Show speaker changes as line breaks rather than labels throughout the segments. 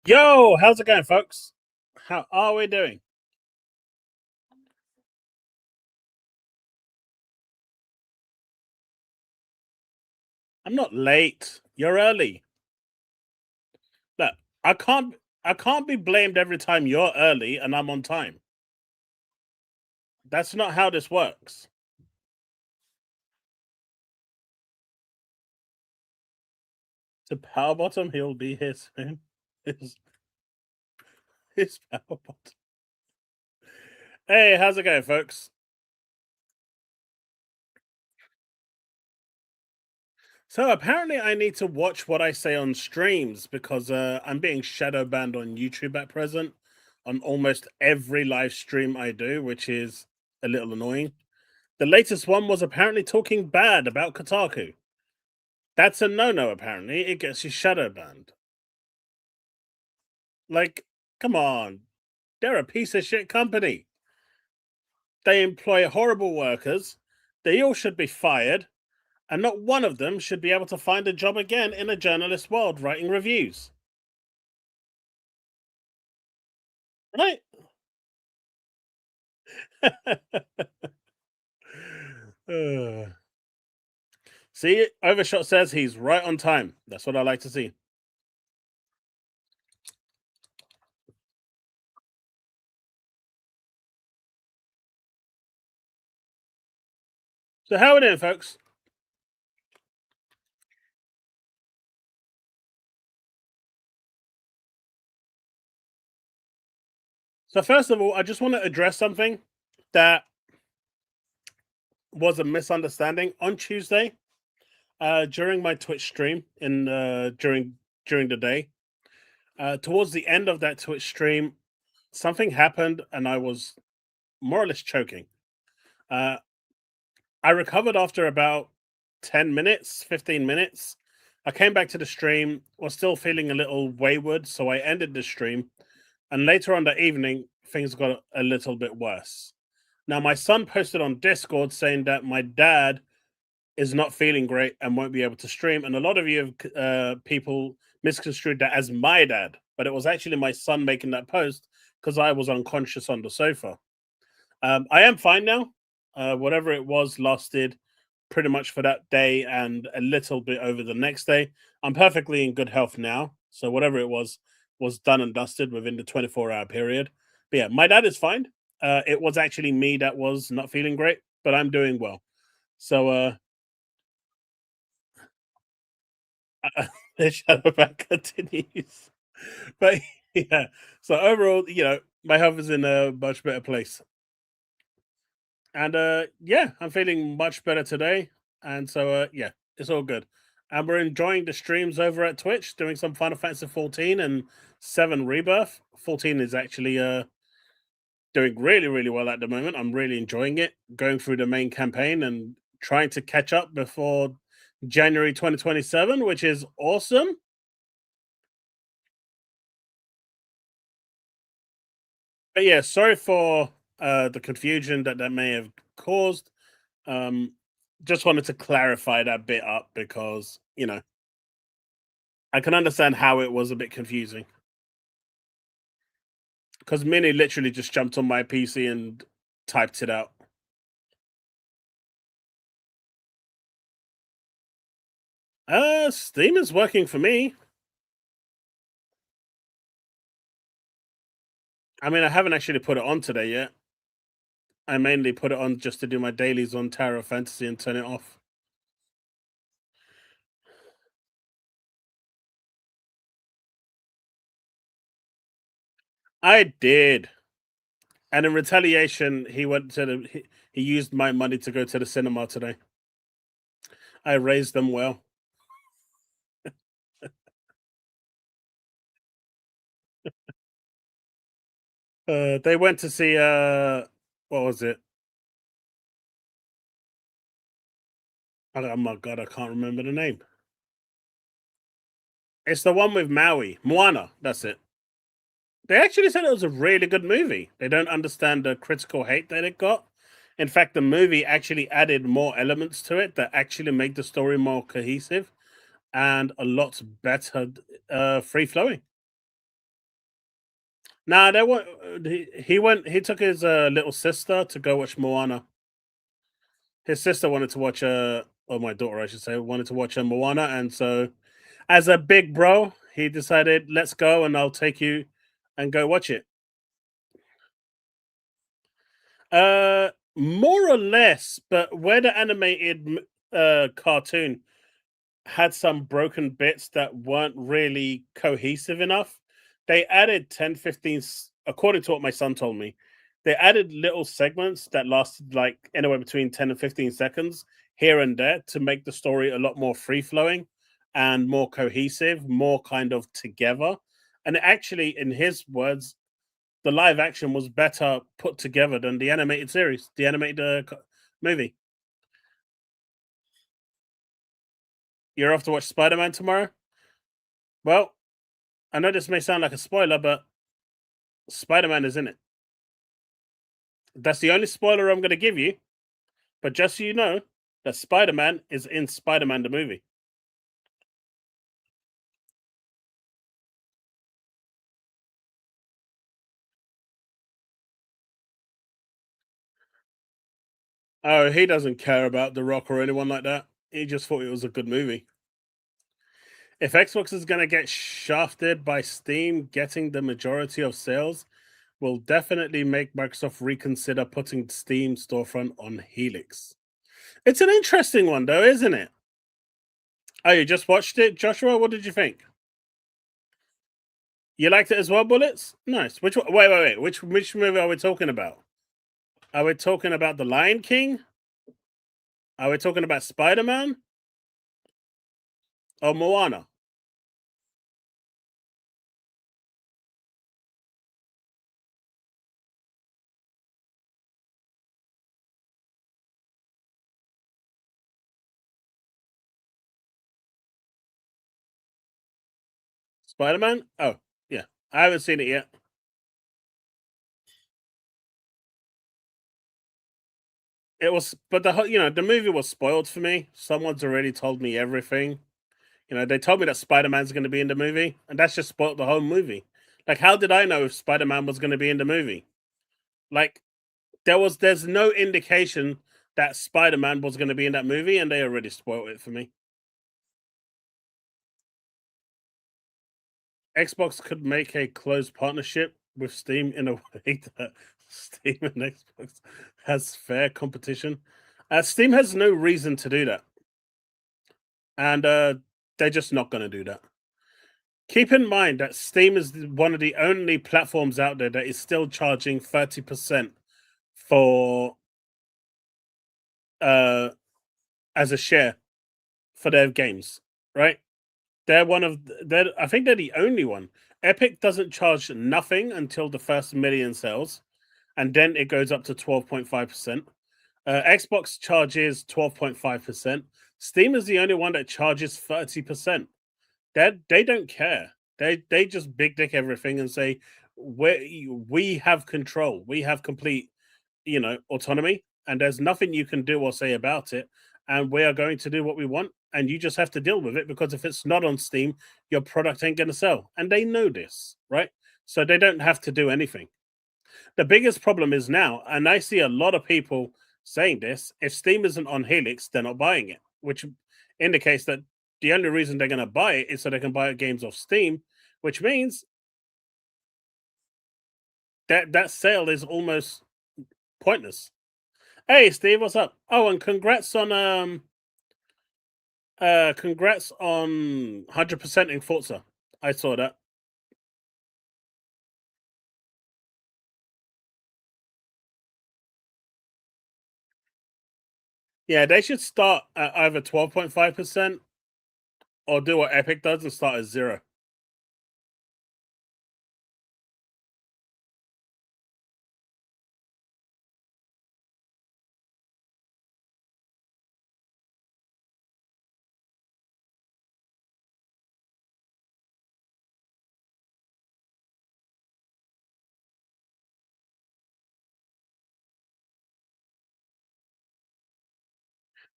Yo, how's it going, folks? How are we doing? I'm not late. You're early. Look, I can't I can't be blamed every time you're early and I'm on time. That's not how this works. To power bottom, he'll be here soon. His, his power bottom. Hey, how's it going, folks? So apparently I need to watch what I say on streams because I'm being shadow banned on YouTube at present on almost every live stream I do, which is a little annoying. The latest one was apparently talking bad about Kotaku. That's a no-no, apparently. It gets you shadow banned. Like, come on. They're a piece of shit company. They employ horrible workers. They all should be fired. And not one of them should be able to find a job again in a journalist world writing reviews. Right? Uh, See, Overshot says he's right on time. That's what I like to see. So how are we doing, folks? So first of all, I just want to address something that was a misunderstanding on Tuesday during my Twitch stream in during the day. Towards the end of that Twitch stream, something happened and I was more or less choking. Uh, I recovered after about 10 minutes, 15 minutes. I came back to the stream, was still feeling a little wayward, so I ended the stream. And later on that evening, things got a little bit worse. Now, my son posted on Discord saying that my dad is not feeling great and won't be able to stream. And a lot of you have people misconstrued that as my dad, but it was actually my son making that post because I was unconscious on the sofa. I am fine now. Whatever it was lasted pretty much for that day and a little bit over the next day. I'm perfectly in good health now. So whatever it was done and dusted within the 24-hour period. But yeah, my dad is fine. It was actually me that was not feeling great, but I'm doing well. So the shadow ban continues. But yeah, so overall, my health is in a much better place. And yeah, I'm feeling much better today. And so yeah, it's all good. And we're enjoying the streams over at Twitch, doing some Final Fantasy 14 and 7 Rebirth. 14 is actually doing really, really well at the moment. I'm really enjoying it, going through the main campaign and trying to catch up before January 2027, which is awesome. But yeah, sorry for the confusion that may have caused. Um, just wanted to clarify that bit up because I can understand how it was a bit confusing. Because Minnie literally just jumped on my PC and typed it out. Steam is working for me. I mean, I haven't actually put it on today yet. I mainly put it on just to do my dailies on Tower Fantasy and turn it off. I did. And in retaliation, he went to he used my money to go to the cinema today. I raised them well. They went to see what was it? Oh my god, I can't remember the name. It's the one with Maui, Moana. That's it. They actually said it was a really good movie. They don't understand the critical hate that it got. In fact, the movie actually added more elements to it that actually make the story more cohesive and a lot better free flowing. Nah, they went. He went. He took his little sister to go watch Moana. His sister wanted to watch or my daughter, I should say, wanted to watch Moana, and so as a big bro, he decided, let's go, and I'll take you and go watch it. More or less, but where the animated cartoon had some broken bits that weren't really cohesive enough. They added 10, 15, according to what my son told me, they added little segments that lasted like anywhere between 10 and 15 seconds here and there to make the story a lot more free flowing and more cohesive, more kind of together. And actually, in his words, the live action was better put together than the animated series, the animated movie. You're off to watch Spider Man tomorrow? Well, I know this may sound like a spoiler, but Spider Man is in it. That's the only spoiler I'm going to give you. But just so you know, that Spider Man is in Spider Man the movie. Oh, he doesn't care about The Rock or anyone like that. He just thought it was a good movie. If Xbox is going to get shafted by Steam getting the majority of sales, will definitely make Microsoft reconsider putting Steam storefront on Helix. It's an interesting one, though, isn't it? Oh, you just watched it, Joshua? What did you think? You liked it as well, Bullets? Nice. Which one? Wait. Which movie are we talking about? Are we talking about The Lion King? Are we talking about Spider Man or Moana? Spider Man? Oh, yeah. I haven't seen it yet. It was, but the movie was spoiled for me. Someone's already told me everything. They told me that Spider Man's going to be in the movie, and that's just spoiled the whole movie. Like, how did I know if Spider Man was going to be in the movie? Like, there's no indication that Spider Man was going to be in that movie, and they already spoiled it for me. Xbox could make a close partnership with Steam in a way that Steam and Xbox has fair competition. Steam has no reason to do that, and they're just not going to do that. Keep in mind that Steam is one of the only platforms out there that is still charging 30% for uh as a share for their games, right? They're one of they're I think they're the only one. Epic doesn't charge nothing until the first million sales, and then it goes up to 12.5%. Xbox charges 12.5%. Steam is the only one that charges 30%. They don't care. They just big dick everything and say we have control. We have complete, autonomy, and there's nothing you can do or say about it. And we are going to do what we want, and you just have to deal with it because if it's not on Steam, your product ain't going to sell. And they know this, right? So they don't have to do anything. The biggest problem is now, and I see a lot of people saying this: if Steam isn't on Helix, they're not buying it, which indicates that the only reason they're going to buy it is so they can buy games off Steam, which means that sale is almost pointless. Hey, Steve, what's up? Oh, and congrats on 100% in Forza. I saw that. Yeah, they should start at either 12.5% or do what Epic does and start at zero.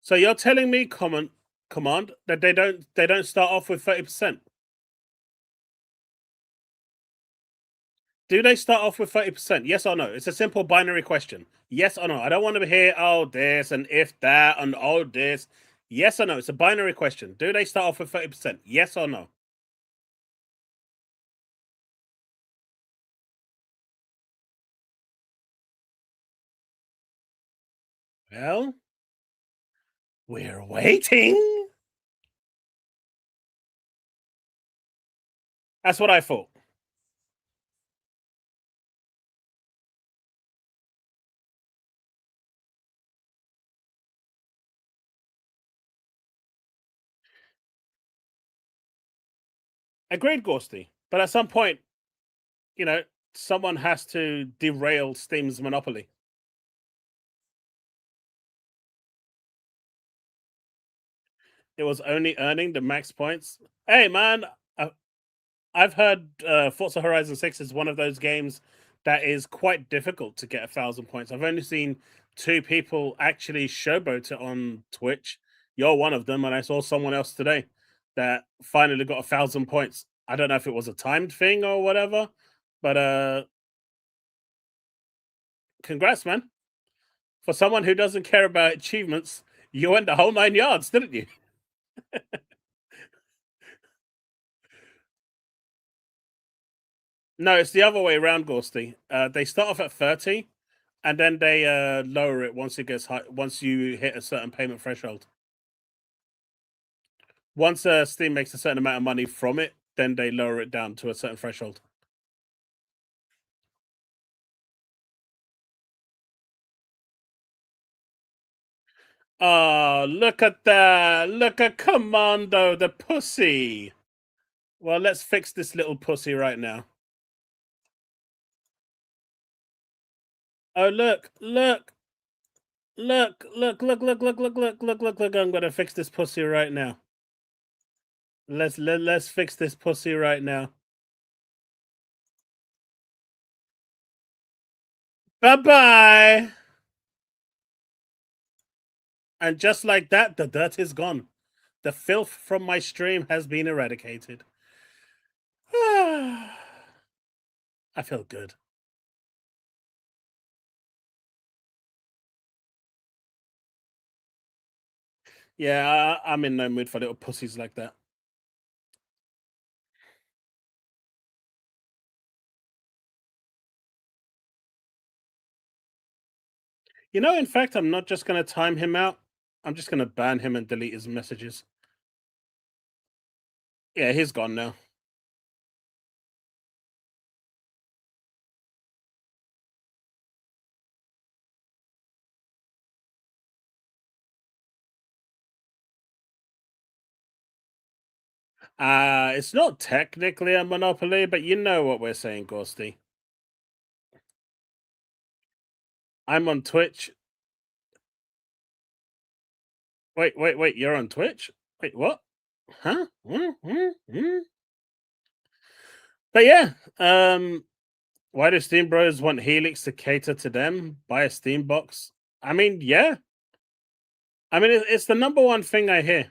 So you're telling me, command, that they don't start off with 30%. Do they start off with 30%? Yes or no? It's a simple binary question. Yes or no? I don't want to hear, oh, this and if that and oh, this. Yes or no? It's a binary question. Do they start off with 30%? Yes or no? Well, we're waiting. That's what I thought. Agreed, Ghosty. But at some point, you know, someone has to derail Steam's monopoly. It was only earning the max points. Hey, man, I've heard Forza Horizon 6 is one of those games that is quite difficult to get 1,000 points. I've only seen two people actually showboat it on Twitch. You're one of them, and I saw someone else today that finally got 1,000 points. I don't know if it was a timed thing or whatever, but congrats, man. For someone who doesn't care about achievements, you went the whole 9 yards, didn't you? No, it's the other way around, Ghosty. They start off at 30 and then they lower it once it gets high, once you hit a certain payment threshold. Once Steam makes a certain amount of money from it, then they lower it down to a certain threshold. Oh, look at that. Look at Commando, the pussy. Well, let's fix this little pussy right now. Oh, look, look, look. I'm gonna fix this pussy right now. Let's fix this pussy right now. Bye-bye. And just like that, the dirt is gone. The filth from my stream has been eradicated. I feel good. Yeah, I'm in no mood for little pussies like that. You know, in fact, I'm not just going to time him out. I'm just going to ban him and delete his messages. Yeah, he's gone now. It's not technically a monopoly, but you know what we're saying, Ghosty. I'm on Twitch. Wait, you're on Twitch? Wait, what? Huh? But yeah, why do Steam Bros want Helix to cater to them? Buy a Steam box? I mean, yeah. I mean, it's the number one thing I hear.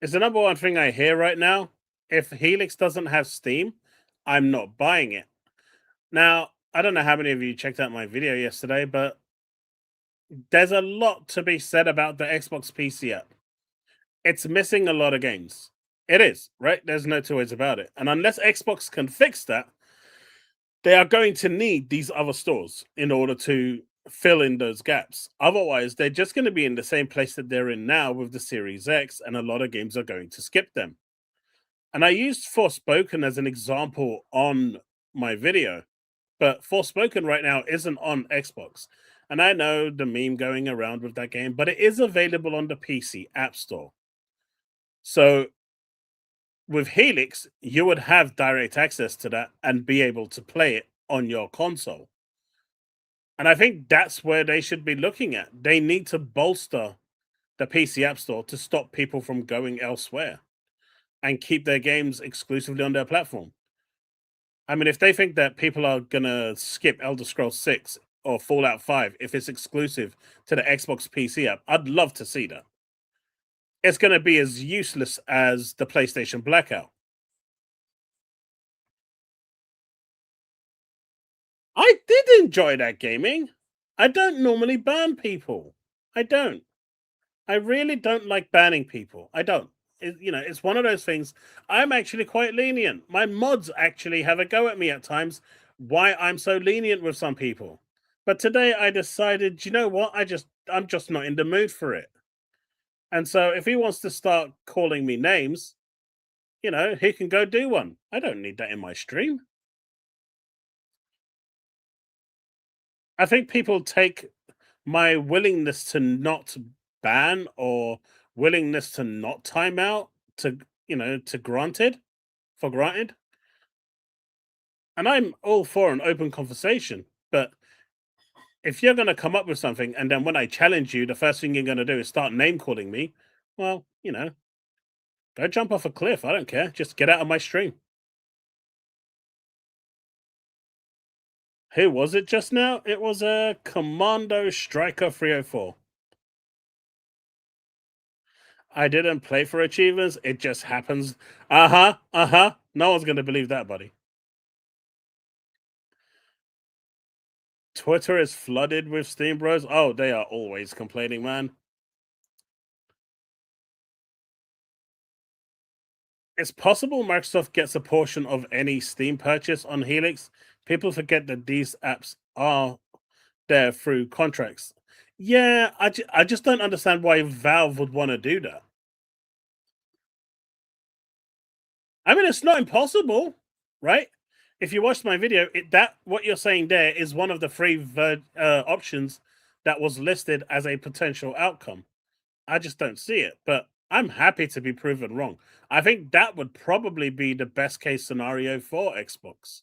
It's the number one thing I hear right now. If Helix doesn't have Steam, I'm not buying it. Now, I don't know how many of you checked out my video yesterday, but there's a lot to be said about the Xbox PC app. It's missing a lot of games. It is, right? There's no two ways about it. And unless Xbox can fix that, they are going to need these other stores in order to fill in those gaps. Otherwise, they're just going to be in the same place that they're in now with the Series X, and a lot of games are going to skip them. And I used Forspoken as an example on my video, but Forspoken right now isn't on Xbox. And I know the meme going around with that game, but it is available on the PC App Store. So with Helix, you would have direct access to that and be able to play it on your console. And I think that's where they should be looking at. They need to bolster the PC App Store to stop people from going elsewhere and keep their games exclusively on their platform. I mean, if they think that people are gonna skip Elder Scrolls 6 or Fallout 5 if it's exclusive to the Xbox PC app, I'd love to see that. It's gonna be as useless as the PlayStation Blackout. I did enjoy that gaming. I don't normally ban people. I don't. I really don't like banning people. I don't. It's one of those things. I'm actually quite lenient. My mods actually have a go at me at times why I'm so lenient with some people. But today I decided, you know what? I'm just not in the mood for it. And so if he wants to start calling me names, he can go do one. I don't need that in my stream. I think people take my willingness to not ban or willingness to not time out to granted for granted. And I'm all for an open conversation. But if you're going to come up with something and then when I challenge you, the first thing you're going to do is start name calling me, well, go jump off a cliff. I don't care. Just get out of my stream. Who was it just now? It was a Commando Striker 304. I didn't play for achievements. It just happens. Uh huh. Uh huh. No one's going to believe that, buddy. Twitter is flooded with Steam Bros. Oh, they are always complaining, man. It's possible Microsoft gets a portion of any Steam purchase on Helix. People forget that these apps are there through contracts. Yeah, I just don't understand why Valve would want to do that. I mean, it's not impossible, right? If you watched my video, that what you're saying there is one of the three options that was listed as a potential outcome. I just don't see it, but I'm happy to be proven wrong. I think that would probably be the best case scenario for Xbox.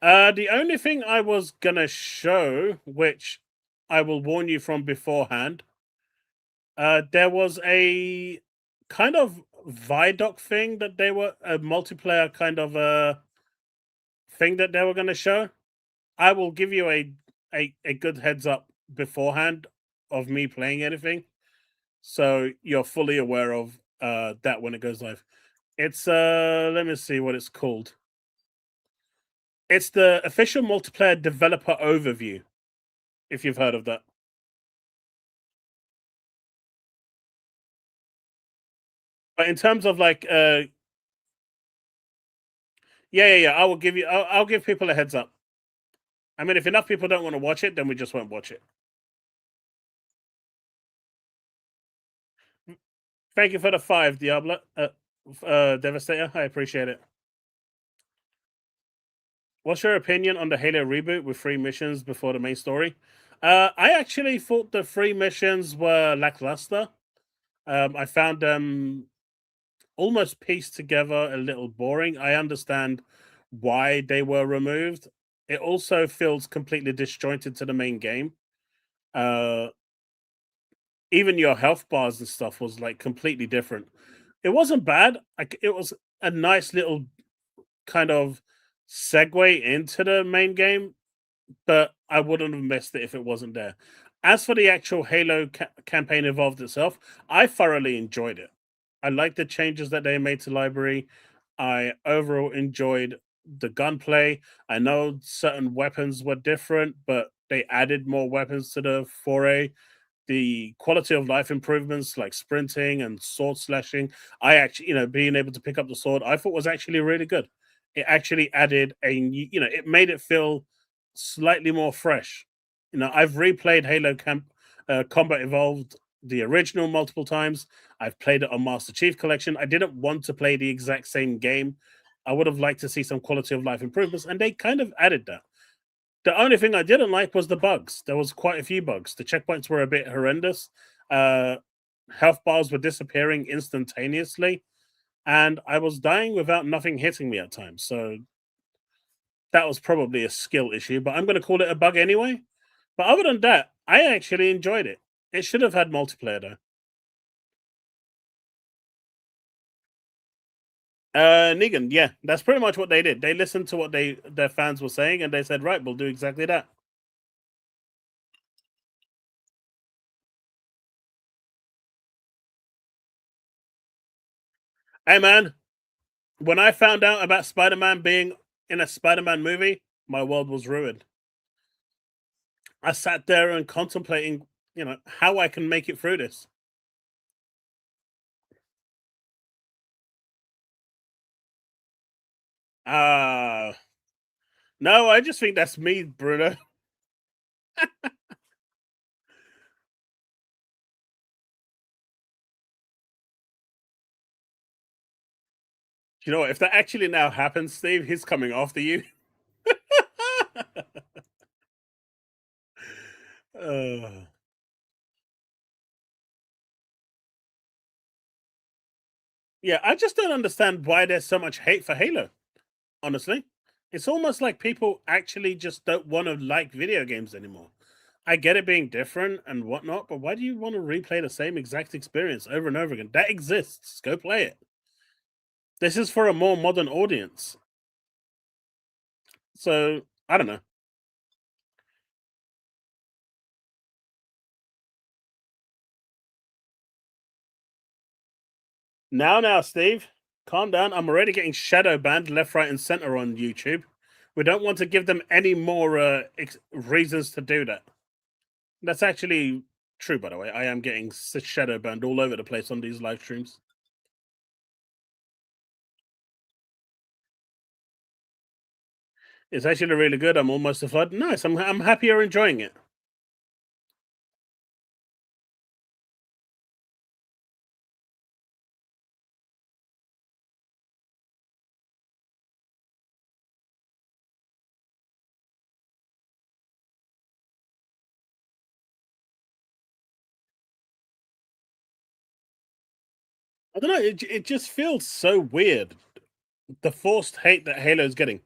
The only thing I was gonna show, which I will warn you from beforehand, there was a kind of Vidoc thing that they were a multiplayer kind of thing that they were going to show. I will give you a good heads up beforehand of me playing anything, so you're fully aware of that when it goes live. It's let me see what it's called. It's the official multiplayer developer overview. If you've heard of that. But in terms of like yeah, I will give you I'll give people a heads up. I mean, if enough people don't want to watch it, then we just won't watch it. Thank you for the 5, Diablo. Devastator. I appreciate it. What's your opinion on the Halo reboot with 3 missions before the main story? I actually thought the 3 missions were lackluster. I found them almost pieced together a little boring. I understand why they were removed. It also feels completely disjointed to the main game. Uh, Even your health bars and stuff was like completely different. It wasn't bad. Like it was a nice little kind of segue into the main game, but I wouldn't have missed it if it wasn't there. As for the actual Halo campaign evolved itself, I thoroughly enjoyed it. I liked the changes that they made to library. I overall enjoyed the gunplay. I know certain weapons were different, but they added more weapons to the foray. The quality of life improvements like sprinting and sword slashing, I actually, being able to pick up the sword, I thought was actually really good. It actually added it made it feel slightly more fresh. I've replayed Halo Combat Evolved, the original, multiple times. I've played it on Master Chief Collection. I didn't want to play the exact same game. I would have liked to see some quality of life improvements, and they kind of added that. The only thing I didn't like was the bugs. There was quite a few bugs. The checkpoints were a bit horrendous. Uh, Health bars were disappearing instantaneously, and I was dying without nothing hitting me at times. So that was probably a skill issue, but I'm going to call it a bug anyway. But other than that, I actually enjoyed it. It should have had multiplayer though. Negan, yeah, that's pretty much what they did. They listened to what their fans were saying, and they said, "Right, we'll do exactly that." Hey, man, When I found out about Spider-Man being in a Spider-Man movie, my world was ruined. I sat there and contemplating, how I can make it through this. Ah, no, I just think that's me, Bruno. You know what? If that actually now happens, Steve, he's coming after you. uh, yeah, I just don't understand why there's so much hate for Halo. Honestly, it's almost like people actually just don't want to like video games anymore. I get it being different and whatnot, but why do you want to replay the same exact experience over and over again? That exists. Go play it. This is for a more modern audience. So I don't know. Now, Steve, calm down. I'm already getting shadow banned left, right, and center on YouTube. We don't want to give them any more reasons to do that. That's actually true, by the way. I am getting shadow banned all over the place on these live streams. It's actually really good. I'm almost a flood. Nice. I'm happy you're enjoying it. I don't know. It just feels so weird. The forced hate that Halo's getting.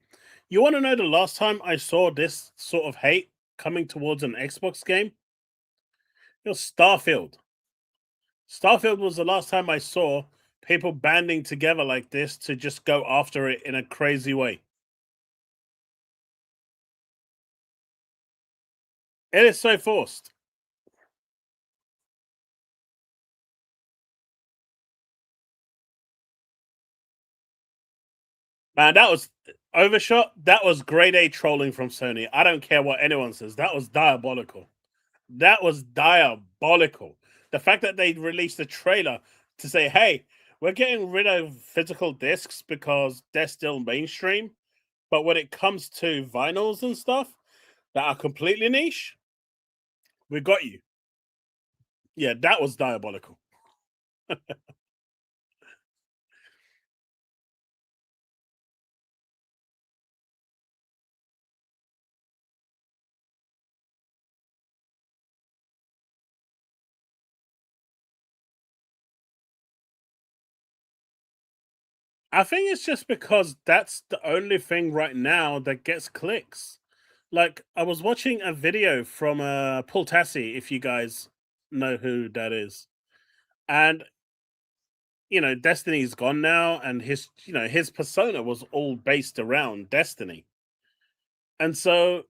You want to know the last time I saw this sort of hate coming towards an Xbox game? It was Starfield. Starfield was the last time I saw people banding together like this to just go after it in a crazy way. It is so forced. Man, that was overshot. That was grade A trolling from Sony. I don't care what anyone says. That was diabolical. That was diabolical. The fact that they released a trailer to say, hey, we're getting rid of physical discs because they're still mainstream. But when it comes to vinyls and stuff that are completely niche, we got you. Yeah, that was diabolical. I think it's just because that's the only thing right now that gets clicks. Like, I was watching a video from Paul Tassi, if you guys know who that is. And Destiny's gone now, and his persona was all based around Destiny. And so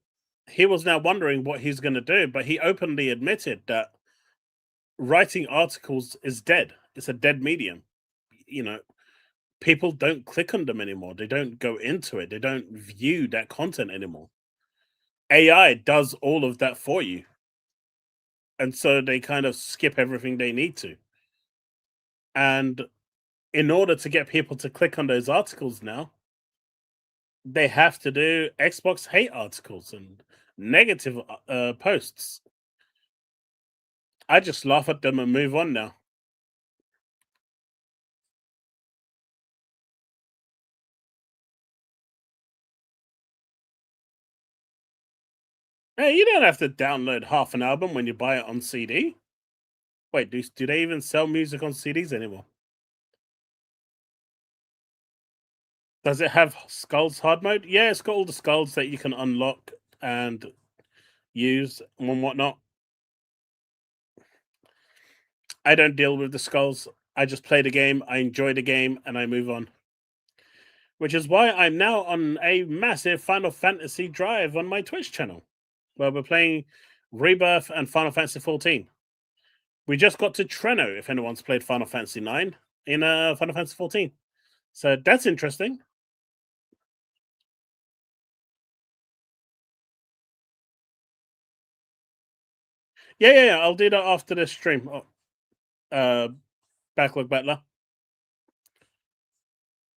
he was now wondering what he's going to do, but he openly admitted that writing articles is dead. It's a dead medium. You know, people don't click on them anymore. They don't go into it. They don't view that content anymore. AI does all of that for you. And so they kind of skip everything they need to. And in order to get people to click on those articles now, they have to do Xbox hate articles and negative posts. I just laugh at them and move on now. Hey, you don't have to download half an album when you buy it on CD. Wait, do they even sell music on CDs anymore? Does it have Skulls hard mode? Yeah, it's got all the skulls that you can unlock and use and whatnot. I don't deal with the skulls. I just play the game, I enjoy the game, and I move on. Which is why I'm now on a massive Final Fantasy drive on my Twitch channel, where we're playing Rebirth and Final Fantasy 14. We just got to Treno, if anyone's played Final Fantasy 9 in Final Fantasy 14. So that's interesting. Yeah. I'll do that after the stream. Uh, Backlog Battler.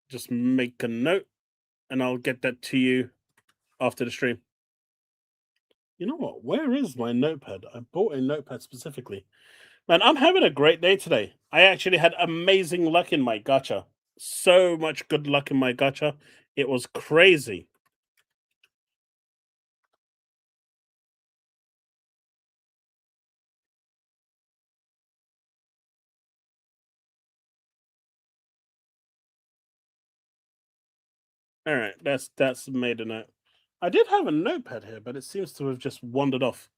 Just make a note, and I'll get that to you after the stream. You know what? Where is my notepad? I bought a notepad specifically. Man, I'm having a great day today. I actually had amazing luck in my gacha. So much good luck in my gacha. It was crazy. All right, that's made a note. I did have a notepad here, but it seems to have just wandered off.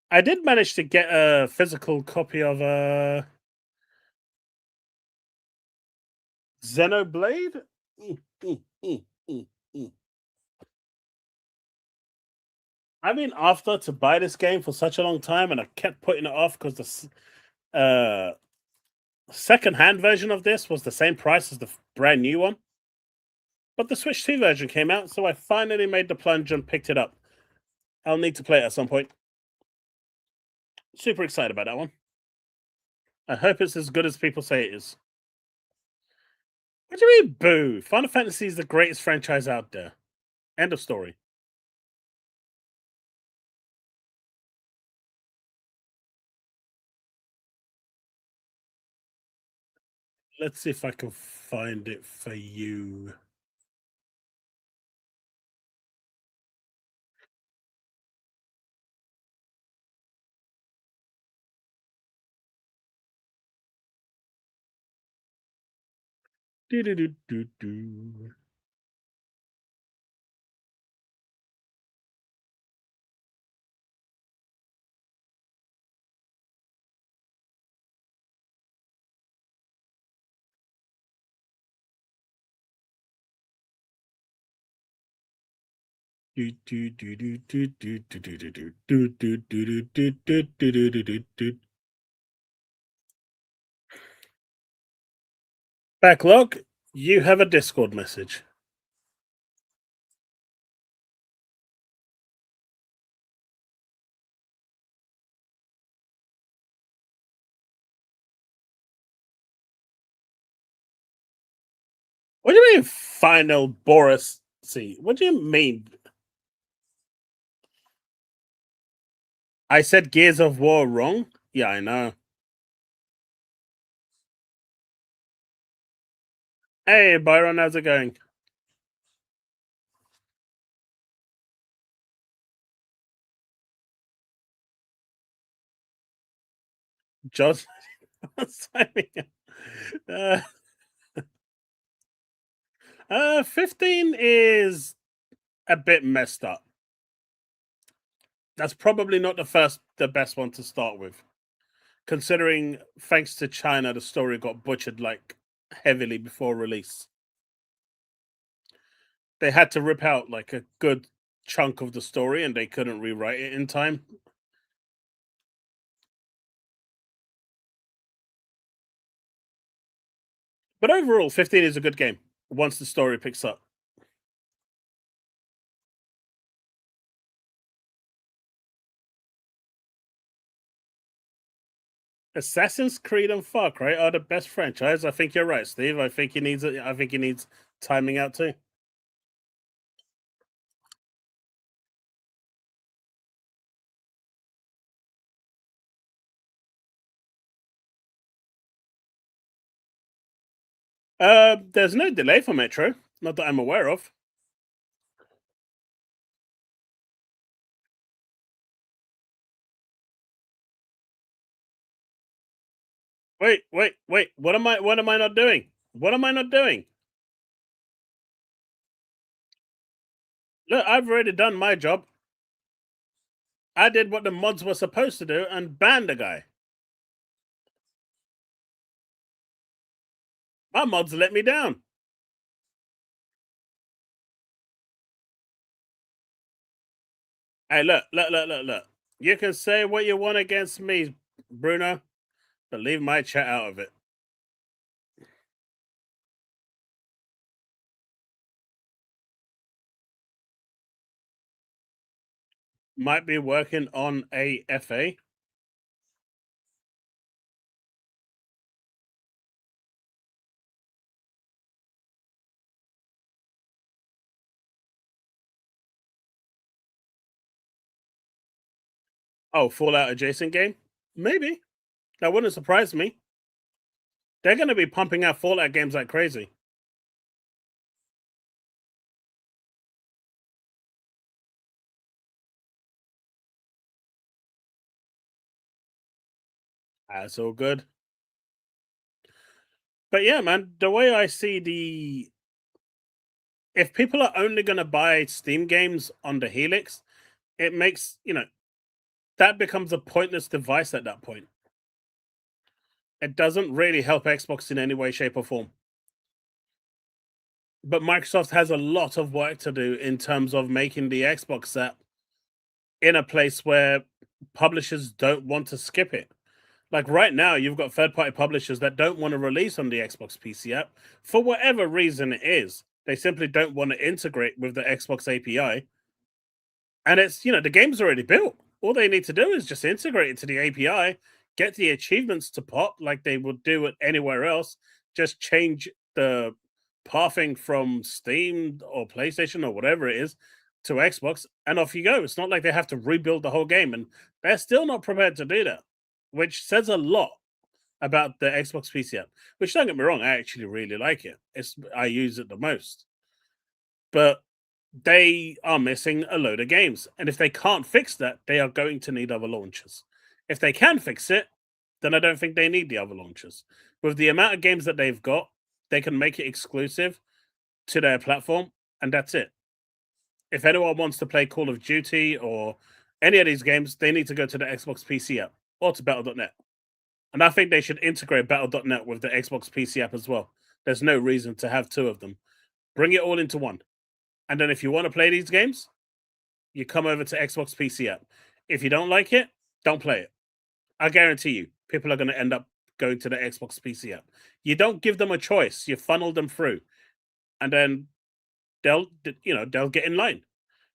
I did manage to get a physical copy of Xenoblade. Mm, mm, mm, mm, mm. I've been after to buy this game for such a long time, and I kept putting it off because the second-hand version of this was the same price as the brand new one. But the Switch 2 version came out, so I finally made the plunge and picked it up. I'll need to play it at some point. Super excited about that one. I hope it's as good as people say it is. What do you mean, boo? Final Fantasy is the greatest franchise out there. End of story. Let's see if I can find it for you. Do do do do do. Do do do do do do do do do do do do do do do do do do do. Backlog, you have a Discord message. What do you mean, final Boris? See, what do you mean? I said Gears of War wrong? Yeah, I know. Hey, Byron, how's it going? Josh? uh, 15 is a bit messed up. That's probably not the best one to start with, considering thanks to China, the story got butchered like heavily before release. They had to rip out like a good chunk of the story, and they couldn't rewrite it in time. But overall, 15 is a good game once the story picks up. Assassin's Creed and Far Cry are the best franchise. I think you're right, Steve. I think he needs timing out too. There's no delay for Metro, not that I'm aware of. Wait. What am I not doing? What am I not doing? Look, I've already done my job. I did what the mods were supposed to do and banned the guy. My mods let me down. Hey, look. You can say what you want against me, Bruno, but leave my chat out of it. might be working on a FA. Oh, Fallout adjacent game? Maybe. That wouldn't surprise me. They're going to be pumping out Fallout games like crazy. That's all good. But yeah, man, the way I see if people are only going to buy Steam games on the Helix, it makes, that becomes a pointless device at that point. It doesn't really help Xbox in any way, shape, or form. But Microsoft has a lot of work to do in terms of making the Xbox app in a place where publishers don't want to skip it. Like right now, you've got third party publishers that don't want to release on the Xbox PC app for whatever reason it is. They simply don't want to integrate with the Xbox API. And it's, the game's already built. All they need to do is just integrate it to the API, get the achievements to pop like they would do it anywhere else, just change the pathing from Steam or PlayStation or whatever it is to Xbox, and off you go. It's not like they have to rebuild the whole game, and they're still not prepared to do that, which says a lot about the Xbox PC app. Which, don't get me wrong, I actually really like it. I use it the most, but they are missing a load of games. And if they can't fix that, they are going to need other launchers. If they can fix it, then I don't think they need the other launchers. With the amount of games that they've got, they can make it exclusive to their platform, and that's it. If anyone wants to play Call of Duty or any of these games, they need to go to the Xbox PC app or to Battle.net. And I think they should integrate Battle.net with the Xbox PC app as well. There's no reason to have two of them. Bring it all into one. And then if you want to play these games, you come over to Xbox PC app. If you don't like it, don't play it. I guarantee you, people are going to end up going to the Xbox PC app. You don't give them a choice. You funnel them through, and then they'll get in line.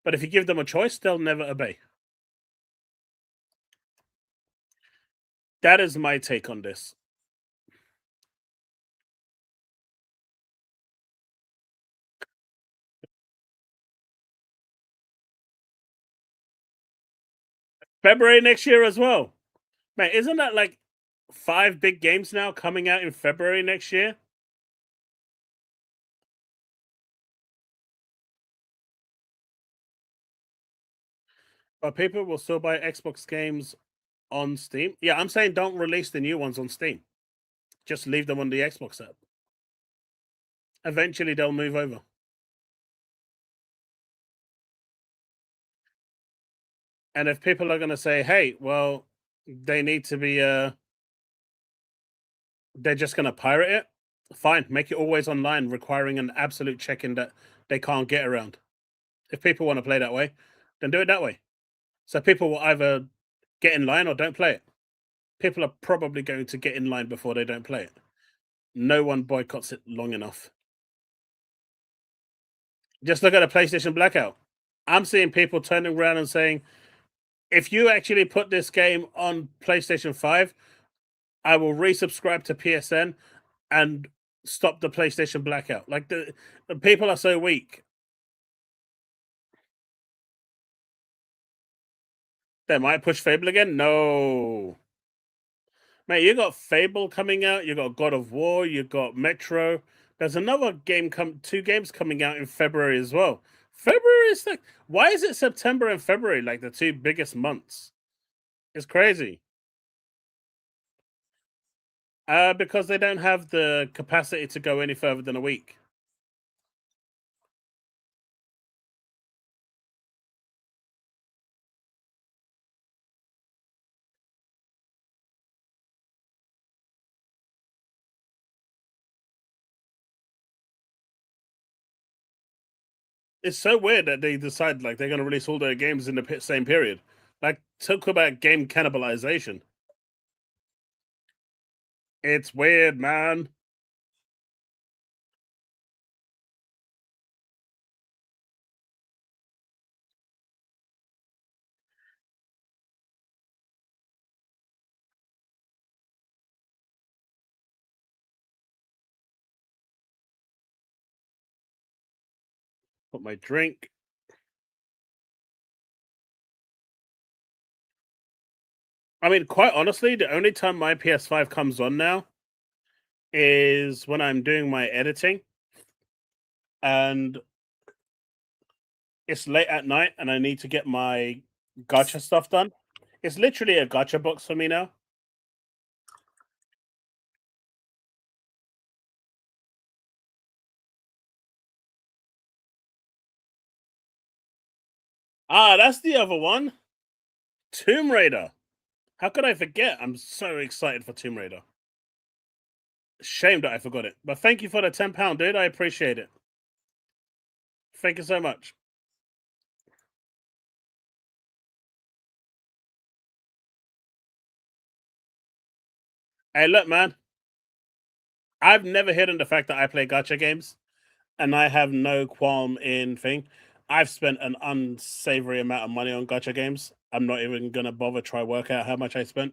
But if you give them a choice, they'll never obey. That is my take on this. February next year as well. Man, isn't that like 5 big games now coming out in February next year? But people will still buy Xbox games on Steam. Yeah, I'm saying don't release the new ones on Steam. Just leave them on the Xbox app. Eventually they'll move over. And if people are going to say, "Hey, well, they need to be they're just going to pirate it." Fine, make it always online, requiring an absolute check-in that they can't get around. If people want to play that way, then do it that way. So people will either get in line or don't play it. People are probably going to get in line before they don't play it. No one boycotts it long enough. Just look at a PlayStation Blackout. I'm seeing people turning around and saying, if you actually put this game on PlayStation 5, I will resubscribe to PSN and stop the PlayStation Blackout. Like the people are so weak. They might push Fable again. No, mate, you got Fable coming out. You got God of War. You got Metro. There's another game 2 games coming out in February as well. February is like, why is it September and February like the 2 biggest months? It's crazy. Because they don't have the capacity to go any further than a week. It's so weird that they decide like they're going to release all their games in the same period. Like, talk about game cannibalization. It's weird, man. Put my drink. I mean, quite honestly, the only time my PS5 comes on now is when I'm doing my editing and it's late at night and I need to get my gacha stuff done. It's literally a gacha box for me now. Ah, that's the other one. Tomb Raider. How could I forget? I'm so excited for Tomb Raider. Shame that I forgot it. But thank you for the £10, dude. I appreciate it. Thank you so much. Hey, look, man. I've never hidden the fact that I play gacha games, and I have no qualm in thing. I've spent an unsavory amount of money on gacha games. I'm not even gonna bother try work out how much I spent.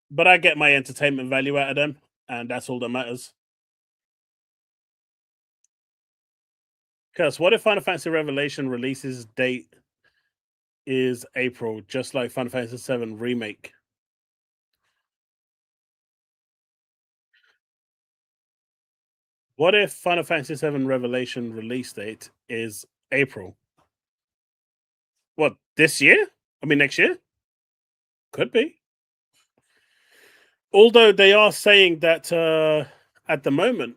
But I get my entertainment value out of them, and that's all that matters. Because what if Final Fantasy Revelation releases date is April, just like Final Fantasy VII Remake? What if Final Fantasy VII Revelation release date is April? What, this year? I mean, next year? Could be. Although they are saying that at the moment,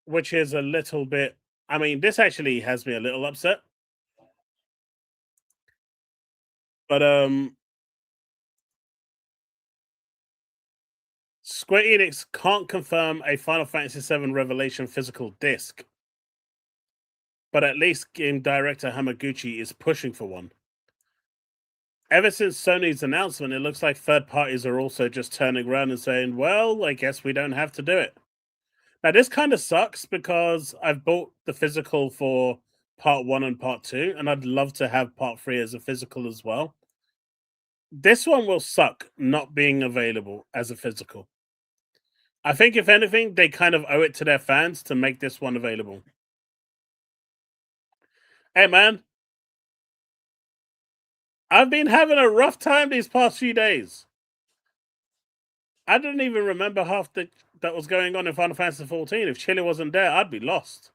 which is a little bit. I mean, this actually has me a little upset. But Square Enix can't confirm a Final Fantasy VII Revelation physical disc, but at least game director Hamaguchi is pushing for one. Ever since Sony's announcement, it looks like third parties are also just turning around and saying, well, I guess we don't have to do it. Now, this kind of sucks because I've bought the physical for part 1 and part 2, and I'd love to have part 3 as a physical as well. This one will suck not being available as a physical. I think if anything, they kind of owe it to their fans to make this one available. Hey man, I've been having a rough time these past few days. I didn't even remember half that was going on in Final Fantasy 14. If Chile wasn't there, I'd be lost.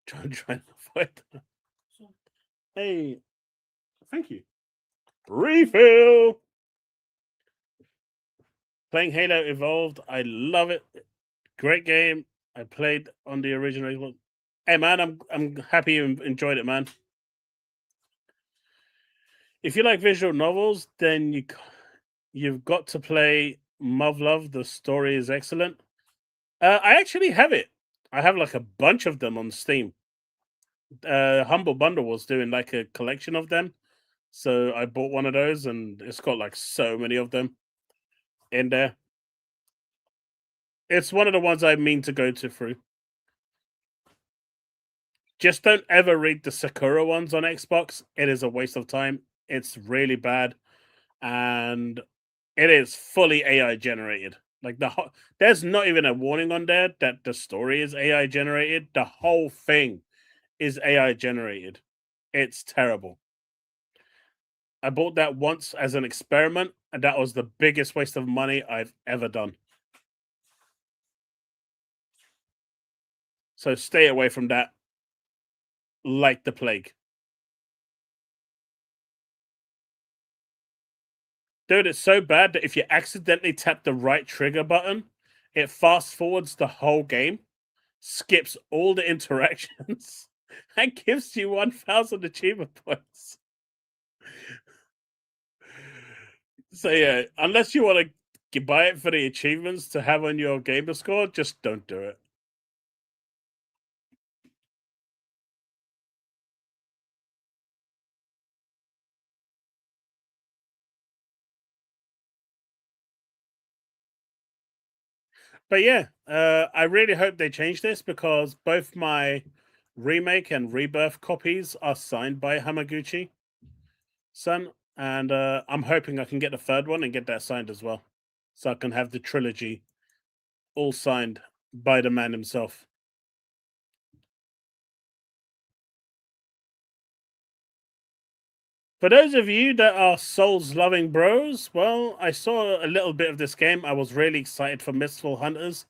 Trying to avoid that. Hey, thank you. Refill. Playing Halo Evolved, I love it. Great game. I played on the original. Hey man, I'm happy you enjoyed it, man. If you like visual novels, then you've got to play Muv-Luv. The story is excellent. I actually have it. I have like a bunch of them on Steam. Humble Bundle was doing like a collection of them, so I bought one of those, and it's got like so many of them in there. It's one of the ones I mean to go to through. Just don't ever read the Sakura ones on Xbox. It is a waste of time. It's really bad, and it is fully AI generated. Like there's not even a warning on there that the story is AI generated. The whole thing is AI generated. It's terrible. I bought that once as an experiment, and that was the biggest waste of money I've ever done. So stay away from that like the plague. Dude, it's so bad that if you accidentally tap the right trigger button, it fast forwards the whole game, skips all the interactions, and gives you 1,000 achievement points. So yeah, unless you want to buy it for the achievements to have on your gamer score, just don't do it. But yeah, I really hope they change this because both my remake and rebirth copies are signed by Hamaguchi San, and I'm hoping I can get the third one and get that signed as well, so I can have the trilogy all signed by the man himself. For those of you that are Souls-loving bros, well, I saw a little bit of this game. I was really excited for Mistful Hunters.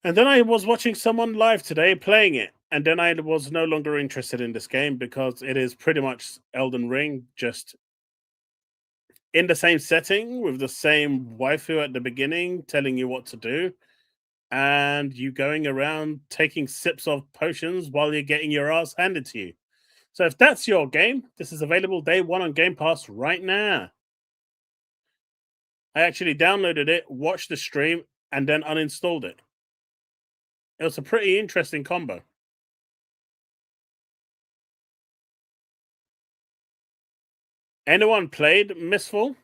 And then I was watching someone live today playing it. And then I was no longer interested in this game because it is pretty much Elden Ring, just in the same setting with the same waifu at the beginning telling you what to do. And you going around taking sips of potions while you're getting your ass handed to you. So if that's your game, this is available day one on Game Pass right now. I actually downloaded it, watched the stream, and then uninstalled it. It was a pretty interesting combo. Anyone played Mistful?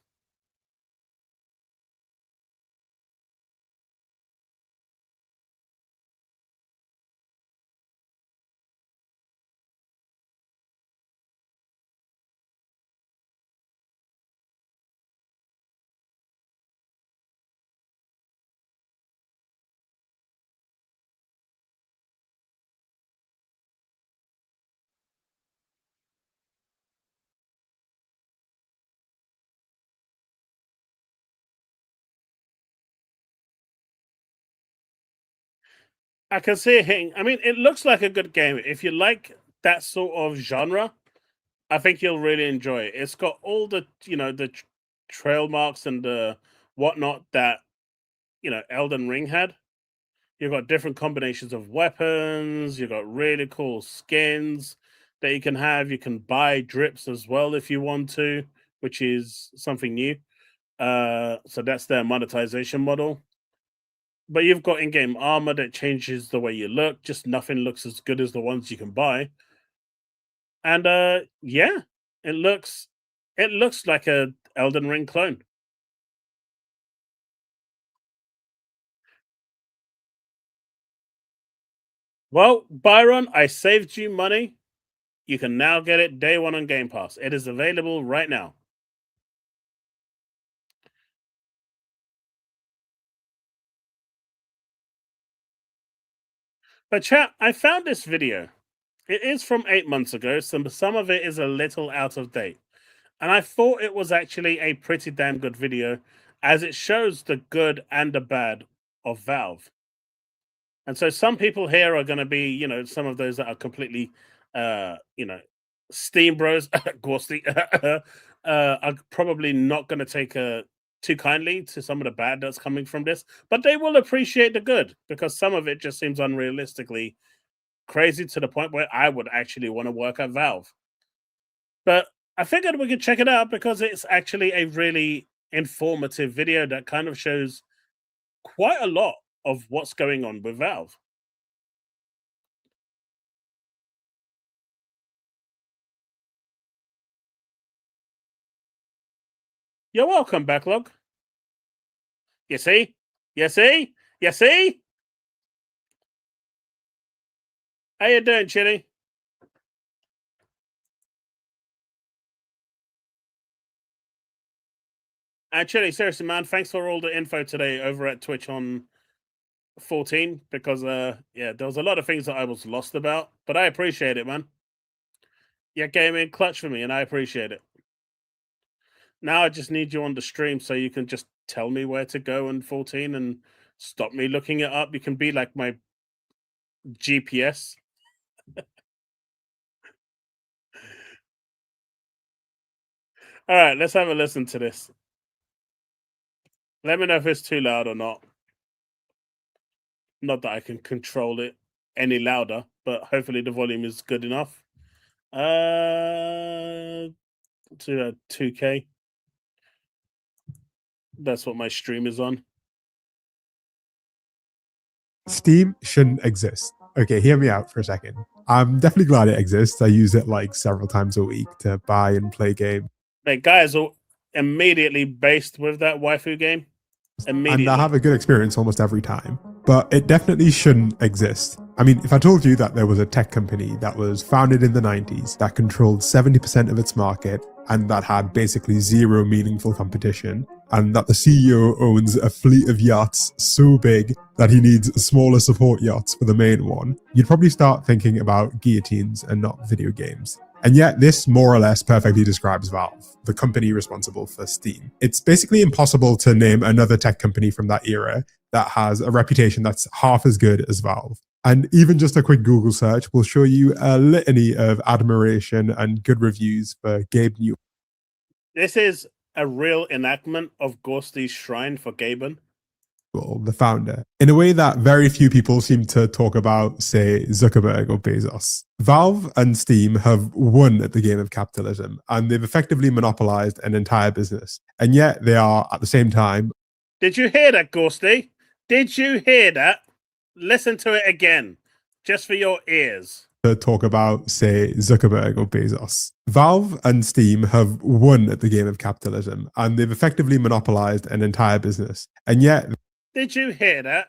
I can see it hitting. I mean, it looks like a good game. If you like that sort of genre, I think you'll really enjoy it. It's got all the, the trail marks and the whatnot that, Elden Ring had. You've got different combinations of weapons. You've got really cool skins that you can have. You can buy drips as well if you want to, which is something new. So that's their monetization model. But you've got in-game armor that changes the way you look. Just nothing looks as good as the ones you can buy. And yeah, it looks like a Elden Ring clone. Well, Byron, I saved you money. You can now get it day one on Game Pass. It is available right now. But chat, I found this video. It is from 8 months ago, so some of it is a little out of date. And I thought it was actually a pretty damn good video, as it shows the good and the bad of Valve. And so some people here are going to be, some of those that are completely, Steam bros, Ghosty, are probably not going to take too kindly to some of the bad that's coming from this, but they will appreciate the good because some of it just seems unrealistically crazy to the point where I would actually want to work at Valve. But I figured we could check it out because it's actually a really informative video that kind of shows quite a lot of what's going on with Valve. You're welcome, Backlog. You see? You see? You see? How you doing, Chili? And Chili, seriously, man, thanks for all the info today over at Twitch on 14 because yeah, there was a lot of things that I was lost about, but I appreciate it, man. You came in clutch for me and I appreciate it. Now I just need you on the stream so you can just tell me where to go in 14 and stop me looking it up. You can be like my GPS. All right, let's have a listen to this. Let me know if it's too loud or not. Not that I can control it any louder, but hopefully the volume is good enough. To 2K. That's what my stream is on.
Steam shouldn't exist. Okay, hear me out for a second. I'm definitely glad it exists. I use it like several times a week to buy and play games.
Like, guys are immediately based with that waifu game.
And I have a good experience almost every time. But it definitely shouldn't exist. I mean, if I told you that there was a tech company that was founded in the 90s that controlled 70% of its market and that had basically zero meaningful competition, and that the CEO owns a fleet of yachts so big that he needs smaller support yachts for the main one, you'd probably start thinking about guillotines and not video games. And yet this more or less perfectly describes Valve, the company responsible for Steam. It's basically impossible to name another tech company from that era that has a reputation that's half as good as Valve. And even just a quick Google search will show you a litany of admiration and good reviews for Gabe Newell.
This is a real enactment of Ghosty's shrine for Gaben,
the founder, in a way that very few people seem to talk about, say, Zuckerberg or Bezos. Valve and Steam have won at the game of capitalism, and they've effectively monopolized an entire business. And yet they are, at the same time...
Did you hear that, Ghosty? Did you hear that? Listen to it again, just for your ears.
To talk about, say, Zuckerberg or Bezos. Valve and Steam have won at the game of capitalism, and they've effectively monopolized an entire business. And yet...
Did you hear that?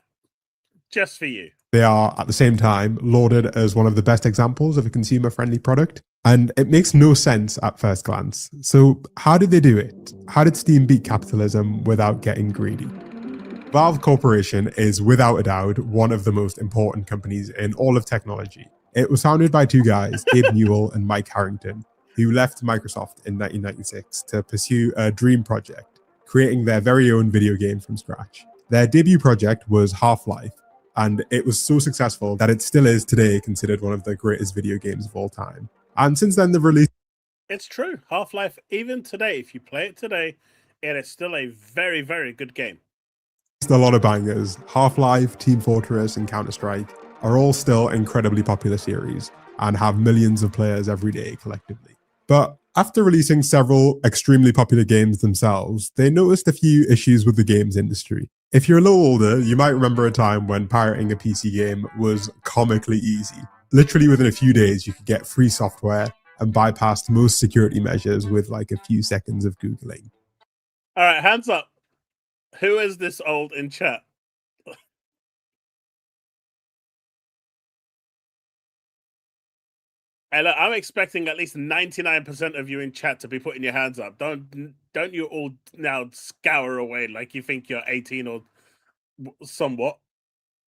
Just for you.
They are, at the same time, lauded as one of the best examples of a consumer-friendly product. And it makes no sense at first glance. So how did they do it? How did Steam beat capitalism without getting greedy? Valve Corporation is, without a doubt, one of the most important companies in all of technology. It was founded by two guys, Gabe Newell and Mike Harrington, who left Microsoft in 1996 to pursue a dream project, creating their very own video game from scratch. Their debut project was Half-Life, and it was so successful that it still is today considered one of the greatest video games of all time. And since then, they've released...
It's true. Half-Life, even today, if you play it today, it is still a very, very good game.
A lot of bangers. Half-Life, Team Fortress, and Counter-Strike are all still incredibly popular series and have millions of players every day collectively. But after releasing several extremely popular games themselves, they noticed a few issues with the games industry. If you're a little older, you might remember a time when pirating a PC game was comically easy. Literally within a few days, you could get free software and bypass most security measures with like a few seconds of Googling.
All right, hands up. Who is this old in chat? Hey, look, I'm expecting at least 99% of you in chat to be putting your hands up. Don't you all now scour away like you think you're 18 or somewhat.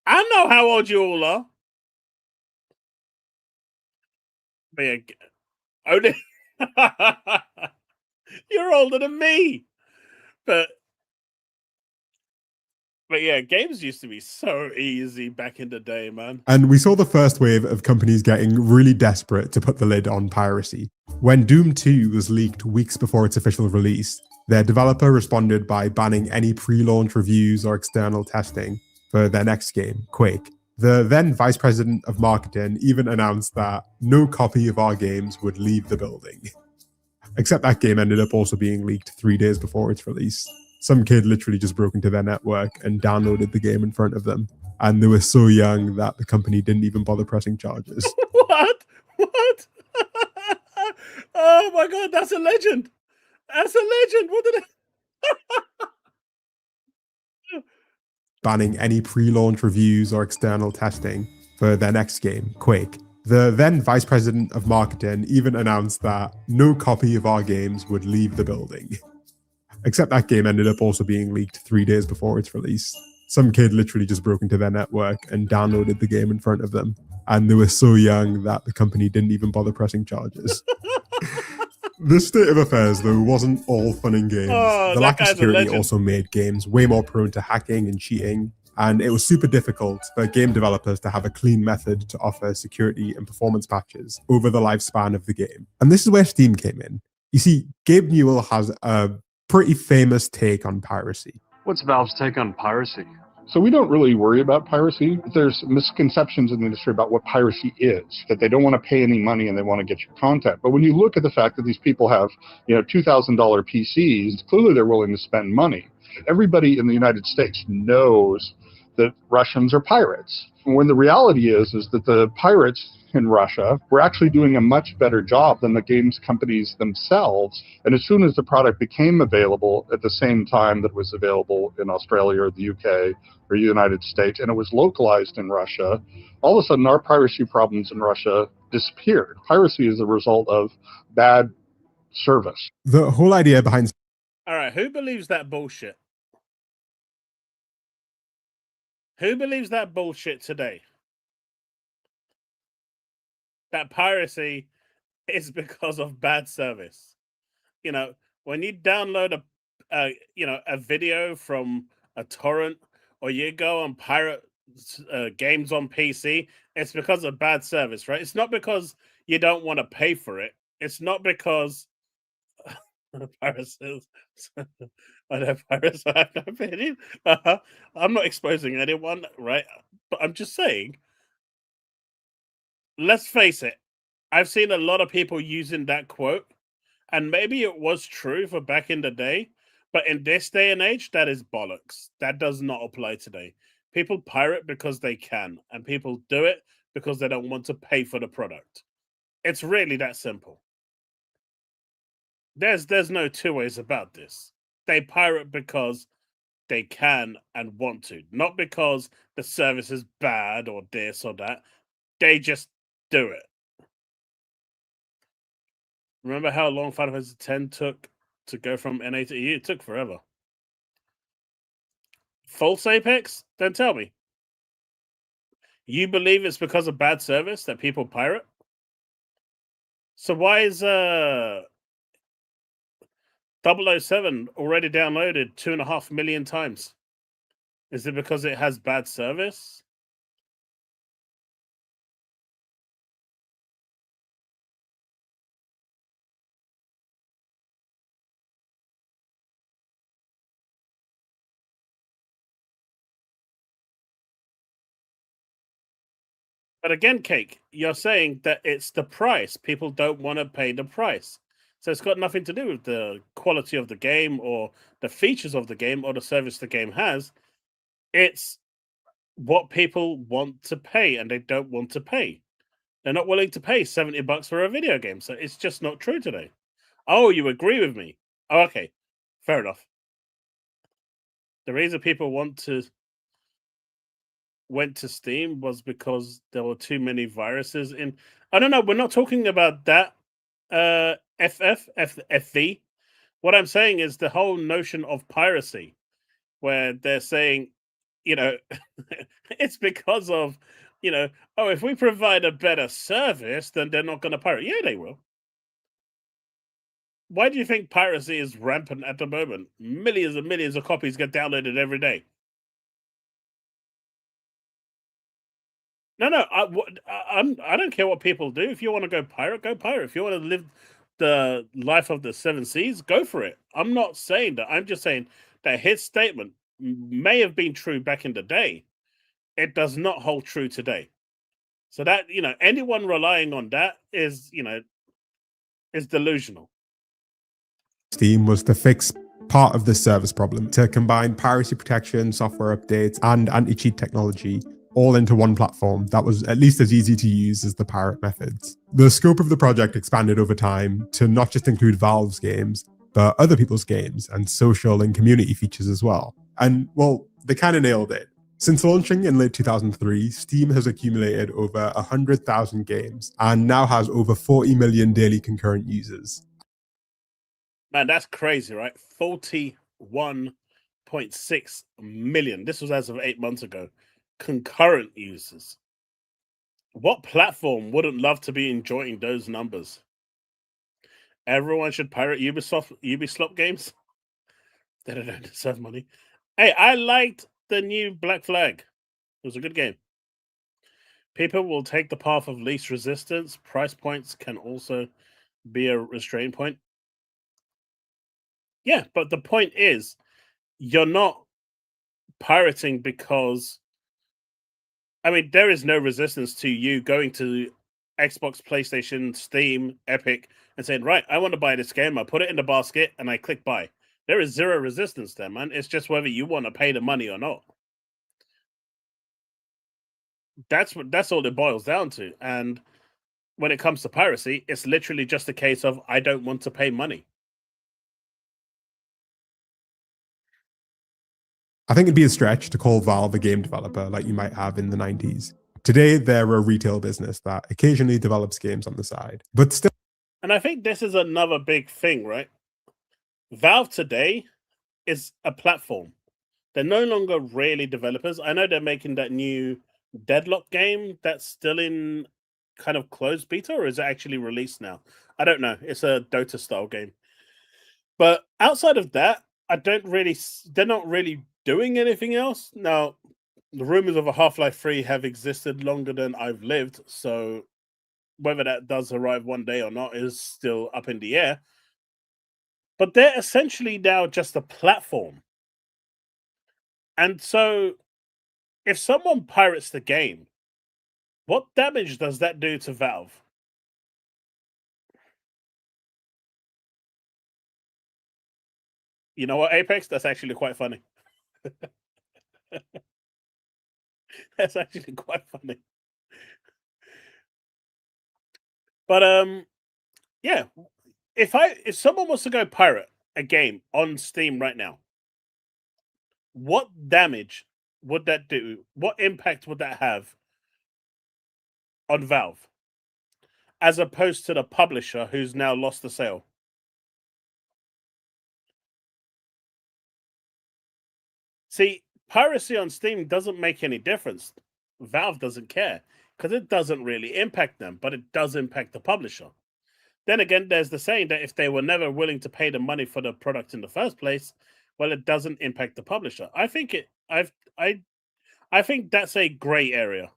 I know how old you all are. But yeah, only you're older than me. But yeah, games used to be so easy back in the day, man.
And we saw the first wave of companies getting really desperate to put the lid on piracy. When Doom 2 was leaked weeks before its official release, their developer responded by banning any pre-launch reviews or external testing for their next game, Quake. The then vice president of marketing even announced that no copy of our games would leave the building. Except that game ended up also being leaked 3 days before its release. Some kid literally just broke into their network and downloaded the game in front of them. And they were so young that the company didn't even bother pressing charges.
What? Oh my god, that's a legend. That's a legend. What did it?
Banning any pre-launch reviews or external testing for their next game, Quake. The then vice president of marketing even announced that no copy of our games would leave the building. Except that game ended up also being leaked 3 days before its release. Some kid literally just broke into their network and downloaded the game in front of them. And they were so young that the company didn't even bother pressing charges. This state of affairs, though, wasn't all fun and games. The lack of security also made games way more prone to hacking and cheating. And it was super difficult for game developers to have a clean method to offer security and performance patches over the lifespan of the game. And this is where Steam came in. You see, Gabe Newell has a pretty famous take on piracy.
What's Valve's take on piracy?
So we don't really worry about piracy. There's misconceptions in the industry about what piracy is, that they don't want to pay any money and they want to get your content. But when you look at the fact that these people have, $2,000 PCs, clearly they're willing to spend money. Everybody in the United States knows that Russians are pirates. When the reality is that the pirates in Russia were actually doing a much better job than the games companies themselves. And as soon as the product became available at the same time that it was available in Australia or the UK or the United States, and it was localized in Russia, all of a sudden our piracy problems in Russia disappeared. Piracy is a result of bad service.
The whole idea behind
All right, who believes that bullshit? Who believes that bullshit today? That piracy is because of bad service. You know, when you download a video from a torrent, or you go and pirate games on PC, it's because of bad service, right? It's not because you don't want to pay for it. It's not because pirates. I know pirates have no opinion. I'm not exposing anyone, right? But I'm just saying. Let's face it. I've seen a lot of people using that quote. And maybe it was true for back in the day, but in this day and age, that is bollocks. That does not apply today. People pirate because they can, and people do it because they don't want to pay for the product. It's really that simple. There's no two ways about this. They pirate because they can and want to, not because the service is bad or this or that. They just do it. Remember how long Final Fantasy X took to go from NA to EU? It took forever. False Apex? Then tell me. You believe it's because of bad service that people pirate? So why is 007 already downloaded 2.5 million times? Is it because it has bad service? But again, Cake, you're saying that it's the price. People don't want to pay the price. So it's got nothing to do with the quality of the game or the features of the game or the service the game has. It's what people want to pay, and they don't want to pay. They're not willing to pay $70 for a video game. So it's just not true today. Oh, you agree with me? Oh, okay. Fair enough. The reason people went to Steam was because there were too many viruses in. I don't know. We're not talking about that. FV. What I'm saying is the whole notion of piracy, where they're saying, you know, it's because of, oh, if we provide a better service, then they're not going to pirate. Yeah, they will. Why do you think piracy is rampant at the moment? Millions and millions of copies get downloaded every day. No, I don't care what people do. If you want to go pirate, go pirate. If you want to live the life of the seven seas, go for it. I'm not saying that. I'm just saying that his statement may have been true back in the day. It does not hold true today. So that, anyone relying on that is delusional.
Steam was to fix part of the service problem, to combine piracy protection, software updates, and anti-cheat technology all into one platform that was at least as easy to use as the pirate methods. The scope of the project expanded over time to not just include Valve's games, but other people's games and social and community features as well. And, well, they kind of nailed it. Since launching in late 2003, Steam has accumulated over 100,000 games and now has over 40 million daily concurrent users.
Man, that's crazy, right? 41.6 million. This was as of 8 months ago. Concurrent users. What platform wouldn't love to be enjoying those numbers? Everyone should pirate Ubisoft games. They don't deserve money. Hey, I liked the new Black Flag. It was a good game. People will take the path of least resistance. Price points can also be a restraint point. Yeah, but the point is, you're not pirating because, there is no resistance to you going to Xbox, PlayStation, Steam, Epic, and saying, right, I want to buy this game. I put it in the basket and I click buy. There is zero resistance there, man. It's just whether you want to pay the money or not. That's all it boils down to. And when it comes to piracy, it's literally just a case of I don't want to pay money.
I think it'd be a stretch to call Valve a game developer like you might have in the 90s. Today, they're a retail business that occasionally develops games on the side, but still.
And I think this is another big thing, right? Valve today is a platform. They're no longer really developers. I know they're making that new Deadlock game that's still in kind of closed beta, or is it actually released now? I don't know. It's a Dota style game. But outside of that, they're not really doing anything else. Now, the rumors of a Half-Life 3 have existed longer than I've lived, so whether that does arrive one day or not is still up in the air. But they're essentially now just a platform. And so if someone pirates the game, what damage does that do to Valve? You know what, Apex? That's actually quite funny. That's actually quite funny. But yeah. If someone wants to go pirate a game on Steam right now, what damage would that do? What impact would that have on Valve? As opposed to the publisher who's now lost the sale. See, piracy on Steam doesn't make any difference. Valve doesn't care because it doesn't really impact them, but it does impact the publisher. Then again, there's the saying that if they were never willing to pay the money for the product in the first place, well, it doesn't impact the publisher. I think I think that's a gray area.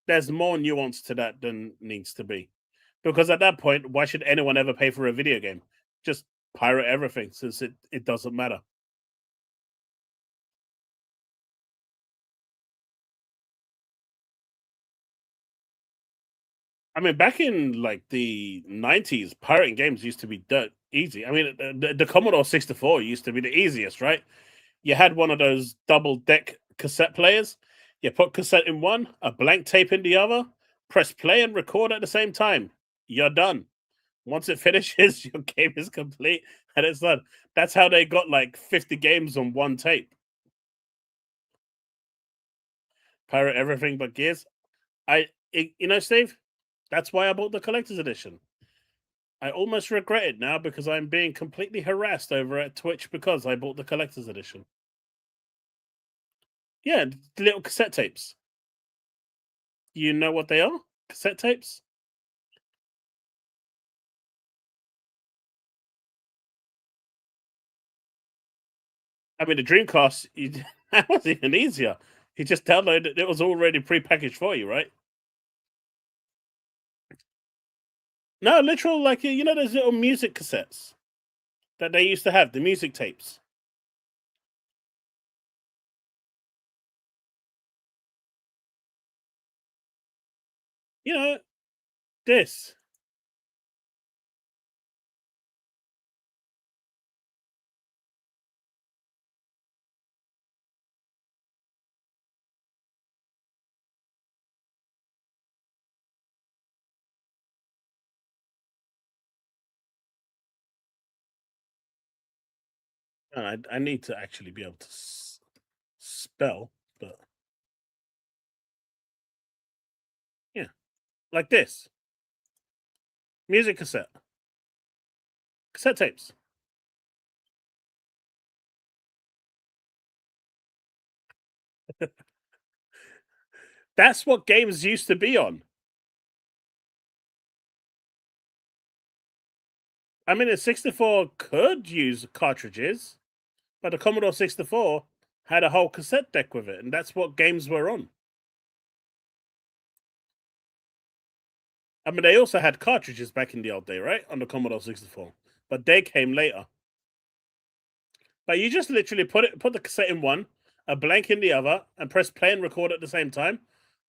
There's more nuance to that than needs to be, because at that point, why should anyone ever pay for a video game? Just pirate everything, since it doesn't matter. I mean, back in like the 90s, pirating games used to be dirt easy. I mean, the Commodore 64 used to be the easiest, right? You had one of those double deck cassette players. You put cassette in one, a blank tape in the other, press play and record at the same time. You're done. Once it finishes, your game is complete and it's done. That's how they got like 50 games on one tape. Pirate everything but Gears. Steve, that's why I bought the collector's edition. I almost regret it now because I'm being completely harassed over at Twitch because I bought the collector's edition. Yeah, the little cassette tapes. You know what they are? Cassette tapes? I mean, the Dreamcast, that was even easier. You just downloaded it. It was already pre-packaged for you, right? No, literal, like, those little music cassettes that they used to have, the music tapes. This. I need to actually be able to spell, but yeah, like this. Music cassette tapes. That's what games used to be on. I mean, the 64 could use cartridges, but the Commodore 64 had a whole cassette deck with it, and that's what games were on. I mean, they also had cartridges back in the old day, right? On the Commodore 64, but they came later. But you just literally put the cassette in one, a blank in the other, and press play and record at the same time,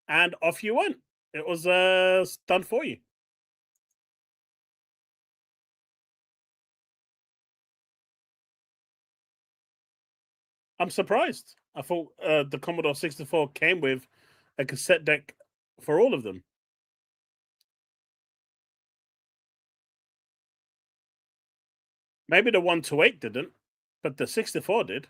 and off you went. It was done for you. I'm surprised. I thought the Commodore 64 came with a cassette deck for all of them. Maybe the 128 didn't, but the 64 did.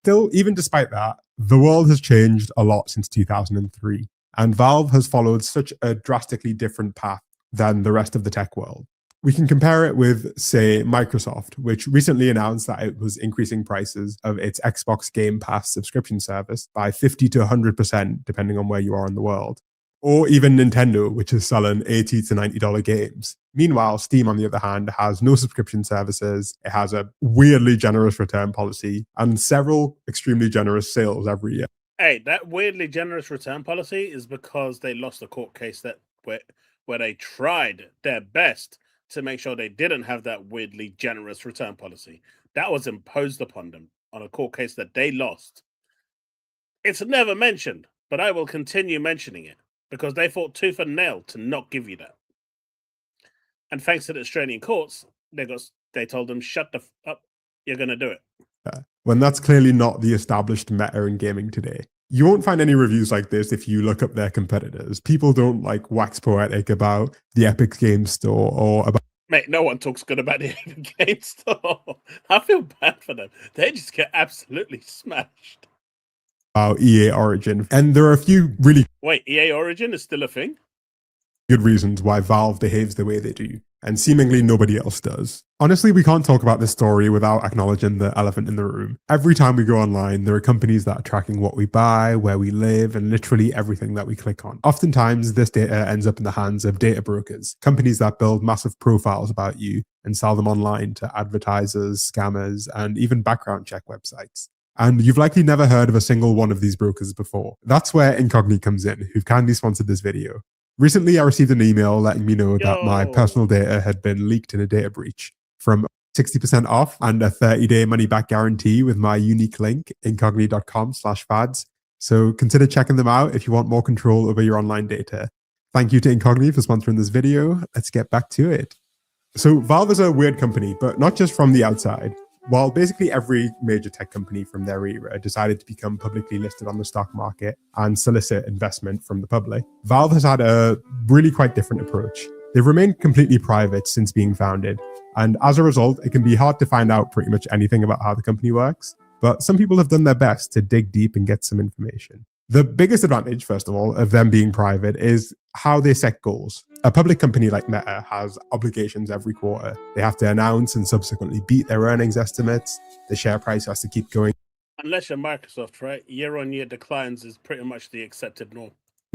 Still, even despite that, the world has changed a lot since 2003, and Valve has followed such a drastically different path than the rest of the tech world. We can compare it with, say, Microsoft, which recently announced that it was increasing prices of its Xbox Game Pass subscription service by 50 to 100%, depending on where you are in the world. Or even Nintendo, which is selling $80 to $90 games. Meanwhile, Steam, on the other hand, has no subscription services. It has a weirdly generous return policy and several extremely generous sales every year.
Hey, that weirdly generous return policy is because they lost a court case where they tried their best to make sure they didn't have that weirdly generous return policy. That was imposed upon them on a court case that they lost. It's never mentioned, but I will continue mentioning it because they fought tooth and nail to not give you that. And thanks to the Australian courts, they told them, shut the up, you're going to do it.
When that's clearly not the established meta in gaming today. You won't find any reviews like this if you look up their competitors. People don't like wax poetic about the Epic Games Store or about...
Mate, no one talks good about the Epic Games Store. I feel bad for them. They just get absolutely smashed.
About EA Origin. And there are a few really...
Wait, EA Origin is still a thing?
Good reasons why Valve behaves the way they do, and seemingly nobody else does. Honestly, we can't talk about this story without acknowledging the elephant in the room. Every time we go online, there are companies that are tracking what we buy, where we live, and literally everything that we click on. Oftentimes, this data ends up in the hands of data brokers, companies that build massive profiles about you and sell them online to advertisers, scammers, and even background check websites. And you've likely never heard of a single one of these brokers before. That's where Incogni comes in, who've kindly sponsored this video. Recently, I received an email letting me know that my personal data had been leaked in a data breach. From 60% off and a 30-day money-back guarantee with my unique link, incogni.com/fads. So consider checking them out if you want more control over your online data. Thank you to Incogni for sponsoring this video. Let's get back to it. So Valve is a weird company, but not just from the outside. While basically every major tech company from their era decided to become publicly listed on the stock market and solicit investment from the public, Valve has had a really quite different approach. They've remained completely private since being founded, and as a result, it can be hard to find out pretty much anything about how the company works, but some people have done their best to dig deep and get some information. The biggest advantage, first of all, of them being private is how they set goals. A public company like Meta has obligations every quarter. They have to announce and subsequently beat their earnings estimates. The share price has to keep going
Unless you're Microsoft, right? Year-on-year declines is pretty much the accepted norm.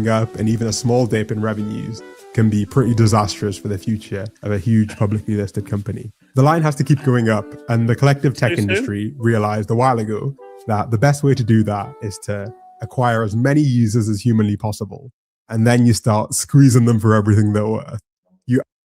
Up, and even a small dip in revenues can be pretty disastrous for the future of a huge publicly listed company. The line has to keep going up, and the collective tech industry realized a while ago that the best way to do that is to acquire as many users as humanly possible, and then you start squeezing them for everything they're worth.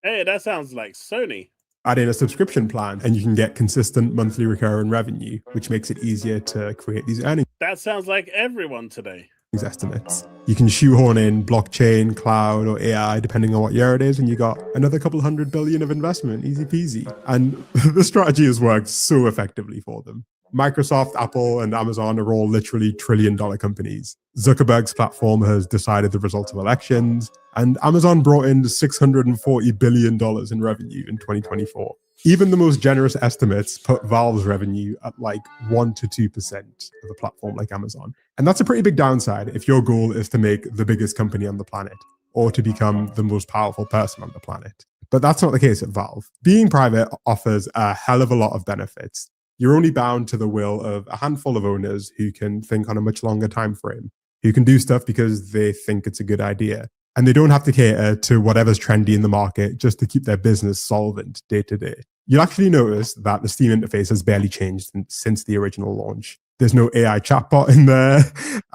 Hey, that sounds like Sony.
Add in a subscription plan, and you can get consistent monthly recurring revenue, which makes it easier to create these earnings
That sounds like everyone today.
estimates. You can shoehorn in blockchain, cloud, or AI, depending on what year it is, and you got another couple $100 billion of investment, easy peasy. And the strategy has worked so effectively for them. Microsoft, Apple, and Amazon are all literally trillion-dollar companies. Zuckerberg's platform has decided the results of elections, and Amazon brought in $640 billion in revenue in 2024. Even the most generous estimates put Valve's revenue at like 1 to 2% of a platform like Amazon. And that's a pretty big downside if your goal is to make the biggest company on the planet or to become the most powerful person on the planet. But that's not the case at Valve. Being private offers a hell of a lot of benefits. You're only bound to the will of a handful of owners who can think on a much longer time frame, who can do stuff because they think it's a good idea. And they don't have to cater to whatever's trendy in the market just to keep their business solvent day to day. You'll actually notice that the Steam interface has barely changed since the original launch. There's no AI chatbot in there,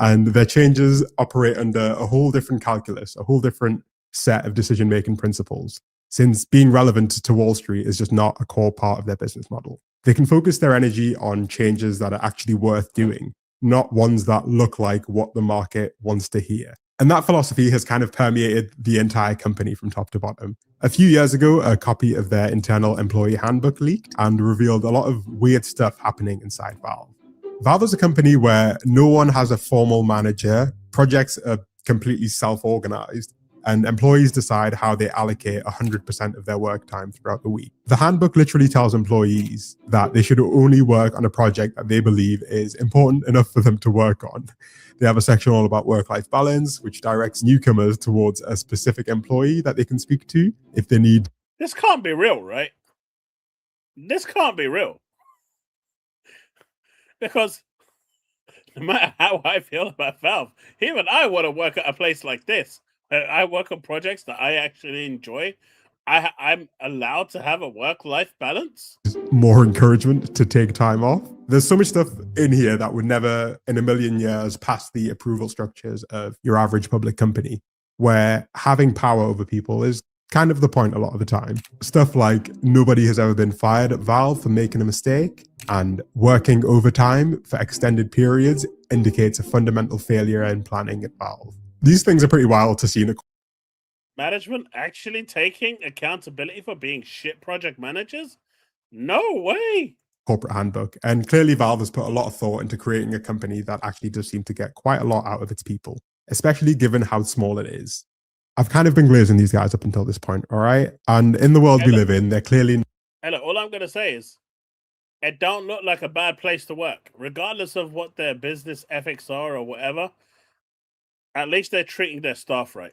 and their changes operate under a whole different calculus, a whole different set of decision-making principles, since being relevant to Wall Street is just not a core part of their business model. They can focus their energy on changes that are actually worth doing, not ones that look like what the market wants to hear. And that philosophy has kind of permeated the entire company from top to bottom. A few years ago, a copy of their internal employee handbook leaked and revealed a lot of weird stuff happening inside Valve. Valve is a company where no one has a formal manager, projects are completely self-organized, and employees decide how they allocate 100% of their work time throughout the week. The handbook literally tells employees that they should only work on a project that they believe is important enough for them to work on. They have a section all about work-life balance, which directs newcomers towards a specific employee that they can speak to if they need
This can't be real, right? This can't be real. Because no matter how I feel about Valve, even I want to work at a place like this. I work on projects that I actually enjoy. I'm allowed to have a work-life balance.
More encouragement to take time off. There's so much stuff in here that would never in a million years pass the approval structures of your average public company, where having power over people is kind of the point a lot of the time. Stuff like nobody has ever been fired at Valve for making a mistake, and working overtime for extended periods indicates a fundamental failure in planning at Valve. These things are pretty wild to see in a
management actually taking accountability for being shit project managers? No way.
Corporate handbook. And clearly Valve has put a lot of thought into creating a company that actually does seem to get quite a lot out of its people, especially given how small it is. I've kind of been glazing these guys up until this point, all right? And in the world we live in, they're clearly...
Hey, look, all I'm going to say is, it don't look like a bad place to work. Regardless of what their business ethics are or whatever, at least they're treating their staff right.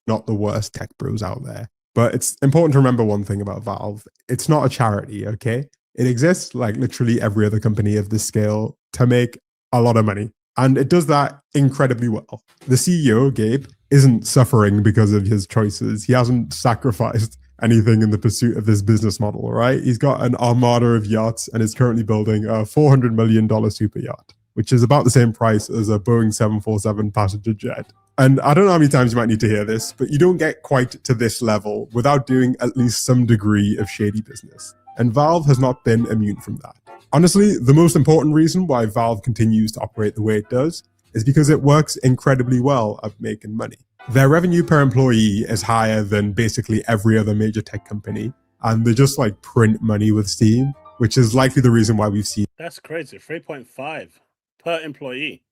Not the worst tech bros out there. But it's important to remember one thing about Valve. It's not a charity, okay? It exists like literally every other company of this scale to make a lot of money. And it does that incredibly well. The CEO, Gabe, isn't suffering because of his choices. He hasn't sacrificed anything in the pursuit of this business model, right? He's got an armada of yachts and is currently building a $400 million super yacht, which is about the same price as a Boeing 747 passenger jet. And I don't know how many times you might need to hear this, but you don't get quite to this level without doing at least some degree of shady business. And Valve has not been immune from that. Honestly, the most important reason why Valve continues to operate the way it does is because it works incredibly well at making money. Their revenue per employee is higher than basically every other major tech company, and they just like print money with Steam, which is likely the reason why we've seen...
That's crazy, 3.5 per employee.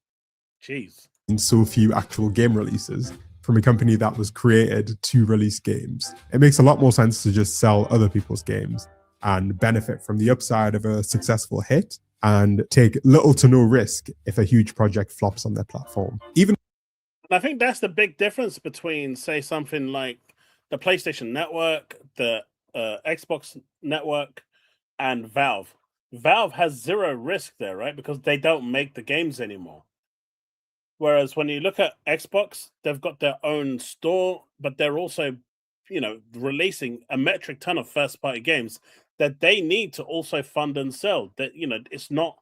Jeez.
So few actual game releases from a company that was created to release games. It makes a lot more sense to just sell other people's games and benefit from the upside of a successful hit and take little to no risk if a huge project flops on their platform. Even
I think that's the big difference between, say, something like the PlayStation Network, the Xbox Network, and Valve. Valve has zero risk there, right? Because they don't make the games anymore. Whereas when you look at Xbox, they've got their own store, but they're also, releasing a metric ton of first-party games that they need to also fund and sell. That, it's not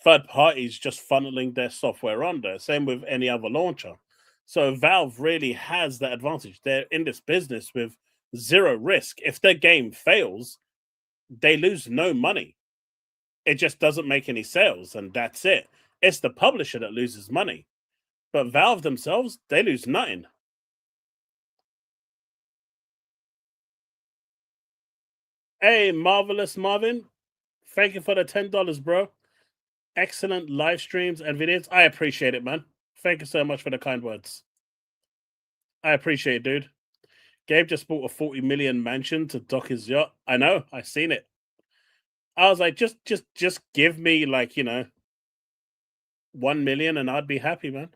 third parties just funneling their software on there. Same with any other launcher. So Valve really has that advantage. They're in this business with zero risk. If their game fails, they lose no money. It just doesn't make any sales, and that's it. It's the publisher that loses money. But Valve themselves, they lose nothing. Hey, Marvelous Marvin. Thank you for the $10, bro. Excellent live streams and videos. I appreciate it, man. Thank you so much for the kind words. I appreciate it, dude. Gabe just bought a 40 million mansion to dock his yacht. I know. I seen it. I was like, just give me 1 million and I'd be happy, man.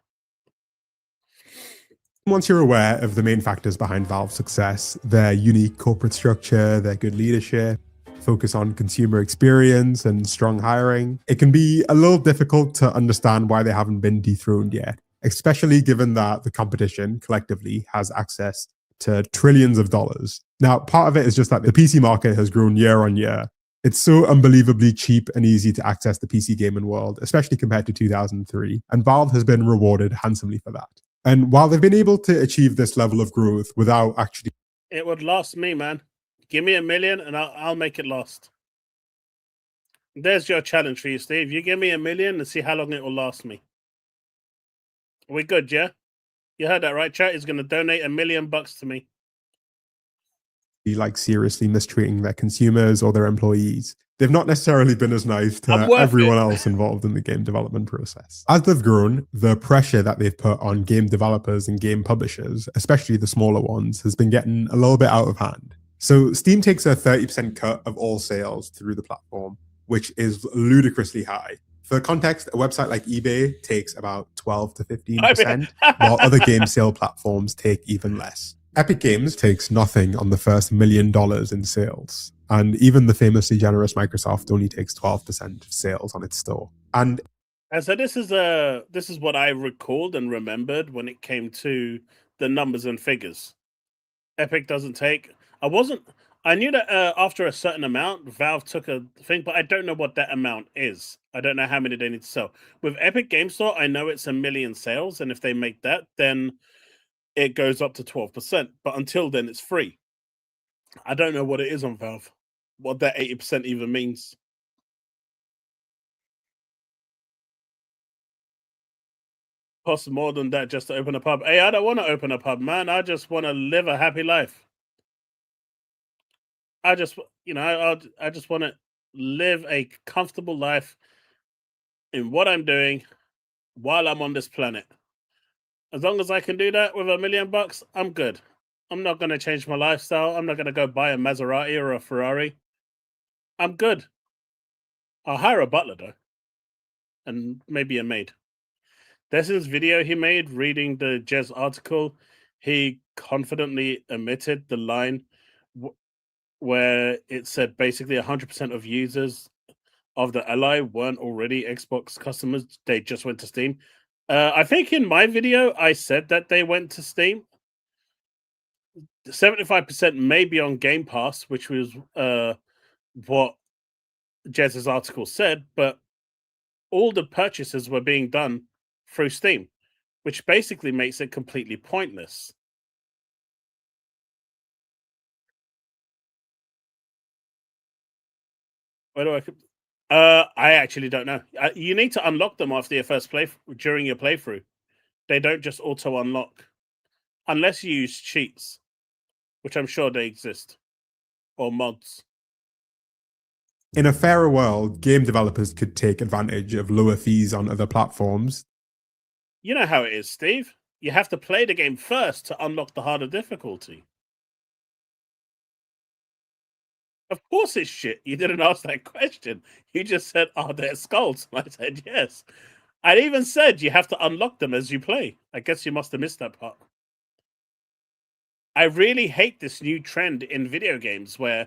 Once you're aware of the main factors behind Valve's success, their unique corporate structure, their good leadership, focus on consumer experience and strong hiring, it can be a little difficult to understand why they haven't been dethroned yet, especially given that the competition collectively has access to trillions of dollars. Now, part of it is just that the PC market has grown year on year. It's so unbelievably cheap and easy to access the PC gaming world, especially compared to 2003, and Valve has been rewarded handsomely for that. And while they've been able to achieve this level of growth without actually...
It would last me, man. Give me $1 million and I'll make it last. There's your challenge for you, Steve. You give me $1 million and see how long it will last me. Are we good, yeah? You heard that right, chat? He's going to donate $1 million to me.
Be seriously mistreating their consumers or their employees. They've not necessarily been as nice to everyone else involved in the game development process. As they've grown, the pressure that they've put on game developers and game publishers, especially the smaller ones, has been getting a little bit out of hand. So Steam takes a 30% cut of all sales through the platform, which is ludicrously high. For context, a website like eBay takes about 12 to 15%, while other game sale platforms take even less. Epic Games takes nothing on the first $1 million in sales. And even the famously generous Microsoft only takes 12% of sales on its store. And
so this is what I recalled and remembered when it came to the numbers and figures. Epic doesn't take. I knew that after a certain amount, Valve took a thing, but I don't know what that amount is. I don't know how many they need to sell. With Epic Game Store, I know it's 1 million sales, and if they make that, then it goes up to 12%. But until then, it's free. I don't know what it is on Valve, what that 80% even means. Costs more than that just to open a pub. Hey, I don't want to open a pub, man. I just want to live a happy life. I just want to live a comfortable life in what I'm doing while I'm on this planet. As long as I can do that with $1 million, I'm good. I'm not going to change my lifestyle. I'm not going to go buy a Maserati or a Ferrari. I'm good. I'll hire a butler, though. And maybe a maid. Destin's video he made reading the Jez article, he confidently omitted the line where it said basically 100% of users of the Ally weren't already Xbox customers. They just went to Steam. I think in my video, I said that they went to Steam. 75% may be on Game Pass, which was what Jez's article said, but all the purchases were being done through Steam, which basically makes it completely pointless. Where do I actually don't know. You need to unlock them after your first during your playthrough. They don't just auto unlock unless you use cheats, which I'm sure they exist, or mods.
In a fairer world, game developers could take advantage of lower fees on other platforms.
You know how it is, Steve. You have to play the game first to unlock the harder difficulty. Of course it's shit. You didn't ask that question. You just said, are there skulls? And I said, yes. I even said you have to unlock them as you play. I guess you must have missed that part. I really hate this new trend in video games where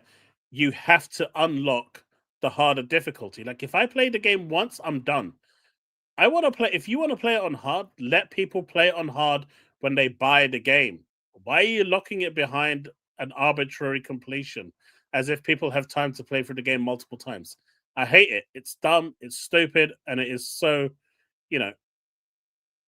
you have to unlock the harder difficulty. Like, if I play the game once, I'm done. I want to play. If you want to play it on hard, let people play it on hard when they buy the game. Why are you locking it behind an arbitrary completion as if people have time to play through the game multiple times? I hate it. It's dumb, it's stupid, and it is so,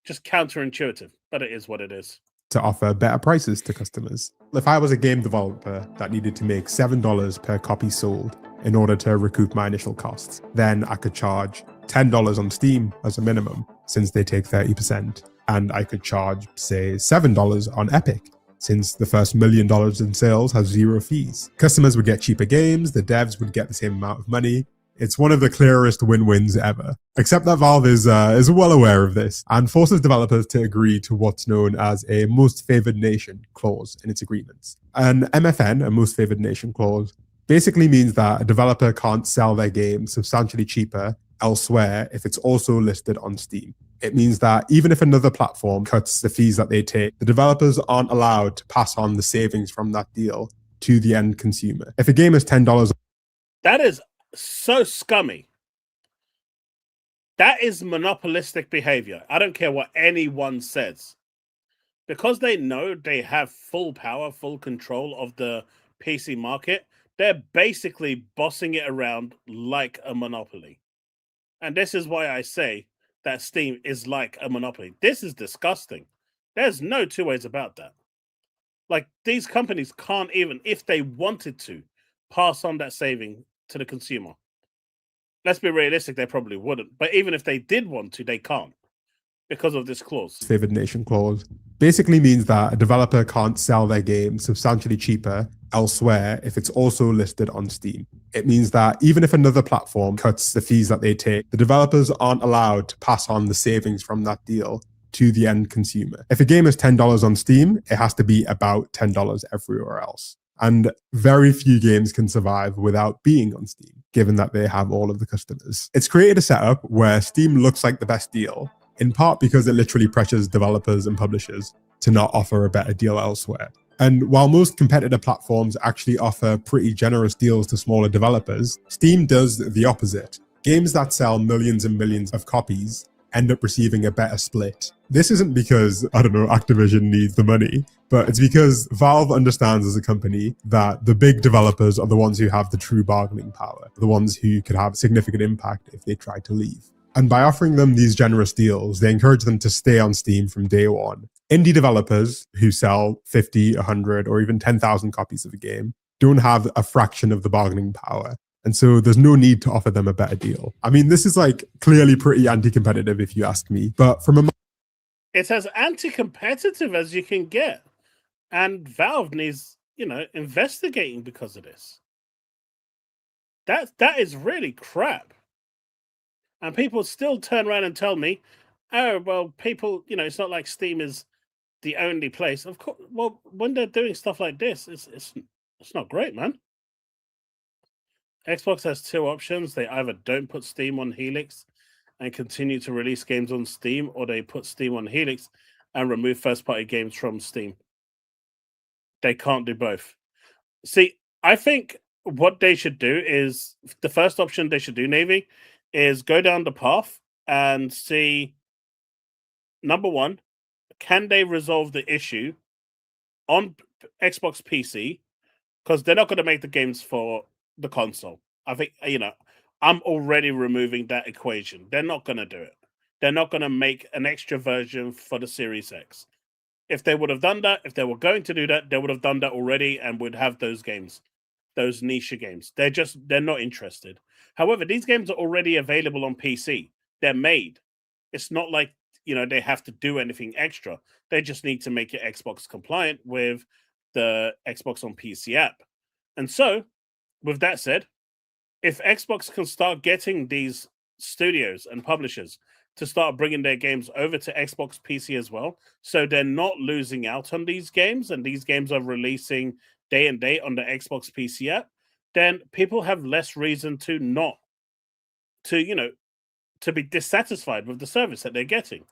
just counterintuitive, but it is what it is.
To offer better prices to customers. If I was a game developer that needed to make $7 per copy sold in order to recoup my initial costs, then I could charge $10 on Steam as a minimum, since they take 30%. And I could charge, say, $7 on Epic, since the first $1 million in sales has 0 fees. Customers would get cheaper games, the devs would get the same amount of money. It's one of the clearest win-wins ever. Except that Valve is well aware of this and forces developers to agree to what's known as a most favored nation clause in its agreements. An MFN, a most favored nation clause, basically means that a developer can't sell their game substantially cheaper elsewhere if it's also listed on Steam. It means that even if another platform cuts the fees that they take, the developers aren't allowed to pass on the savings from that deal to the end consumer. If a game is $10...
That is so scummy. That is monopolistic behavior. I don't care what anyone says. Because they know they have full power, full control of the PC market, they're basically bossing it around like a monopoly. And this is why I say that Steam is like a monopoly. This is disgusting. There's no two ways about that. Like, these companies can't even, if they wanted to, pass on that saving to the consumer. Let's be realistic, they probably wouldn't. But even if they did want to, they can't because of this clause.
Favored nation clause basically means that a developer can't sell their game substantially cheaper elsewhere if it's also listed on Steam. It means that even if another platform cuts the fees that they take, the developers aren't allowed to pass on the savings from that deal to the end consumer. If a game is $10 on Steam, it has to be about $10 everywhere else. And very few games can survive without being on Steam, given that they have all of the customers. It's created a setup where Steam looks like the best deal, in part because it literally pressures developers and publishers to not offer a better deal elsewhere. And while most competitor platforms actually offer pretty generous deals to smaller developers, Steam does the opposite. Games that sell millions and millions of copies end up receiving a better split. This isn't because, I don't know, Activision needs the money, but it's because Valve understands as a company that the big developers are the ones who have the true bargaining power, the ones who could have significant impact if they try to leave. And by offering them these generous deals, they encourage them to stay on Steam from day one. Indie developers who sell 50, 100, or even 10,000 copies of a game don't have a fraction of the bargaining power. And so there's no need to offer them a better deal. I mean, this is like clearly pretty anti-competitive if you ask me, but from a...
It's as anti-competitive as you can get. And Valve needs, investigating because of this. That is really crap. And people still turn around and tell me, oh, well, people, it's not like Steam is the only place. Of course, well, when they're doing stuff like this, it's not great, man. Xbox has two options. They either don't put Steam on Helix and continue to release games on Steam, or they put Steam on Helix and remove first-party games from Steam. They can't do both. See, I think what they should do is, the first option they should do, Navy, is go down the path and see, number one, can they resolve the issue on Xbox PC? Because they're not going to make the games for the console. I think, I'm already removing that equation. They're not going to do it. They're not going to make an extra version for the Series X. If they would have done that, if they were going to do that, they would have done that already and would have those games, those niche games. They're not interested. However, these games are already available on PC. They're made. It's not like, they have to do anything extra. They just need to make it Xbox compliant with the Xbox on PC app. And so, with that said, if Xbox can start getting these studios and publishers to start bringing their games over to Xbox PC as well, so they're not losing out on these games, and these games are releasing day and date on the Xbox PC app, then people have less reason to be dissatisfied with the service that they're getting.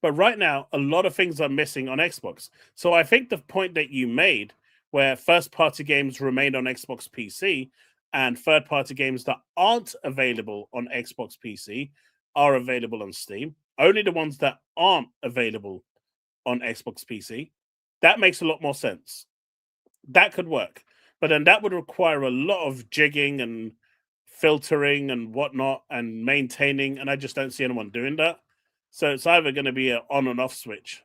But right now, a lot of things are missing on Xbox. So I think the point that you made, where first-party games remain on Xbox PC and third-party games that aren't available on Xbox PC are available on Steam, only the ones that aren't available on Xbox PC, that makes a lot more sense. That could work. But then that would require a lot of jigging and filtering and whatnot and maintaining, and I just don't see anyone doing that. So it's either going to be an on and off switch.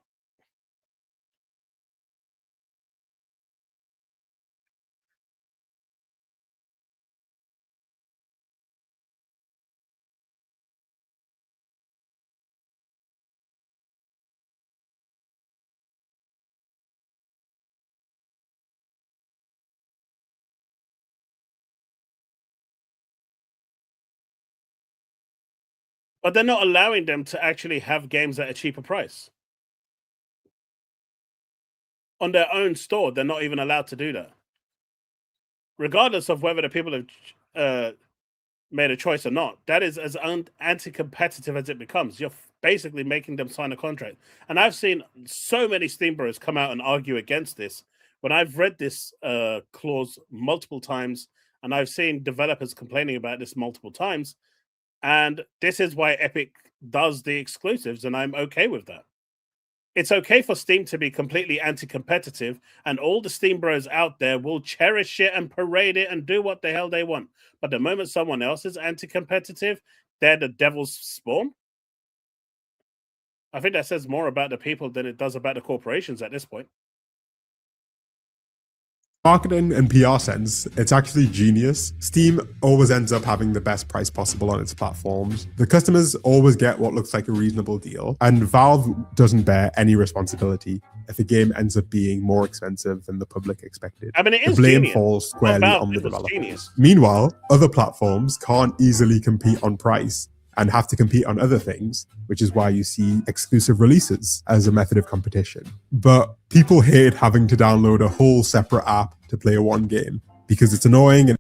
But they're not allowing them to actually have games at a cheaper price. On their own store, they're not even allowed to do that. Regardless of whether the people have made a choice or not, that is as anti-competitive as it becomes. You're basically making them sign a contract. And I've seen so many Steam bros come out and argue against this. When I've read this clause multiple times, and I've seen developers complaining about this multiple times, and this is why Epic does the exclusives, and I'm okay with that. It's okay for Steam to be completely anti-competitive, and all the Steam bros out there will cherish it and parade it and do what the hell they want. But the moment someone else is anti-competitive, they're the devil's spawn. I think that says more about the people than it does about the corporations at this point.
Marketing and PR sense, it's actually genius. Steam always ends up having the best price possible on its platforms. The customers always get what looks like a reasonable deal, and Valve doesn't bear any responsibility if a game ends up being more expensive than the public expected.
I mean, it is
the blame
genius.
falls squarely
Valve,
on the
it was
developers.
genius.
Meanwhile, other platforms can't easily compete on price and have to compete on other things, which is why you see exclusive releases as a method of competition. But people hate having to download a whole separate app to play one game because it's annoying. And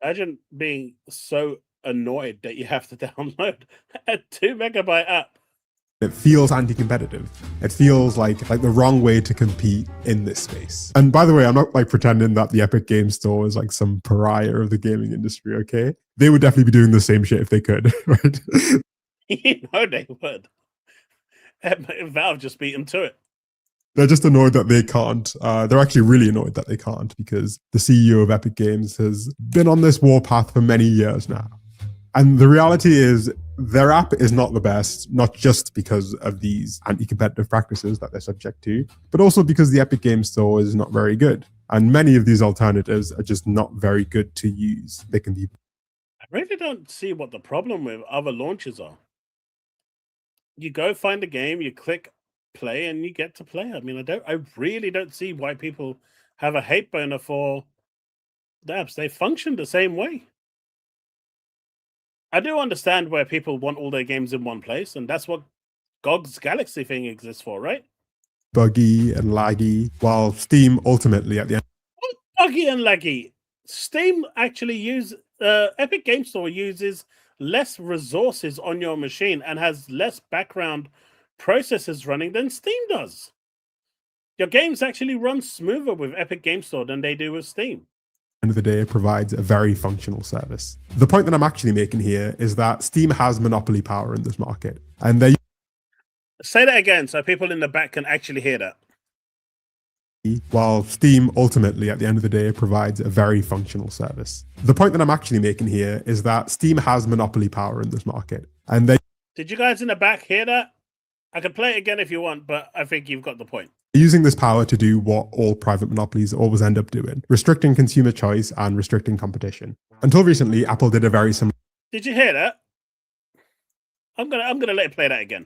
imagine being so annoyed that you have to download a 2 megabyte app.
It feels anti-competitive. It feels like the wrong way to compete in this space. And by the way, I'm not like pretending that the Epic Game Store is like some pariah of the gaming industry, okay? They would definitely be doing the same shit if they could, right?
You know they would. Valve just beat them to it.
They're just annoyed that they can't. They're actually really annoyed that they can't because the CEO of Epic Games has been on this warpath for many years now. And the reality is their app is not the best, not just because of these anti-competitive practices that they're subject to, but also because the Epic Games Store is not very good. And many of these alternatives are just not very good to use. They can be...
I really don't see what the problem with other launches are. You go find a game, you click play, and you get to play. I mean, I really don't see why people have a hate burner for the apps. They function the same way. I do understand where people want all their games in one place, and that's what GOG's Galaxy thing exists for, right?
Buggy and laggy, while Steam ultimately at the end...
What buggy and laggy? Steam actually Epic Game Store uses less resources on your machine and has less background processes running than Steam does. Your games actually run smoother with Epic Game Store than they do with Steam.
End of the day, provides a very functional service. The point that I'm actually making here is that Steam has monopoly power in this market, and they...
Say that again so people in the back can actually hear that.
While Steam ultimately, at the end of the day, provides a very functional service. The point that I'm actually making here is that Steam has monopoly power in this market, and they...
Did you guys in the back hear that? I can play it again if you want, but I think you've got the point.
Using this power to do what all private monopolies always end up doing, restricting consumer choice and restricting competition. Until recently, Apple did a very similar...
Did you hear that? I'm gonna let it play that again.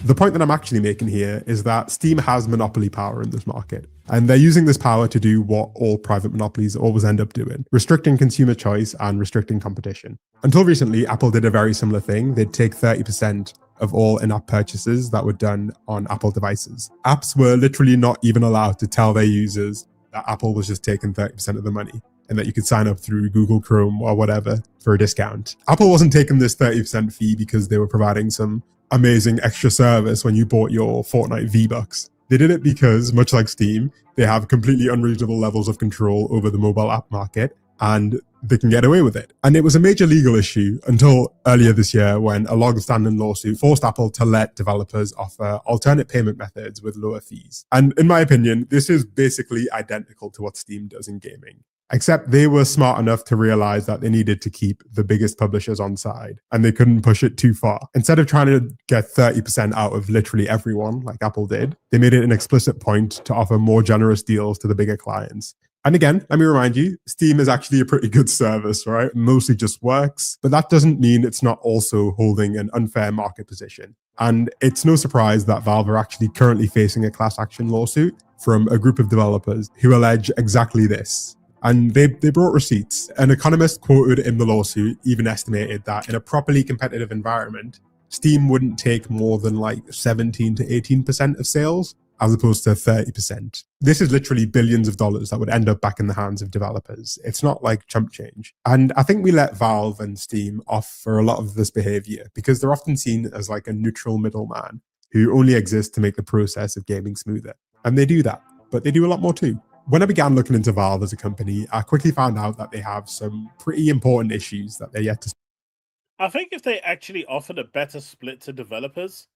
The point that I'm actually making here is that Steam has monopoly power in this market, and they're using this power to do what all private monopolies always end up doing, restricting consumer choice and restricting competition. Until recently, Apple did a very similar thing. They'd take 30% of all in-app purchases that were done on Apple devices. Apps were literally not even allowed to tell their users that Apple was just taking 30% of the money and that you could sign up through Google Chrome or whatever for a discount. Apple wasn't taking this 30% fee because they were providing some amazing extra service when you bought your Fortnite V-Bucks. They did it because, much like Steam, they have completely unreasonable levels of control over the mobile app market, and they can get away with it. And it was a major legal issue until earlier this year when a long-standing lawsuit forced Apple to let developers offer alternate payment methods with lower fees. And in my opinion, this is basically identical to what Steam does in gaming. Except they were smart enough to realize that they needed to keep the biggest publishers on side and they couldn't push it too far. Instead of trying to get 30% out of literally everyone like Apple did, they made it an explicit point to offer more generous deals to the bigger clients. And again, let me remind you, Steam is actually a pretty good service, right? Mostly just works, but that doesn't mean it's not also holding an unfair market position. And it's no surprise that Valve are actually currently facing a class action lawsuit from a group of developers who allege exactly this. And they brought receipts. An economist quoted in the lawsuit even estimated that in a properly competitive environment, Steam wouldn't take more than like 17 to 18% of sales, as opposed to 30%. This is literally billions of dollars that would end up back in the hands of developers. It's not like chump change. And I think we let Valve and Steam off for a lot of this behavior because they're often seen as like a neutral middleman who only exists to make the process of gaming smoother. And they do that, but they do a lot more too. When I began looking into Valve as a company, I quickly found out that they have some pretty important issues that they're yet to...
I think if they actually offered a better split to developers,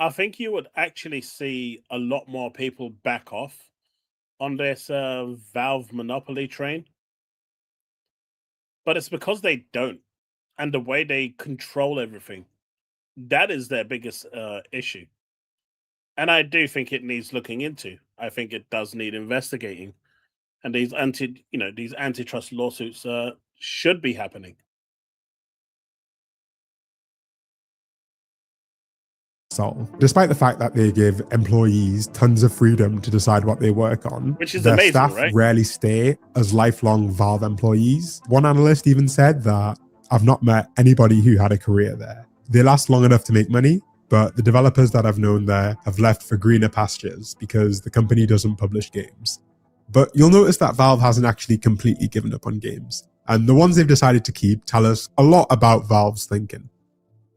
I think you would actually see a lot more people back off on this Valve monopoly train. But it's because they don't, and the way they control everything. That is their biggest issue. And I do think it needs looking into. I think it does need investigating. And these antitrust lawsuits should be happening.
Despite the fact that they give employees tons of freedom to decide what they work on,
which is
their
amazing,
staff
right?
rarely stay as lifelong Valve employees. One analyst even said that I've not met anybody who had a career there. They last long enough to make money, but the developers that I've known there have left for greener pastures because the company doesn't publish games. But you'll notice that Valve hasn't actually completely given up on games. And the ones they've decided to keep tell us a lot about Valve's thinking.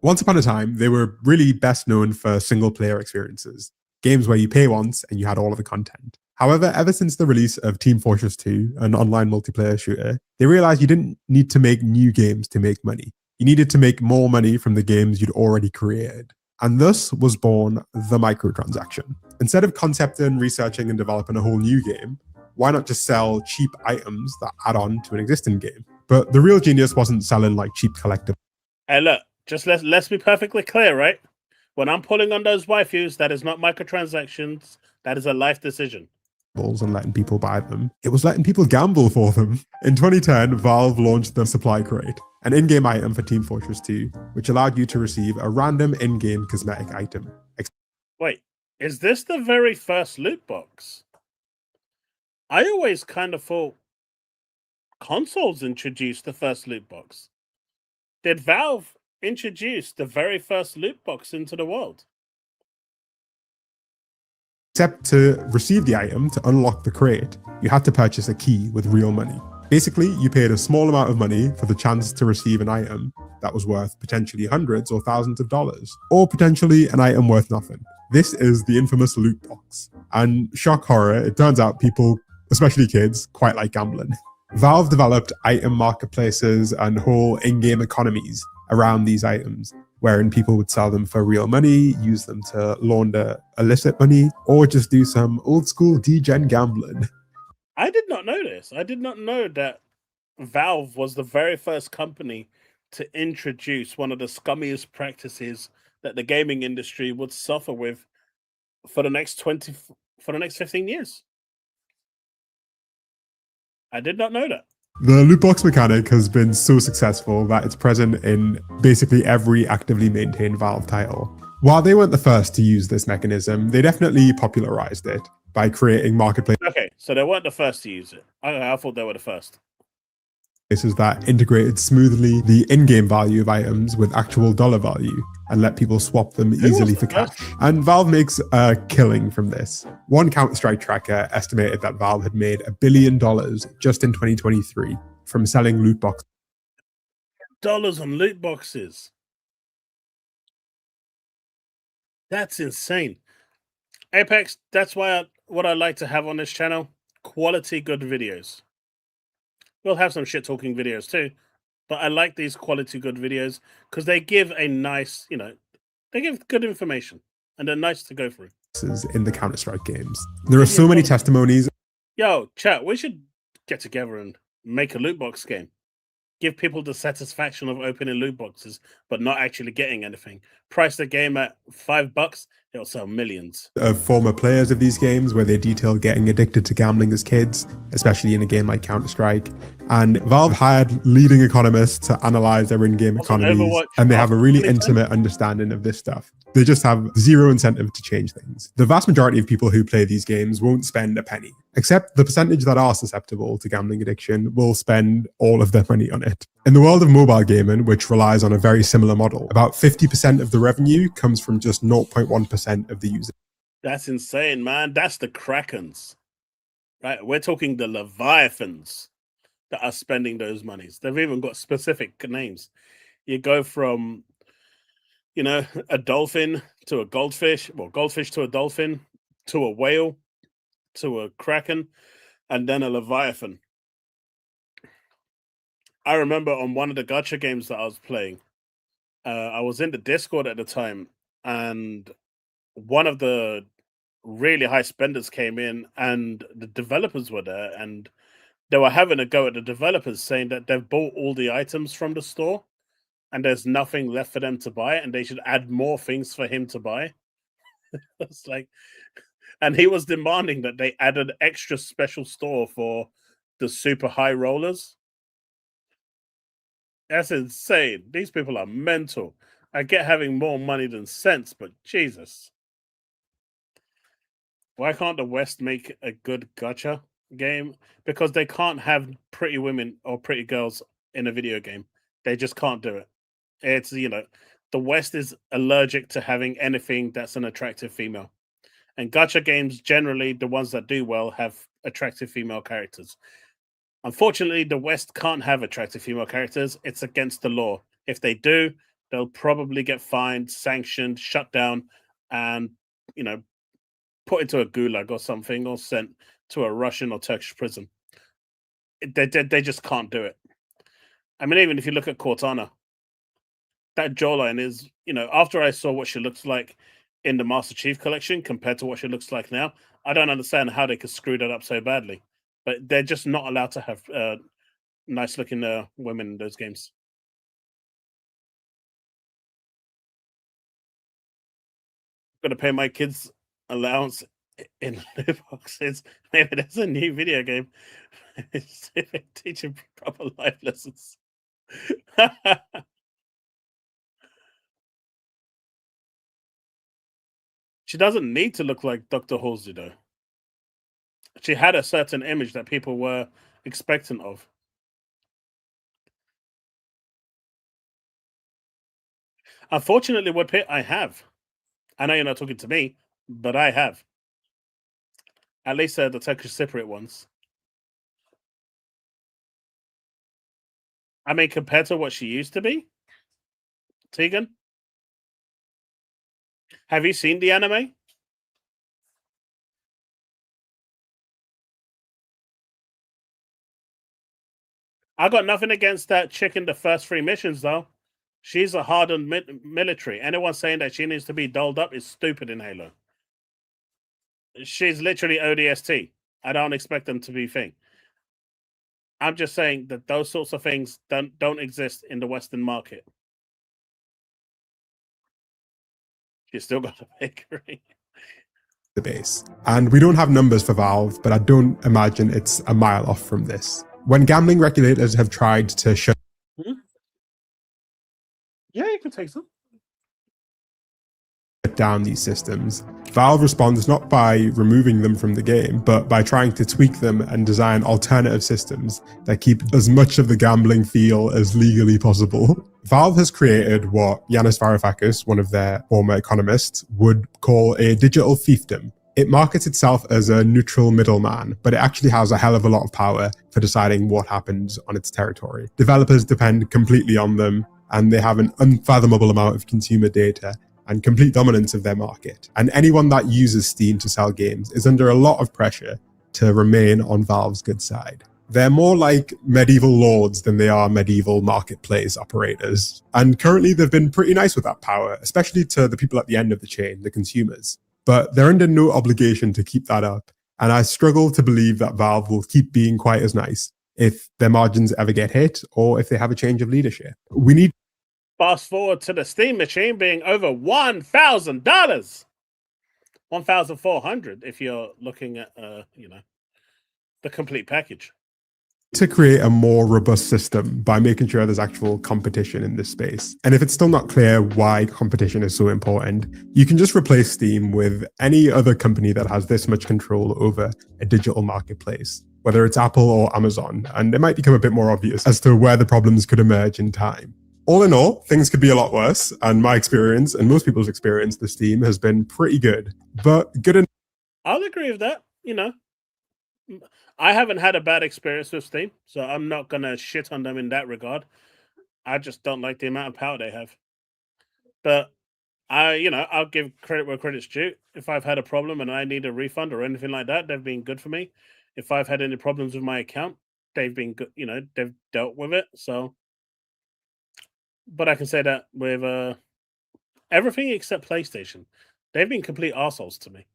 Once upon a time, they were really best known for single-player experiences, games where you pay once and you had all of the content. However, ever since the release of Team Fortress 2, an online multiplayer shooter, they realized you didn't need to make new games to make money. You needed to make more money from the games you'd already created. And thus was born the microtransaction. Instead of concepting, researching, and developing a whole new game, why not just sell cheap items that add on to an existing game? But the real genius wasn't selling like cheap collectibles.
Hey, look, just let's be perfectly clear, right? When I'm pulling on those waifus, that is not microtransactions. That is a life decision.
And letting people buy them. It was letting people gamble for them. In 2010, Valve launched the Supply Crate, an in-game item for Team Fortress 2, which allowed you to receive a random in-game cosmetic item.
Wait, is this the very first loot box? I always kind of thought consoles introduced the first loot box. Did Valve introduce the very first loot box into the world?
Except to receive the item, to unlock the crate, you had to purchase a key with real money. Basically, you paid a small amount of money for the chance to receive an item that was worth potentially hundreds or thousands of dollars, or potentially an item worth nothing. This is the infamous loot box. And shock horror, it turns out people, especially kids, quite like gambling. Valve developed item marketplaces and whole in-game economies around these items, wherein people would sell them for real money, use them to launder illicit money, or just do some old school degen gambling.
I did not know this. I did not know that Valve was the very first company to introduce one of the scummiest practices that the gaming industry would suffer with for the next 15 years. I did not know that.
The loot box mechanic has been so successful that it's present in basically every actively maintained Valve title. While they weren't the first to use this mechanism, they definitely popularized it by creating marketplaces.
Okay, so they weren't the first to use it. I thought they were the first.
That integrated smoothly the in-game value of items with actual dollar value and let people swap them easily for cash. And Valve makes a killing from this. One Counter-Strike tracker estimated that Valve had made $1 billion just in 2023 from selling loot boxes.
Dollars on loot boxes. That's insane. Apex, that's why what I like to have on this channel, quality good videos. We'll have some shit talking videos too, but I like these quality good videos because they give a nice, they give good information and they're nice to go through.
In the Counter-Strike games. There are so many testimonies.
Yo, chat, we should get together and make a loot box game. Give people the satisfaction of opening loot boxes, but not actually getting anything. Price the game at $5, it'll sell millions.
Of former players of these games where they detail getting addicted to gambling as kids, especially in a game like Counter-Strike. And Valve hired leading economists to analyze their in-game economies, and they have a really intimate understanding of this stuff. They just have zero incentive to change things. The vast majority of people who play these games won't spend a penny, except the percentage that are susceptible to gambling addiction will spend all of their money on it. In the world of mobile gaming, which relies on a very similar model, about 50% of the revenue comes from just 0.1% of the users.
That's insane, man. That's the Krakens, right? We're talking the Leviathans that are spending those monies. They've even got specific names. You go from, a dolphin to a goldfish, well, goldfish to a dolphin, to a whale, to a kraken, and then a leviathan. I remember on one of the gacha games that I was playing, I was in the Discord at the time, and one of the really high spenders came in, and the developers were there, and they were having a go at the developers, saying that they've bought all the items from the store, and there's nothing left for them to buy, and they should add more things for him to buy. It's like, and he was demanding that they add an extra special store for the super high rollers. That's insane. These people are mental. I get having more money than sense, but Jesus. Why can't the West make a good gacha game? Because they can't have pretty women or pretty girls in a video game. They just can't do it. It's, the West is allergic to having anything that's an attractive female. And gacha games, generally, the ones that do well, have attractive female characters. Unfortunately, the West can't have attractive female characters. It's against the law. If they do, they'll probably get fined, sanctioned, shut down, and put into a gulag or something, or sent to a Russian or Turkish prison. They just can't do it. I mean, even if you look at Cortana, that jawline is, after I saw what she looks like in the Master Chief collection compared to what she looks like now, I don't understand how they could screw that up so badly. But they're just not allowed to have nice looking women in those games. Got to pay my kids allowance in loot boxes. Maybe there's a new video game teaching proper life lessons. She doesn't need to look like Dr. Halsey, though. She had a certain image that people were expectant of. Unfortunately, Woodpit, I have. I know you're not talking to me, but I have. At least the Turkish Cypriot ones. I mean, compared to what she used to be, Tegan, have you seen the anime? I got nothing against that chick in the first 3 missions, though. She's a hardened military. Anyone saying that she needs to be dolled up is stupid in Halo. She's literally ODST. I don't expect them to be thing. I'm just saying that those sorts of things don't exist in the Western market. You still got a bakery.
The base. And we don't have numbers for Valve, but I don't imagine it's a mile off from this. When gambling regulators have tried to shut
Yeah, you can take some.
down these systems, Valve responds not by removing them from the game, but by trying to tweak them and design alternative systems that keep as much of the gambling feel as legally possible. Valve has created what Yanis Varoufakis, one of their former economists, would call a digital fiefdom. It markets itself as a neutral middleman, but it actually has a hell of a lot of power for deciding what happens on its territory. Developers depend completely on them, and they have an unfathomable amount of consumer data and complete dominance of their market. And anyone that uses Steam to sell games is under a lot of pressure to remain on Valve's good side. They're more like medieval lords than they are medieval marketplace operators. And currently they've been pretty nice with that power, especially to the people at the end of the chain, the consumers. But they're under no obligation to keep that up. And I struggle to believe that Valve will keep being quite as nice if their margins ever get hit or if they have a change of leadership. We need
fast forward to the Steam machine being over $1,000, $1,400 if you're looking at the complete package.
To create a more robust system by making sure there's actual competition in this space. And if it's still not clear why competition is so important, you can just replace Steam with any other company that has this much control over a digital marketplace, whether it's Apple or Amazon, and it might become a bit more obvious as to where the problems could emerge in time. All in all, things could be a lot worse, and my experience, and most people's experience with Steam, has been pretty good. But good enough.
I'll agree with that. I haven't had a bad experience with Steam, so I'm not going to shit on them in that regard. I just don't like the amount of power they have. But I'll give credit where credit's due. If I've had a problem and I need a refund or anything like that, they've been good for me. If I've had any problems with my account, they've been good. They've dealt with it. So, but I can say that with everything except PlayStation, they've been complete arseholes to me.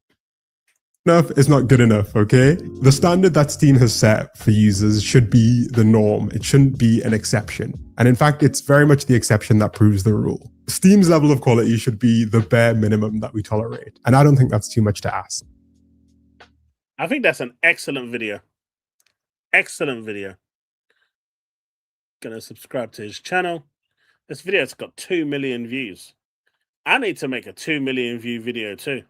Enough is not good enough, okay? The standard that Steam has set for users should be the norm. It shouldn't be an exception. And in fact, it's very much the exception that proves the rule. Steam's level of quality should be the bare minimum that we tolerate. And I don't think that's too much to ask.
I think that's an excellent video. Excellent video. Gonna subscribe to his channel. This video's got 2 million views. I need to make a 2 million view video too.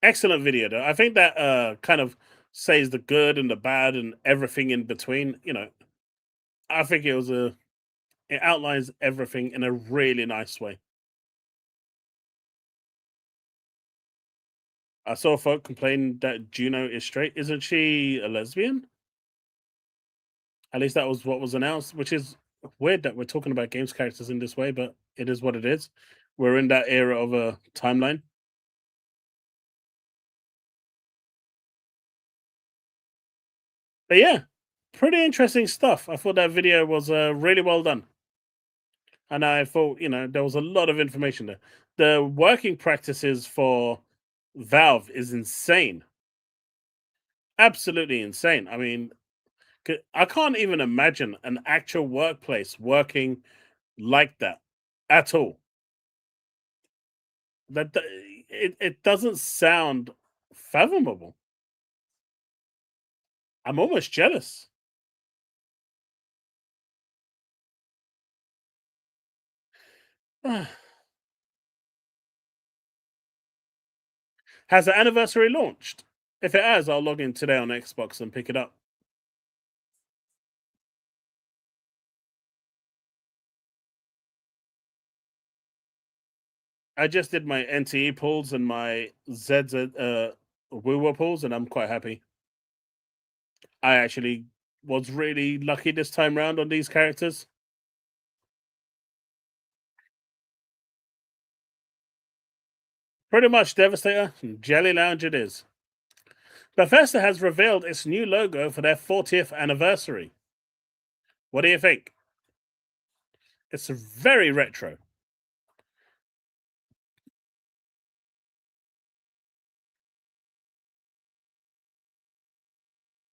Excellent video, though. I think that kind of says the good and the bad and everything in between. I think it outlines everything in a really nice way. I saw folk complain that Juno is straight. Isn't she a lesbian? At least that was what was announced, which is weird that we're talking about games characters in this way, but it is what it is. We're in that era of a timeline. But yeah, pretty interesting stuff. I thought that video was really well done. And I thought, there was a lot of information there. The working practices for Valve is insane. Absolutely insane. I mean, I can't even imagine an actual workplace working like that at all. It doesn't sound fathomable. I'm almost jealous. Has the anniversary launched? If it has, I'll log in today on Xbox and pick it up. I just did my NTE pulls and my ZZ Woo pulls, and I'm quite happy. I actually was really lucky this time round on these characters. Pretty much Devastator, Jelly Lounge it is. Bethesda has revealed its new logo for their 40th anniversary. What do you think? It's very retro.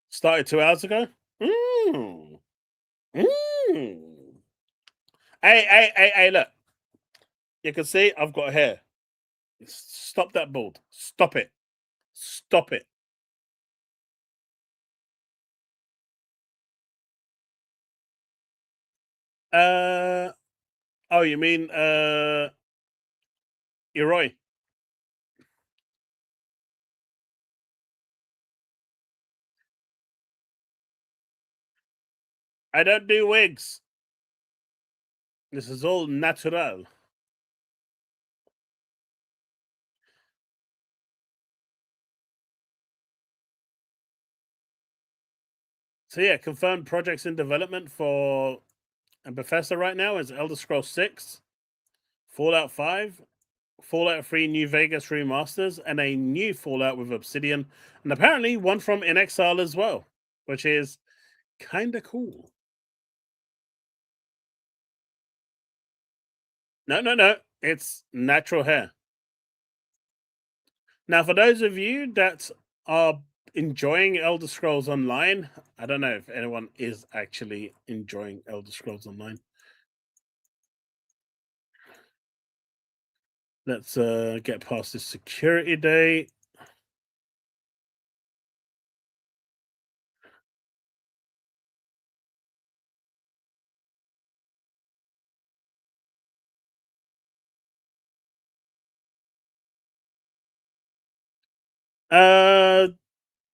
Started 2 hours ago? Hey, look. You can see I've got hair. Stop that bald. Stop it. Stop it. Oh, you mean Eroy? I don't do wigs. This is all natural. So yeah, confirmed projects in development for Bethesda right now is Elder Scrolls 6, Fallout 5, Fallout 3 New Vegas remasters, and a new Fallout with Obsidian, and apparently one from In Exile as well, which is kind of cool. No, it's natural hair. Now, for those of you that are enjoying Elder Scrolls Online, I don't know if anyone is actually enjoying Elder Scrolls Online. Let's get past this security day.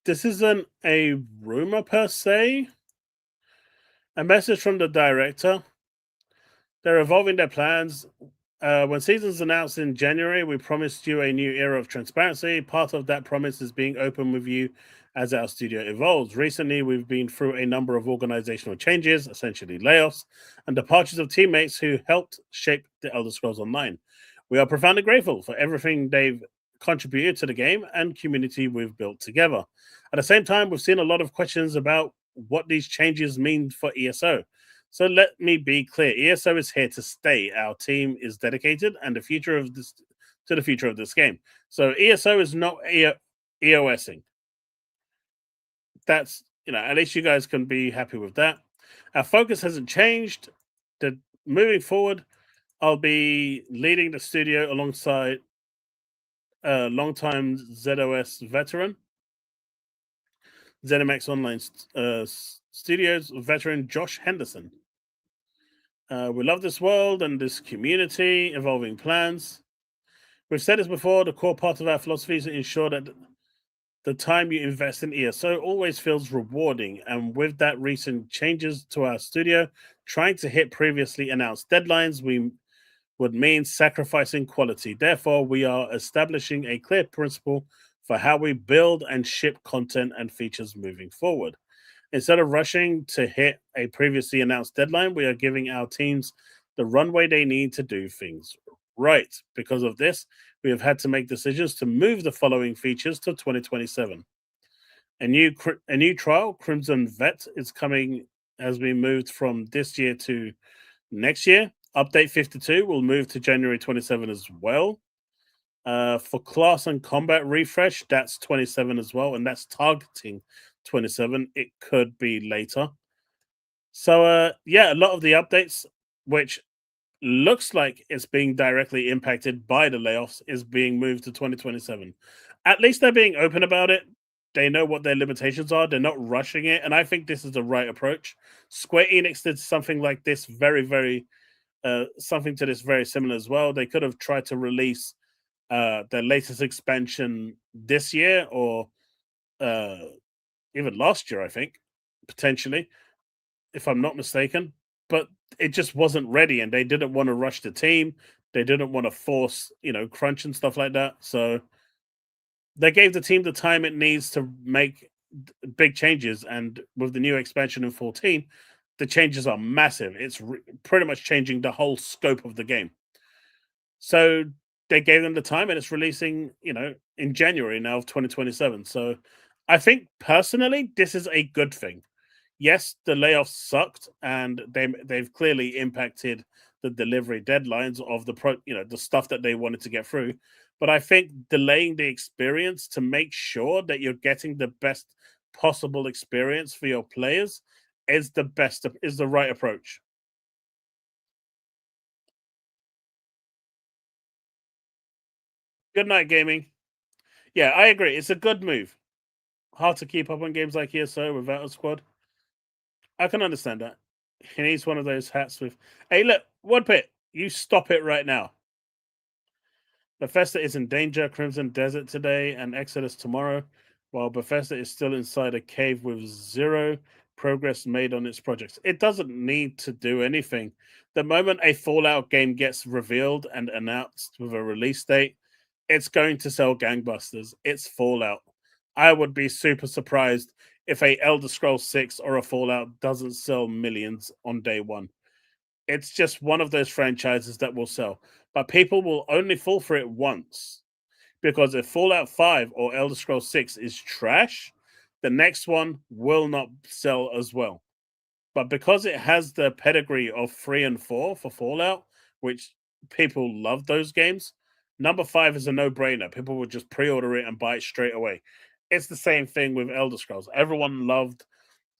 This isn't a rumor per se. A message from the director. They're evolving their plans. When Seasons announced in January, we promised you a new era of transparency. Part of that promise is being open with you as our studio evolves. Recently, we've been through a number of organizational changes, essentially layoffs, and departures of teammates who helped shape the Elder Scrolls Online. We are profoundly grateful for everything they've contributed to the game and community we've built together. At the same time, we've seen a lot of questions about what these changes mean for ESO. So let me be clear: ESO is here to stay. Our team is dedicated, and the future of this to the future of this game. So ESO is not EOSing. That's at least you guys can be happy with that. Our focus hasn't changed. Moving forward, I'll be leading the studio alongside longtime ZOS veteran, ZeniMax Online Studios veteran Josh Henderson. We love this world and this community, evolving plans. We've said this before, the core part of our philosophy is to ensure that the time you invest in ESO always feels rewarding. And with that recent changes to our studio, trying to hit previously announced deadlines, would mean sacrificing quality. Therefore, we are establishing a clear principle for how we build and ship content and features moving forward. Instead of rushing to hit a previously announced deadline, we are giving our teams the runway they need to do things right. Because of this, we have had to make decisions to move the following features to 2027. A new trial, Crimson Vet, has been moved from this year to next year. Update 52 will move to January 27 as well. For class and combat refresh, that's 27 as well, and that's targeting 27. It could be later. So yeah, a lot of the updates, which looks like it's being directly impacted by the layoffs, is being moved to 2027. At least they're being open about it. They know what their limitations are. They're not rushing it, and I think this is the right approach. Square Enix did something like this, something to this very similar as well. They could have tried to release their latest expansion this year or even last year, I think, potentially, if I'm not mistaken. But it just wasn't ready, and they didn't want to rush the team. They didn't want to force, crunch and stuff like that. So they gave the team the time it needs to make big changes. And with the new expansion in 14, the changes are massive. It's pretty much changing the whole scope of the game. So they gave them the time, and it's releasing, in January now of 2027. So I think personally, this is a good thing. Yes, the layoffs sucked, and they've clearly impacted the delivery deadlines of the stuff that they wanted to get through. But I think delaying the experience to make sure that you're getting the best possible experience for your players is the right approach. Good night, gaming. Yeah, I agree. It's a good move. Hard to keep up on games like ESO without a squad. I can understand that. He needs one of those hats with. Hey, look, Woodpit, you stop it right now. Bethesda is in danger. Crimson Desert today and Exodus tomorrow, while Bethesda is still inside a cave with zero progress made on its projects. It doesn't need to do anything. The moment a Fallout game gets revealed and announced with a release date, it's going to sell gangbusters. It's Fallout. I would be super surprised if a Elder Scrolls 6 or a Fallout doesn't sell millions on day one. It's just one of those franchises that will sell. But people will only fall for it once. Because if Fallout 5 or Elder Scrolls 6 is trash, the next one will not sell as well. But because it has the pedigree of 3 and 4 for Fallout, which people love those games, number 5 is a no-brainer. People would just pre-order it and buy it straight away. It's the same thing with Elder Scrolls. Everyone loved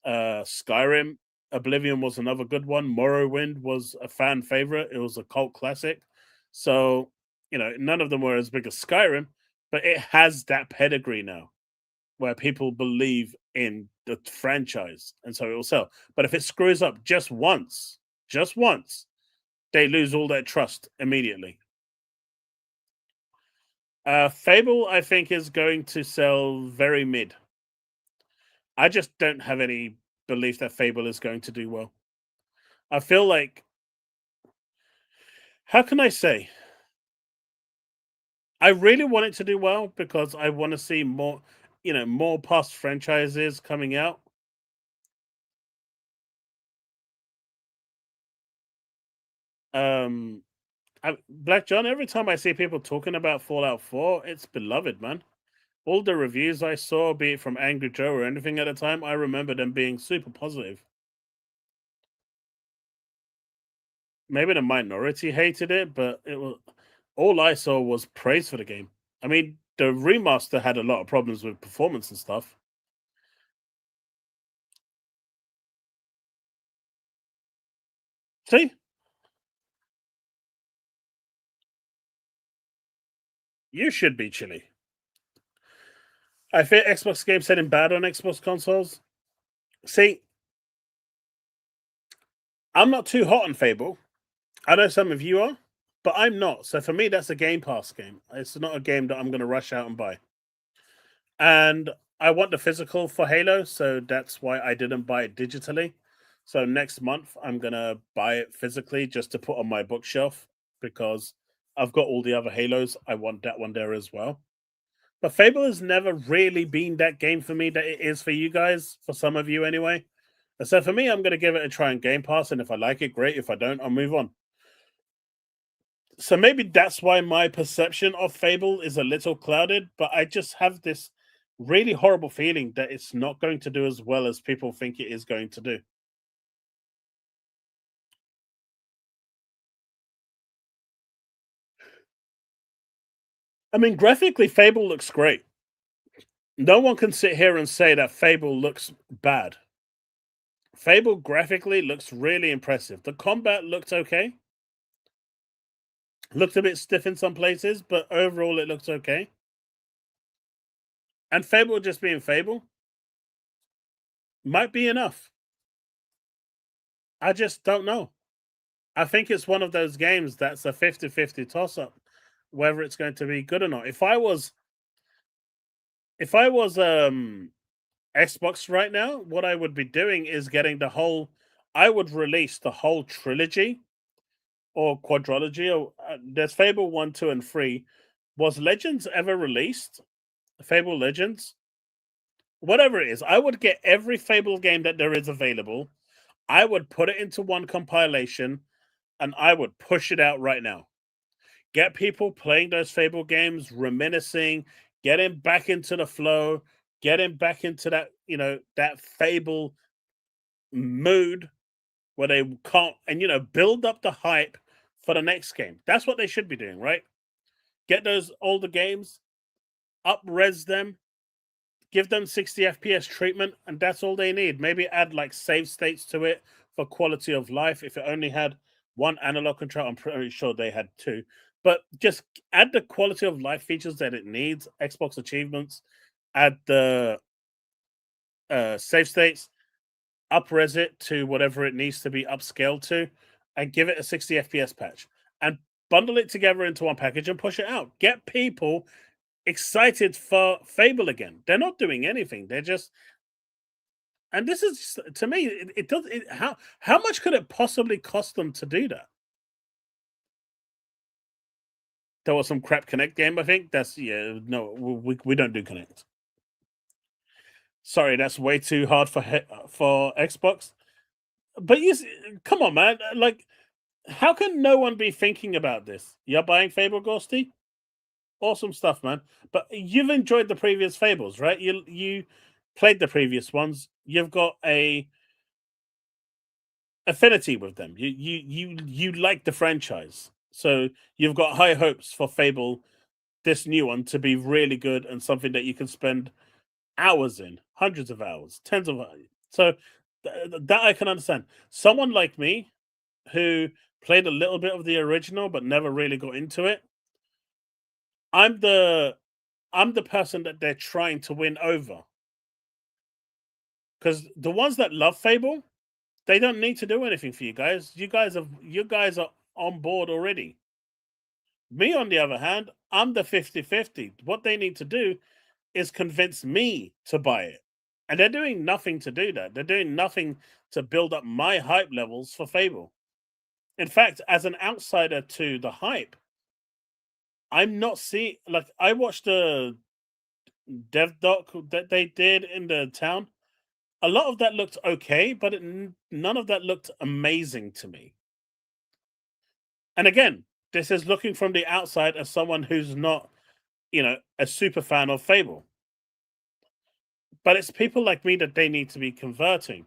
Skyrim. Oblivion was another good one. Morrowind was a fan favorite. It was a cult classic. So, none of them were as big as Skyrim, but it has that pedigree now where people believe in the franchise, and so it will sell. But if it screws up just once, they lose all their trust immediately. Fable, I think, is going to sell very mid. I just don't have any belief that Fable is going to do well. I feel like, how can I say? I really want it to do well because I want to see more, more past franchises coming out. Black John, every time I see people talking about Fallout 4, it's beloved, man. All the reviews I saw, be it from Angry Joe or anything at the time, I remember them being super positive. Maybe the minority hated it, but it was all I saw was praise for the game. I mean, the remaster had a lot of problems with performance and stuff. See? You should be chilly. I think Xbox games setting bad on Xbox consoles. See, I'm not too hot on Fable. I know some of you are, but I'm not. So for me, that's a Game Pass game. It's not a game that I'm going to rush out and buy. And I want the physical for Halo, so that's why I didn't buy it digitally. So next month, I'm going to buy it physically just to put on my bookshelf because I've got all the other Halos. I want that one there as well. But Fable has never really been that game for me that it is for you guys, for some of you anyway. And so for me, I'm going to give it a try on Game Pass, and if I like it, great. If I don't, I'll move on. So maybe that's why my perception of Fable is a little clouded, but I just have this really horrible feeling that it's not going to do as well as people think it is going to do. I mean, graphically, Fable looks great. No one can sit here and say that Fable looks bad. Fable graphically looks really impressive. The combat looked okay. Looked a bit stiff in some places, but overall it looks okay. And Fable just being Fable might be enough. I just don't know. I think it's one of those games that's a 50-50 toss-up, whether it's going to be good or not. If I was Xbox right now, what I would be doing is getting I would release the whole trilogy or quadrilogy. Or there's Fable 1, 2, and 3. Was Legends ever released? Fable Legends? Whatever it is, I would get every Fable game that there is available. I would put it into one compilation, and I would push it out right now. Get people playing those Fable games, reminiscing, getting back into the flow, getting back into that, that Fable mood where they can't, and build up the hype for the next game. That's what they should be doing, right? Get those older games, up-res them, give them 60 FPS treatment, and that's all they need. Maybe add like save states to it for quality of life. If it only had one analog control, I'm pretty sure they had two. But just add the quality of life features that it needs, Xbox achievements, add the save states, up-res it to whatever it needs to be upscaled to, and give it a 60 FPS patch. And bundle it together into one package and push it out. Get people excited for Fable again. They're not doing anything. They're just, and this is, to me, it does. How much could it possibly cost them to do that? There was some crap Connect game, I think. No, we don't do Connect. Sorry, that's way too hard for Xbox. But come on, man. Like, how can no one be thinking about this? You're buying Fable, Ghosty? Awesome stuff, man. But you've enjoyed the previous Fables, right? You played the previous ones. You've got a affinity with them. You like the franchise. So you've got high hopes for Fable, this new one, to be really good and something that you can spend hours in, hundreds of hours, tens of hours. So that I can understand. Someone like me, who played a little bit of the original but never really got into it, I'm the person that they're trying to win over. Because the ones that love Fable, they don't need to do anything for you guys. You guys are on board already. Me, on the other hand, I'm the 50-50. What they need to do is convince me to buy it. And they're doing nothing to do that. They're doing nothing to build up my hype levels for Fable. In fact, as an outsider to the hype, I'm not seeing, like, I watched the dev doc that they did in the town. A lot of that looked okay, but none of that looked amazing to me. And again, this is looking from the outside as someone who's not, a super fan of Fable. But it's people like me that they need to be converting.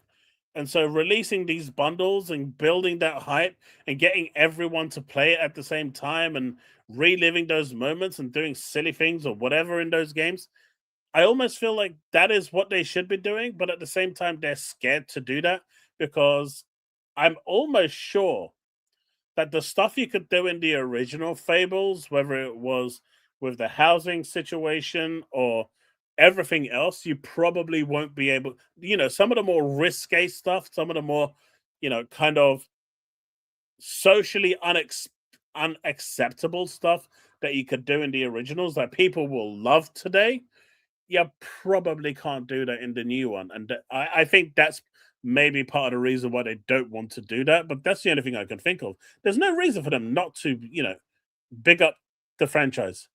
And so releasing these bundles and building that hype and getting everyone to play it at the same time and reliving those moments and doing silly things or whatever in those games, I almost feel like that is what they should be doing. But at the same time, they're scared to do that because I'm almost sure that the stuff you could do in the original Fables, whether it was with the housing situation or everything else, you probably won't be able, some of the more risque stuff, some of the more, kind of socially unacceptable stuff that you could do in the originals that people will love today, you probably can't do that in the new one. And I think that's maybe part of the reason why they don't want to do that, but that's the only thing I can think of. There's no reason for them not to, big up the franchise.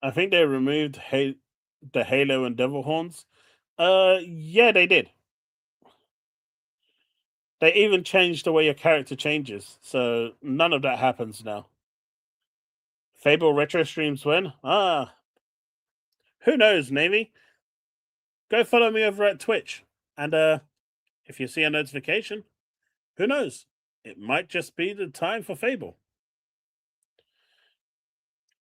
I think they removed the Halo and Devil Horns. Yeah, they did. They even changed the way your character changes, so none of that happens now. Fable retro streams when? Who knows, maybe. Go follow me over at Twitch, and if you see a notification, who knows? It might just be the time for Fable.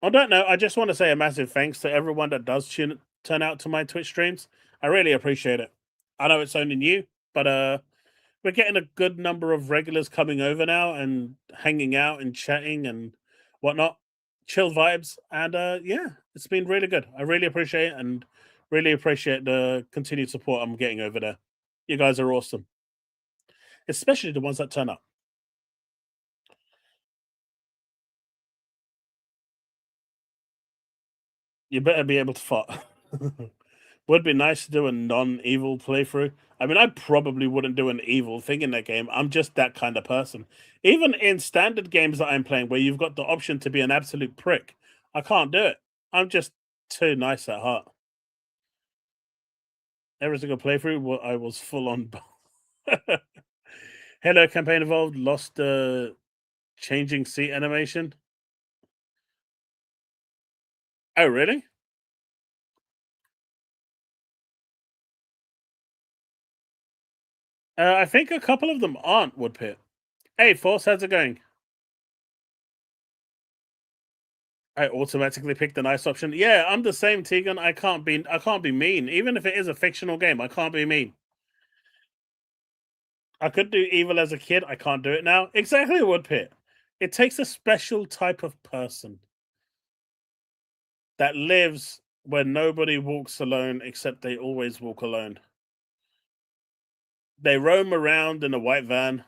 On that note, I just want to say a massive thanks to everyone that does turn out to my Twitch streams. I really appreciate it. I know it's only new, but we're getting a good number of regulars coming over now and hanging out and chatting and whatnot. Chill vibes, and yeah, it's been really good. I really appreciate it, and really appreciate the continued support I'm getting over there. You guys are awesome, especially the ones that turn up. You better be able to fart. Would be nice to do a non-evil playthrough. I mean, I probably wouldn't do an evil thing in that game. I'm just that kind of person. Even in standard games that I'm playing, where you've got the option to be an absolute prick, I can't do it. I'm just too nice at heart. Every single playthrough, I was full on. Hello, campaign evolved. Lost the changing seat animation. Oh, really? I think a couple of them aren't Woodpit. Hey, Force, how's it going? I automatically pick the nice option. Yeah, I'm the same, Tegan. I can't be mean. Even if it is a fictional game, I can't be mean. I could do evil as a kid. I can't do it now. Exactly, Woodpit. It takes a special type of person that lives where nobody walks alone except they always walk alone. They roam around in a white van.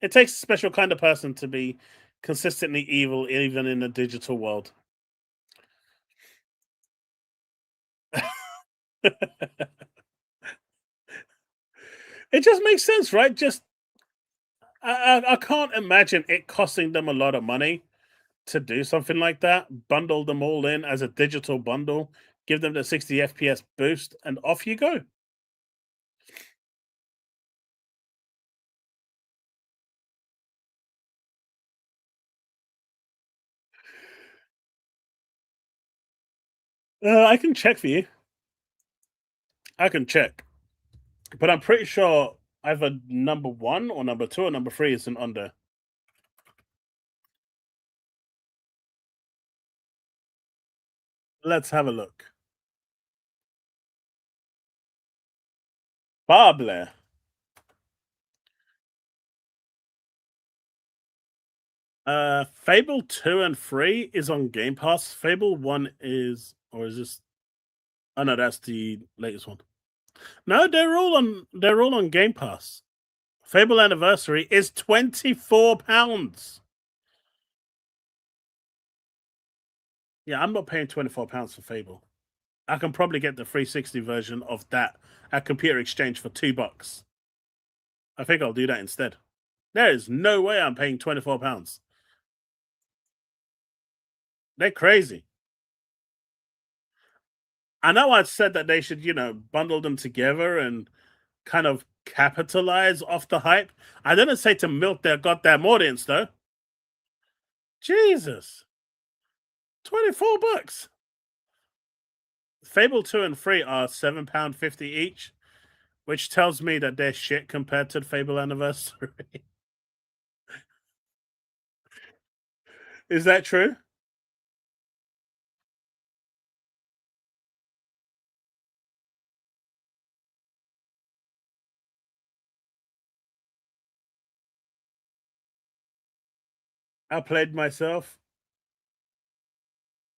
It takes a special kind of person to be consistently evil, even in a digital world. It just makes sense, right? Just I can't imagine it costing them a lot of money to do something like that. Bundle them all in as a digital bundle, give them the 60 FPS boost, and off you go. I can check for you. I can check, but I'm pretty sure either number 1 or number 2 or number 3 isn't on there. Let's have a look. Bable. Fable 2 and 3 is on Game Pass. Fable 1 is, or is this? Oh no, that's the latest one. No, they're all on Game Pass. Fable Anniversary is £24. Yeah, I'm not paying £24 for Fable. I can probably get the 360 version of that at Computer Exchange for $2. I think I'll do that instead. There is no way I'm paying £24. They're crazy. I know I said that they should, bundle them together and kind of capitalize off the hype. I didn't say to milk their goddamn audience, though. Jesus. $24. Fable 2 and 3 are £7.50 each, which tells me that they're shit compared to the Fable Anniversary. Is that true? I played myself.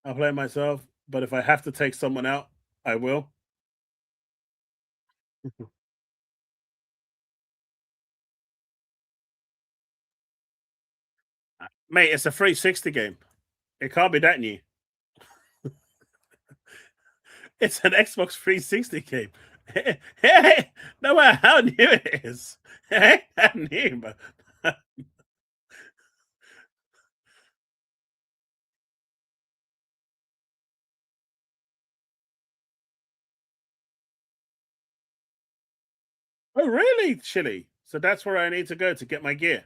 I'll play myself, but if I have to take someone out, I will. Mate, it's a 360 game. It can't be that new. It's an Xbox 360 game. Hey, no matter how new it is, it ain't that new, but Oh, really, Chile? So that's where I need to go to get my gear.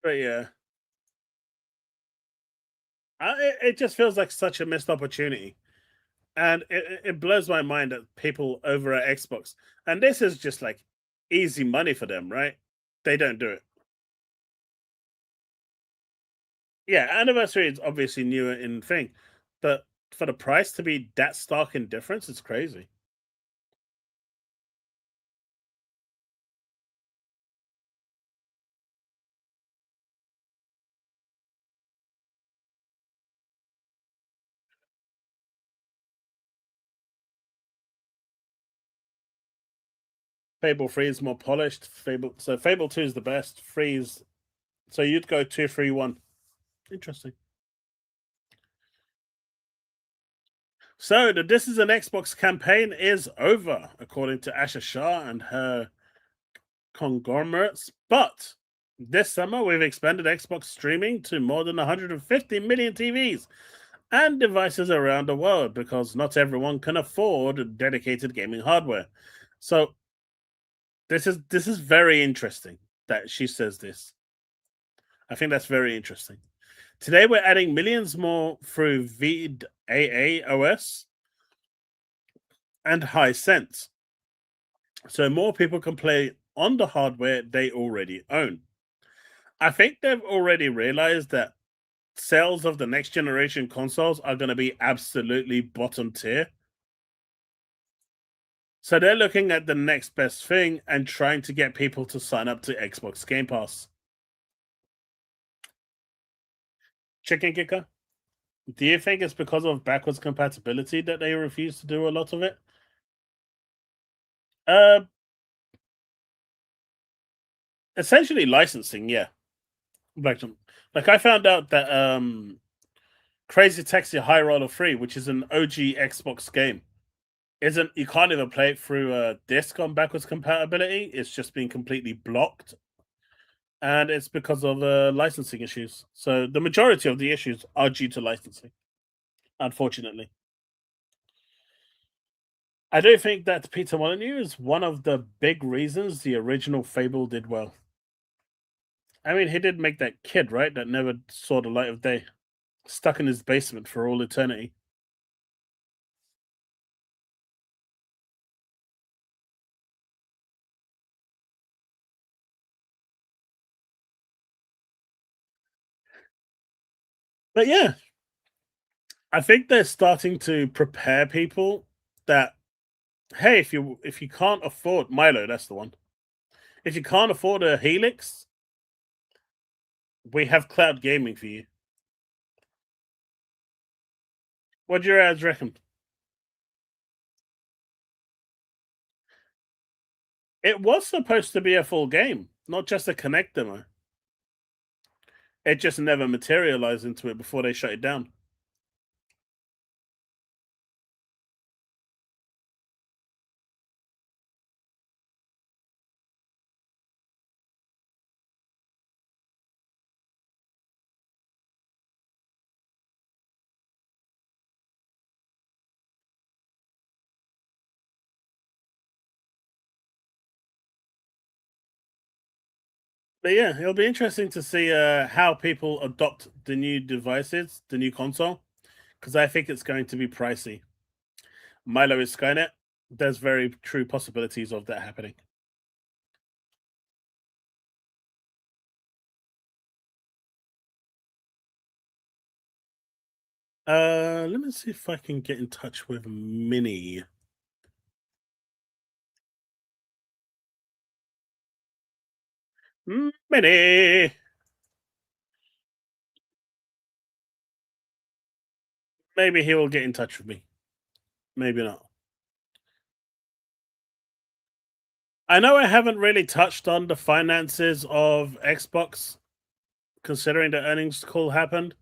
But yeah, it just feels like such a missed opportunity. And it blows my mind that people over at Xbox, and this is just like easy money for them, right? They don't do it. Yeah, anniversary is obviously newer in thing, but for the price to be that stark in difference, it's crazy. Fable 3 is more polished. Fable 2 is the best. 3 is so you'd go 2, 3, 1. Interesting. So the This Is an Xbox campaign is over, according to Asha Shah and her conglomerates. But this summer, we've expanded Xbox streaming to more than 150 million TVs and devices around the world because not everyone can afford dedicated gaming hardware. So this is very interesting that she says this. I think that's very interesting. Today, we're adding millions more through VAA OS and Hisense, so more people can play on the hardware they already own. I think they've already realized that sales of the next generation consoles are going to be absolutely bottom tier. So they're looking at the next best thing and trying to get people to sign up to Xbox Game Pass. Chicken Kicker, do you think it's because of backwards compatibility that they refuse to do a lot of it? Essentially licensing, yeah. Like I found out that Crazy Taxi High Roller 3, which is an OG Xbox game, isn't you can't even play it through a disc on backwards compatibility. It's just been completely blocked. And it's because of licensing issues. So the majority of the issues are due to licensing, unfortunately. I do think that Peter Molyneux is one of the big reasons the original Fable did well. I mean, he did make that kid, right? That never saw the light of day, stuck in his basement for all eternity. But yeah, I think they're starting to prepare people that hey, if you can't afford Milo, that's the one. If you can't afford a Helix, we have cloud gaming for you. What do your ads reckon? It was supposed to be a full game, not just a Connect demo. It just never materialized into it before they shut it down. But yeah, it'll be interesting to see how people adopt the new devices, the new console, because I think it's going to be pricey. Milo is Skynet. There's very true possibilities of that happening. Let me see if I can get in touch with Minnie. Minnie! Maybe he will get in touch with me. Maybe not. I know I haven't really touched on the finances of Xbox, considering the earnings call happened.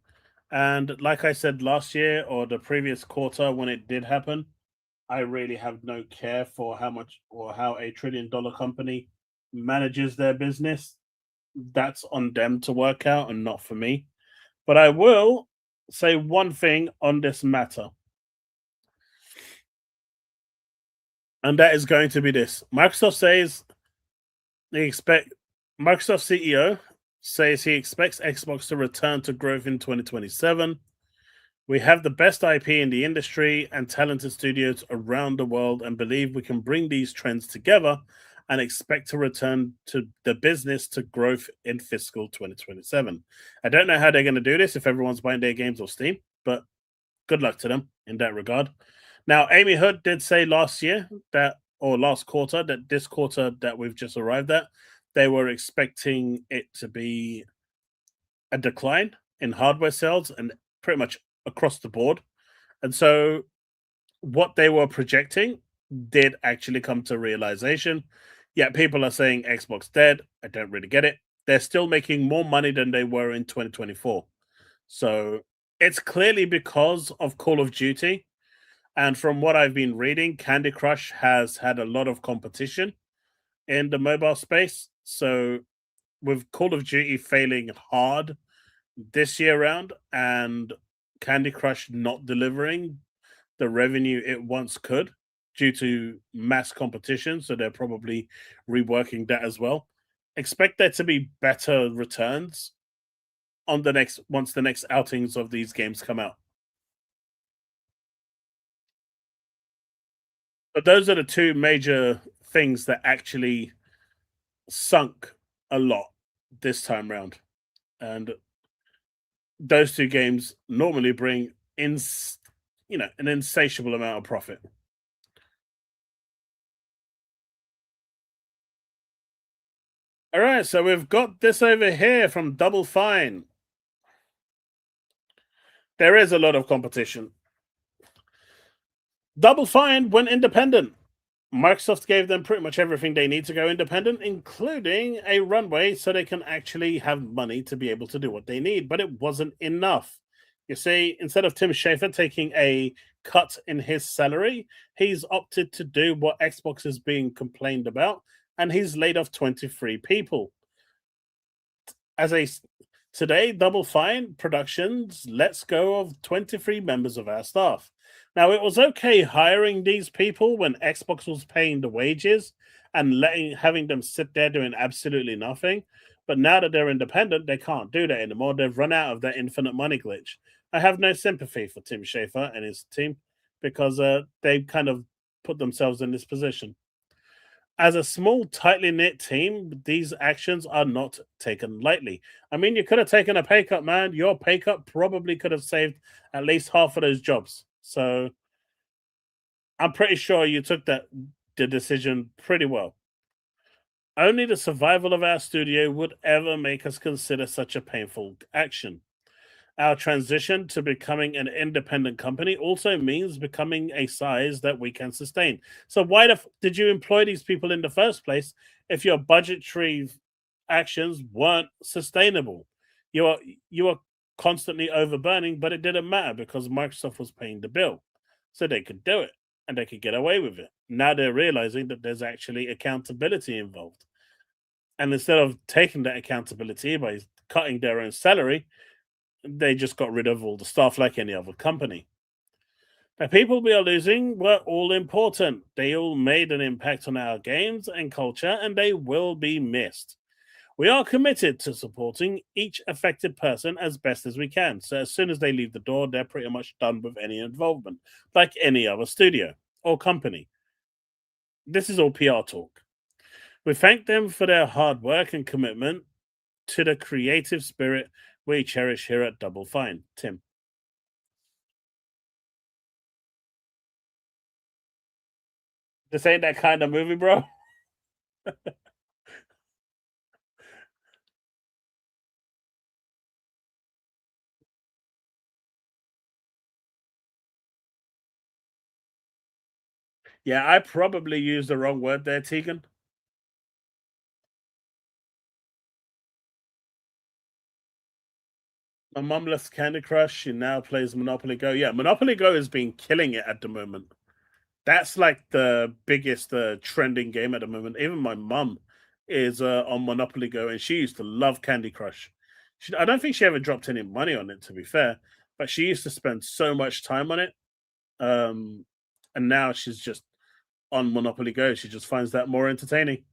And like I said last year or the previous quarter when it did happen, I really have no care for how much or how a $1 trillion company manages their business. That's on them to work out and not for me. But I will say one thing on this matter. And that is going to be this. Microsoft says Microsoft CEO says he expects Xbox to return to growth in 2027. We have the best IP in the industry and talented studios around the world and believe we can bring these trends together and expect to return to the business to growth in fiscal 2027. I don't know how they're going to do this if everyone's buying their games off Steam, but good luck to them in that regard. Now, Amy Hood did say last quarter, that this quarter that we've just arrived at, they were expecting it to be a decline in hardware sales and pretty much across the board. And so what they were projecting did actually come to realization. Yet people are saying Xbox dead. I don't really get it. They're still making more money than they were in 2024. So it's clearly because of Call of Duty. And from what I've been reading, Candy Crush has had a lot of competition in the mobile space. So with Call of Duty failing hard this year round and Candy Crush not delivering the revenue it once could due to mass competition, so they're probably reworking that as well. Expect there to be better returns on once the next outings of these games come out. But those are the two major things that actually sunk a lot this time round. And those two games normally bring in, an insatiable amount of profit. All right, so we've got this over here from Double Fine. There is a lot of competition. Double Fine went independent. Microsoft gave them pretty much everything they need to go independent, including a runway so they can actually have money to be able to do what they need. But it wasn't enough. You see, instead of Tim Schafer taking a cut in his salary, he's opted to do what Xbox is being complained about, and he's laid off 23 people. Today, Double Fine Productions lets go of 23 members of our staff. Now, it was okay hiring these people when Xbox was paying the wages and having them sit there doing absolutely nothing. But now that they're independent, they can't do that anymore. They've run out of that infinite money glitch. I have no sympathy for Tim Schafer and his team because they kind of put themselves in this position. As a small, tightly knit team, these actions are not taken lightly. I mean, you could have taken a pay cut, man. Your pay cut probably could have saved at least half of those jobs. So I'm pretty sure you took the decision pretty well. Only the survival of our studio would ever make us consider such a painful action. Our transition to becoming an independent company also means becoming a size that we can sustain. So why did you employ these people in the first place if your budgetary actions weren't sustainable? You are constantly overburning, but it didn't matter because Microsoft was paying the bill. So they could do it and they could get away with it. Now they're realizing that there's actually accountability involved. And instead of taking that accountability by cutting their own salary, they just got rid of all the staff like any other company. The people we are losing were all important. They all made an impact on our games and culture, and they will be missed. We are committed to supporting each affected person as best as we can. So as soon as they leave the door, they're pretty much done with any involvement, like any other studio or company. This is all PR talk. We thank them for their hard work and commitment to the creative spirit we cherish here at Double Fine. Tim. This ain't that kind of movie, bro. Yeah, I probably used the wrong word there, Tegan. My mum left Candy Crush. She now plays Monopoly Go. Yeah, Monopoly Go has been killing it at the moment. That's like the biggest trending game at the moment. Even my mum is on Monopoly Go, and she used to love Candy Crush. I don't think she ever dropped any money on it, to be fair, but she used to spend so much time on it. And now she's just on Monopoly Go. She just finds that more entertaining.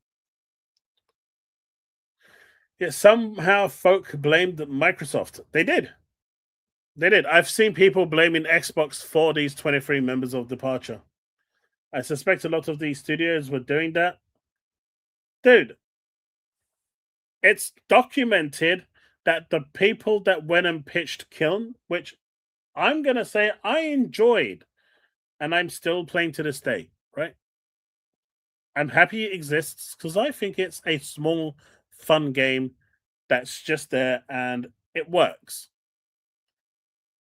Yeah, somehow folk blamed Microsoft. They did. They did. I've seen people blaming Xbox for these 23 members of departure. I suspect a lot of these studios were doing that. Dude, it's documented that the people that went and pitched Kiln, which I'm going to say I enjoyed, and I'm still playing to this day, right? I'm happy it exists because I think it's a small, fun game that's just there and it works.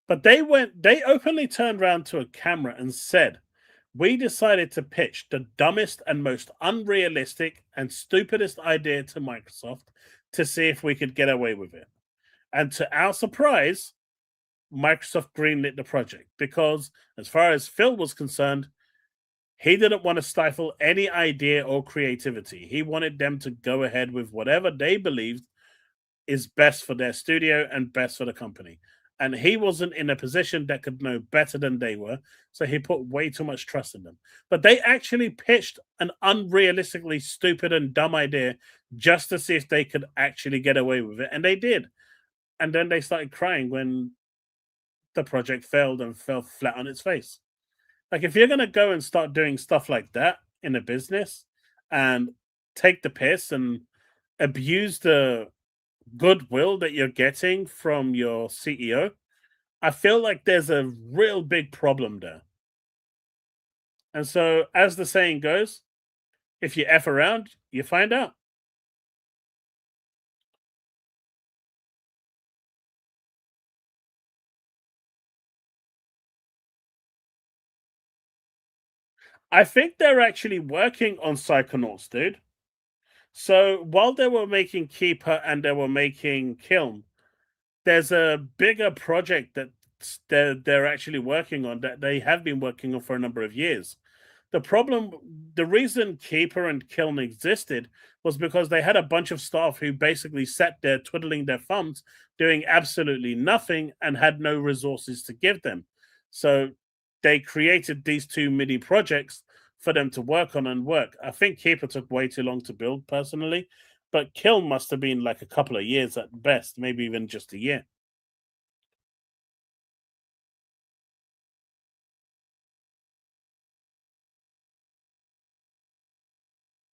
But they openly turned around to a camera and said, we decided to pitch the dumbest and most unrealistic and stupidest idea to Microsoft to see if we could get away with it. And to our surprise, Microsoft greenlit the project because, as far as Phil was concerned, he didn't want to stifle any idea or creativity. He wanted them to go ahead with whatever they believed is best for their studio and best for the company. And he wasn't in a position that could know better than they were, so he put way too much trust in them. But they actually pitched an unrealistically stupid and dumb idea just to see if they could actually get away with it, and they did. And then they started crying when the project failed and fell flat on its face. Like, if you're going to go and start doing stuff like that in a business and take the piss and abuse the goodwill that you're getting from your CEO, I feel like there's a real big problem there. And so, as the saying goes, if you F around, you find out. I think they're actually working on Psychonauts, dude. So while they were making Keeper and they were making Kiln, there's a bigger project that they're actually working on that they have been working on for a number of years. The reason Keeper and Kiln existed was because they had a bunch of staff who basically sat there twiddling their thumbs, doing absolutely nothing and had no resources to give them. So they created these two mini projects for them to work on and work. I think Keeper took way too long to build personally, but Kiln must have been like a couple of years at best, maybe even just a year.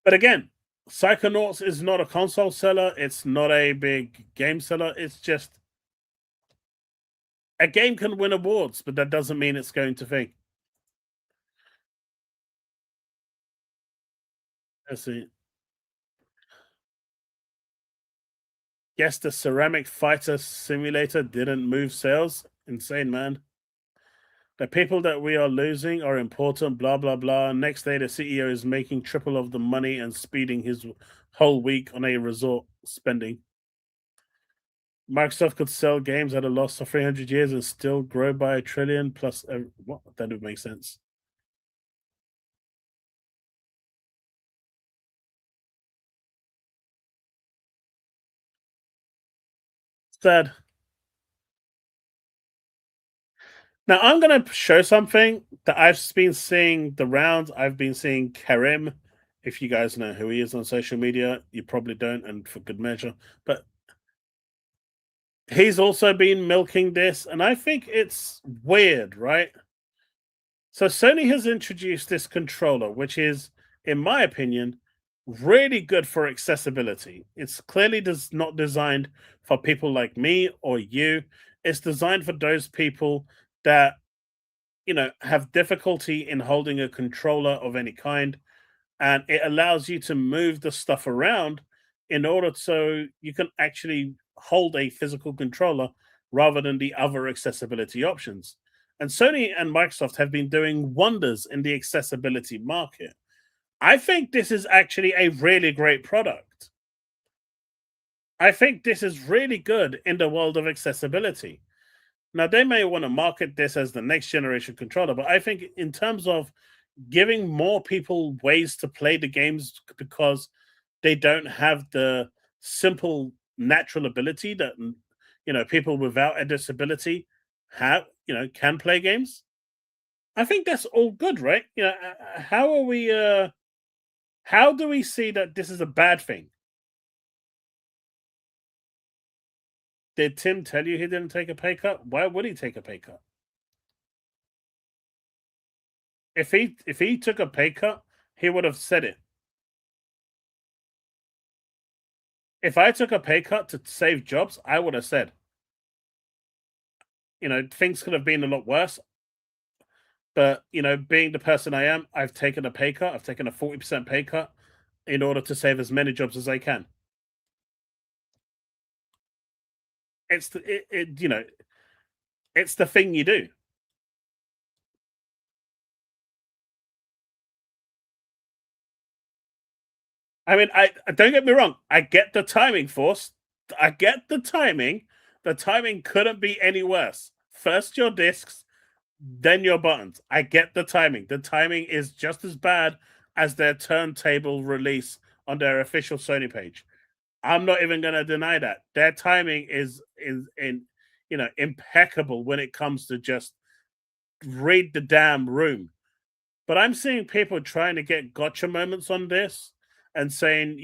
But again, Psychonauts is not a console seller. It's not a big game seller. It's just a game can win awards, but that doesn't mean it's going to thing. Let's see. Yes, the ceramic fighter simulator didn't move sales. Insane, man. The people that we are losing are important, blah, blah, blah. Next day, the CEO is making triple of the money and speeding his whole week on a resort spending. Microsoft could sell games at a loss for 300 years and still grow by $1 trillion plus. What? That would make sense. Sad. Now I'm gonna show something that I've been seeing the rounds. I've been seeing Karim. If you guys know who he is on social media, you probably don't, and for good measure. But he's also been milking this, and I think it's weird, right? So Sony has introduced this controller, which is, in my opinion, really good for accessibility. It's clearly not designed for people like me or you. It's designed for those people that, you know, have difficulty in holding a controller of any kind, and it allows you to move the stuff around in order so you can actually hold a physical controller rather than the other accessibility options. And Sony and Microsoft have been doing wonders in the accessibility market. I think this is actually a really great product. I think this is really good in the world of accessibility. Now, they may want to market this as the next generation controller, but I think in terms of giving more people ways to play the games because they don't have the simple natural ability that people without a disability can play games. I think that's all good, right? How are we? How do we see that this is a bad thing? Did Tim tell you he didn't take a pay cut? Why would he take a pay cut? If he took a pay cut, he would have said it. If I took a pay cut to save jobs, I would have said, things could have been a lot worse. But, being the person I am, I've taken a pay cut. I've taken a 40% pay cut in order to save as many jobs as I can. It's it's the thing you do. I mean, I don't get me wrong. I get the timing, Force. I get the timing. The timing couldn't be any worse. First your discs, then your buttons. I get the timing. The timing is just as bad as their turntable release on their official Sony page. I'm not even going to deny that. Their timing is impeccable when it comes to just read the damn room. But I'm seeing people trying to get gotcha moments on this and saying,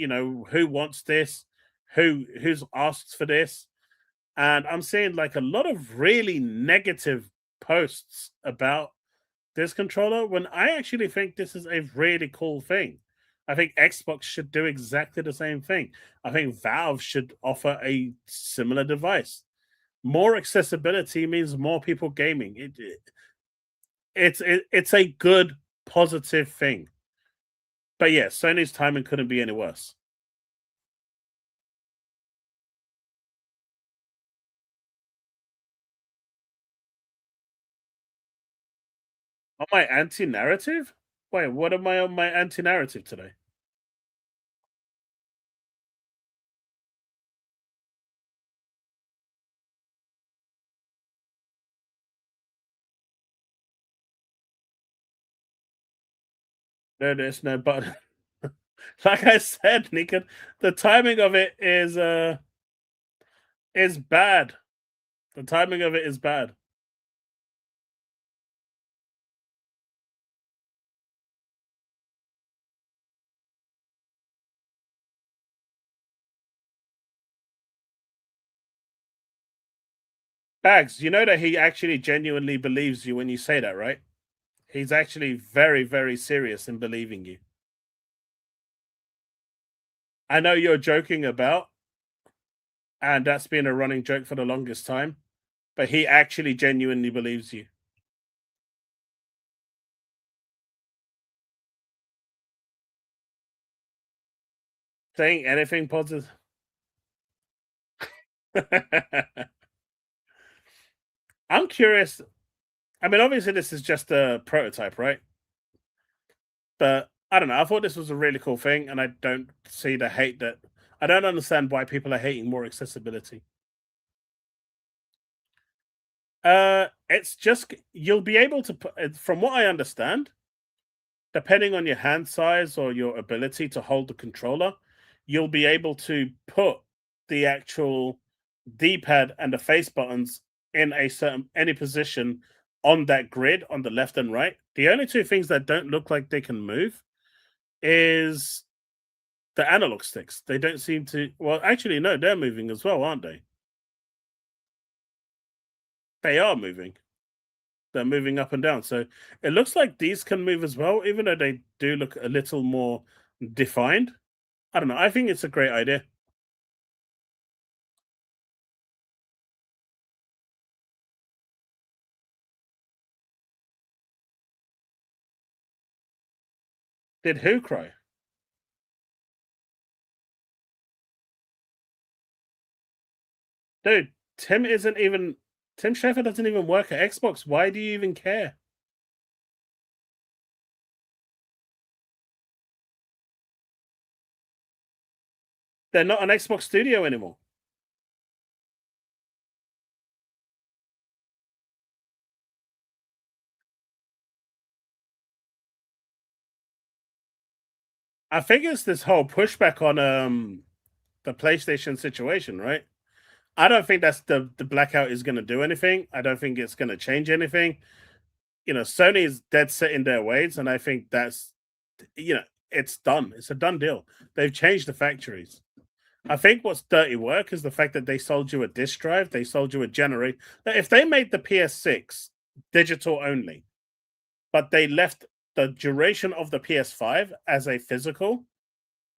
who wants this? Who's asked for this? And I'm seeing like a lot of really negative posts about this controller when I actually think this is a really cool thing. I think Xbox should do exactly the same thing. I think Valve should offer a similar device. More accessibility means more people gaming. It's a good, positive thing. But yeah, Sony's timing couldn't be any worse. On my anti-narrative? Wait, what am I on my anti-narrative today? No, there's no button. Like I said, Nika, the timing of it is bad. The timing of it is bad. Bags, you know that he actually genuinely believes you when you say that, right? He's actually very, very serious in believing you. I know you're joking about, and that's been a running joke for the longest time, but he actually genuinely believes you. Saying anything positive. I'm curious. I mean, obviously, this is just a prototype, right? But I don't know. I thought this was a really cool thing, and I don't see the hate that. I don't understand why people are hating more accessibility. It's just you'll be able to put, from what I understand, depending on your hand size or your ability to hold the controller, you'll be able to put the actual D-pad and the face buttons in any position on that grid on the left and right. The only two things that don't look like they can move is the analog sticks. They don't seem to. Well, actually, no, they're moving as well, aren't they? They are moving. They're moving up and down. So it looks like these can move as well, even though they do look a little more defined. I don't know. I think it's a great idea. Did who cry? Dude, Tim Schafer doesn't even work at Xbox. Why do you even care? They're not an Xbox studio anymore. I think it's this whole pushback on the PlayStation situation, right? I don't think that's the blackout is going to do anything. I don't think it's going to change anything. Sony is dead set in their ways, and I think that's it's done. It's a done deal. They've changed the factories. I think what's dirty work is the fact that they sold you a disk drive, they sold you a generator. If they made the PS6 digital only, but they left the duration of the PS5 as a physical,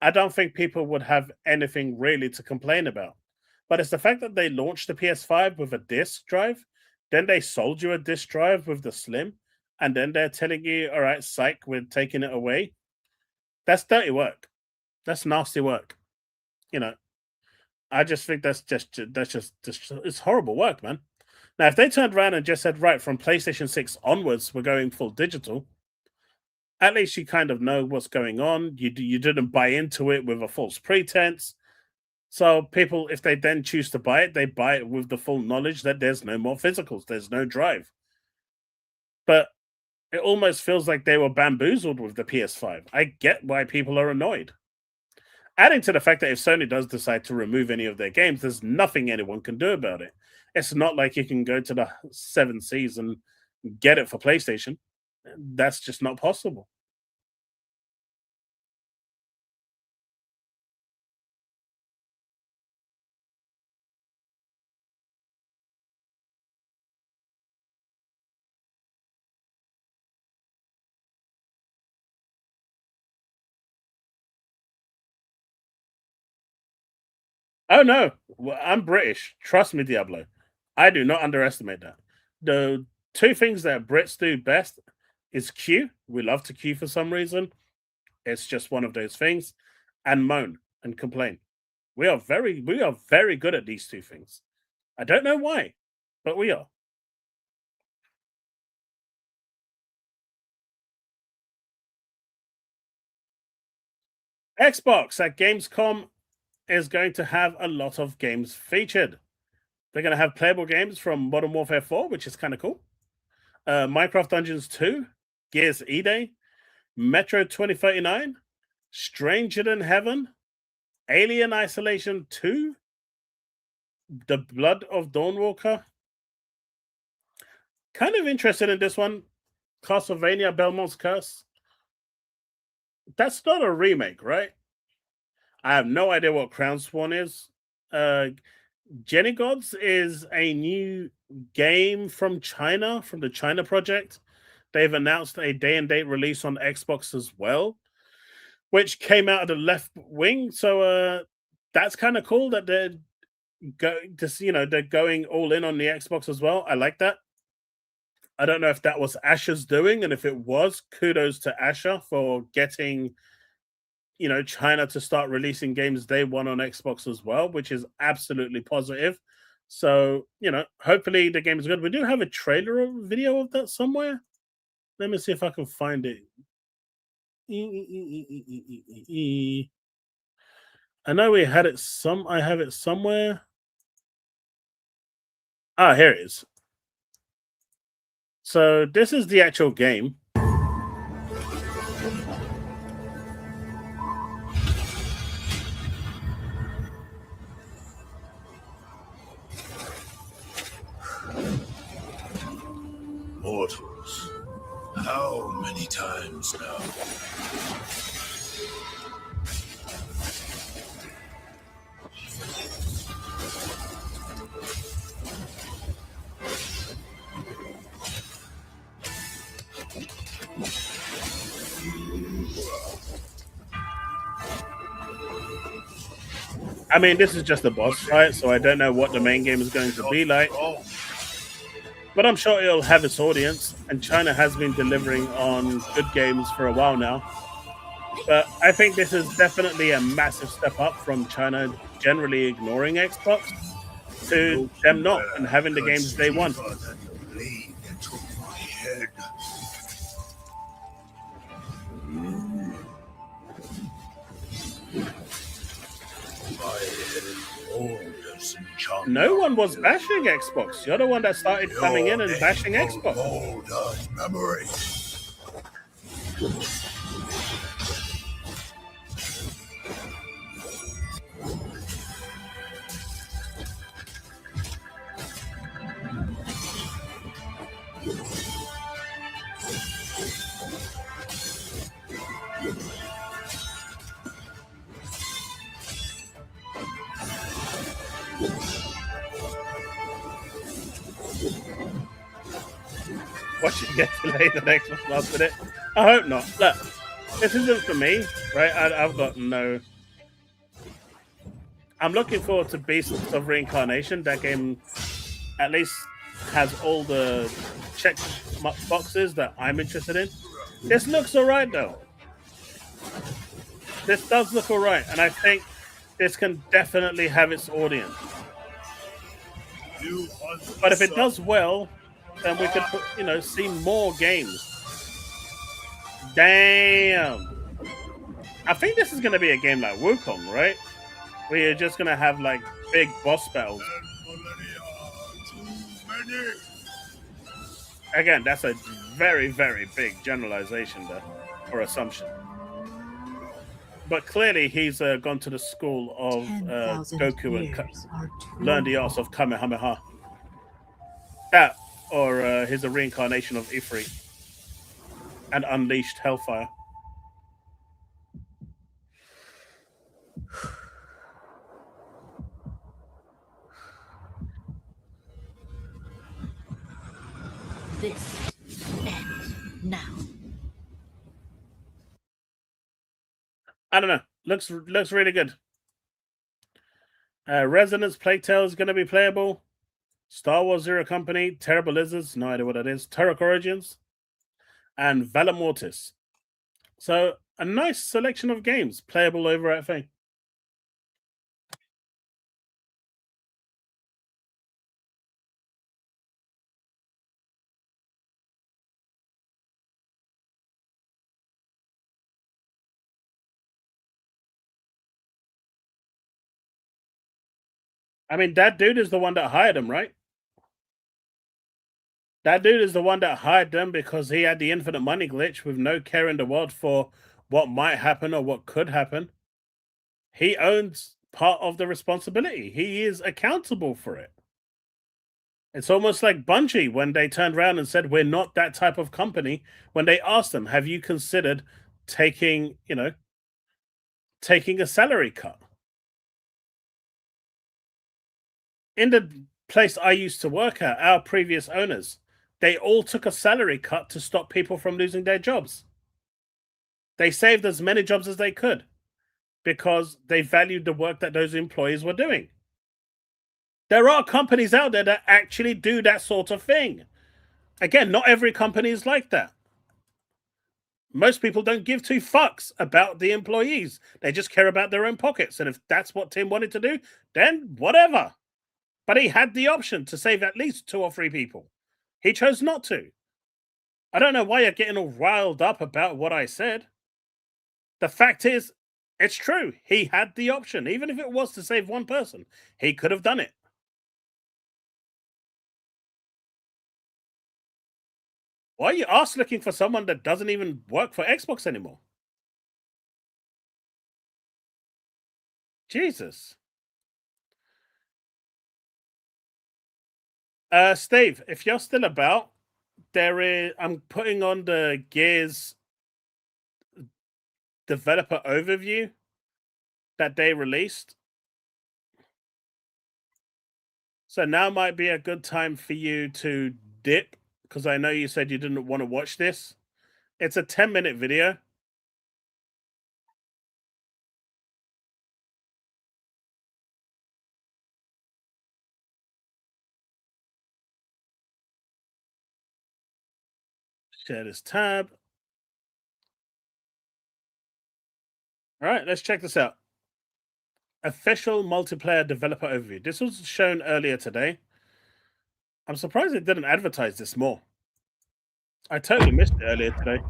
I don't think people would have anything really to complain about. But it's the fact that they launched the PS5 with a disk drive, then they sold you a disk drive with the Slim, and then they're telling you, all right, psych, we're taking it away. That's dirty work. That's nasty work. I just think that's just it's horrible work, man. Now, if they turned around and just said, right, from PlayStation 6 onwards, we're going full digital, at least you kind of know what's going on. You didn't buy into it with a false pretense. So people, if they then choose to buy it, they buy it with the full knowledge that there's no more physicals, there's no drive. But it almost feels like they were bamboozled with the PS5. I get why people are annoyed. Adding to the fact that if Sony does decide to remove any of their games, there's nothing anyone can do about it. It's not like you can go to the 7 Seas and get it for PlayStation. That's just not possible. Oh no, well, I'm British. Trust me, Diablo. I do not underestimate that. The two things that Brits do best is queue. We love to queue for some reason. It's just one of those things, and moan and complain. We are very good at these two things. I don't know why, but we are. Xbox at Gamescom is going to have a lot of games featured. They're going to have playable games from Modern Warfare 4, which is kind of cool. Minecraft Dungeons 2, Gears E-Day, Metro 2039, Stranger Than Heaven, Alien Isolation 2, The Blood of Dawnwalker. Kind of interested in this one. Castlevania Belmont's Curse. That's not a remake, right? I have no idea what Crown Sworn is. Jenny Gods is a new game from China, from the China project. They've announced a day and date release on Xbox as well, which came out of the left wing. So that's kind of cool that they're they're going all in on the Xbox as well. I like that. I don't know if that was Asher's doing, and if it was, kudos to Asher for getting China to start releasing games day one on Xbox as well, which is absolutely positive. So, hopefully the game is good. We do have a trailer or video of that somewhere. Let me see if I can find it. I know we had it I have it somewhere. Ah, here it is. So this is the actual game.
Mortals, how many times now?
I mean, this is just a boss fight, so I don't know what the main game is going to be like. But I'm sure it'll have its audience, and China has been delivering on good games for a while now. But I think this is definitely a massive step up from China generally ignoring Xbox to them not and having the games they want. No one was bashing Xbox. You're the one that started coming in and bashing Xbox.
Memory.
watch it get delayed the next last minute. I hope not. Look, this isn't for me, right? I've got no. I'm looking forward to Beasts of Reincarnation. That game at least has all the check boxes that I'm interested in. This looks alright though. This does look alright, and I think this can definitely have its audience. But if it does well, then we could, see more games. Damn. I think this is going to be a game like Wukong, right? Where you're just going to have like big boss battles. Again, that's a very, very big generalization there, or assumption. But clearly, he's gone to the school of Goku and learned the arts of Kamehameha. That, or he's a reincarnation of Ifrit and unleashed Hellfire.
This ends now.
I don't know. Looks really good. Resonance Plague Tale is going to be playable. Star Wars Zero Company, Terrible Lizards, no idea what that is. Turok Origins, and Valor Mortis. So a nice selection of games playable over at Fang. I mean, that dude is the one that hired him, right? That dude is the one that hired them because he had the infinite money glitch with no care in the world for what might happen or what could happen. He owns part of the responsibility. He is accountable for it. It's almost like Bungie when they turned around and said, we're not that type of company. When they asked them, have you considered taking a salary cut? In the place I used to work at, our previous owners, they all took a salary cut to stop people from losing their jobs. They saved as many jobs as they could because they valued the work that those employees were doing. There are companies out there that actually do that sort of thing. Again, not every company is like that. Most people don't give two fucks about the employees. They just care about their own pockets. And if that's what Tim wanted to do, then whatever. But he had the option to save at least 2 or 3 people. He chose not to. I don't know why you're getting all riled up about what I said. The fact is, it's true. He had the option. Even if it was to save 1 person, he could have done it. Why are you ass looking for someone that doesn't even work for Xbox anymore? Jesus. Steve, if you're still about, I'm putting on the Gears developer overview that they released. So now might be a good time for you to dip, because I know you said you didn't want to watch this. It's a 10-minute video. Share this tab. All right, let's check this out. Official multiplayer developer overview. This was shown earlier today. I'm surprised it didn't advertise this more. I totally missed it earlier today.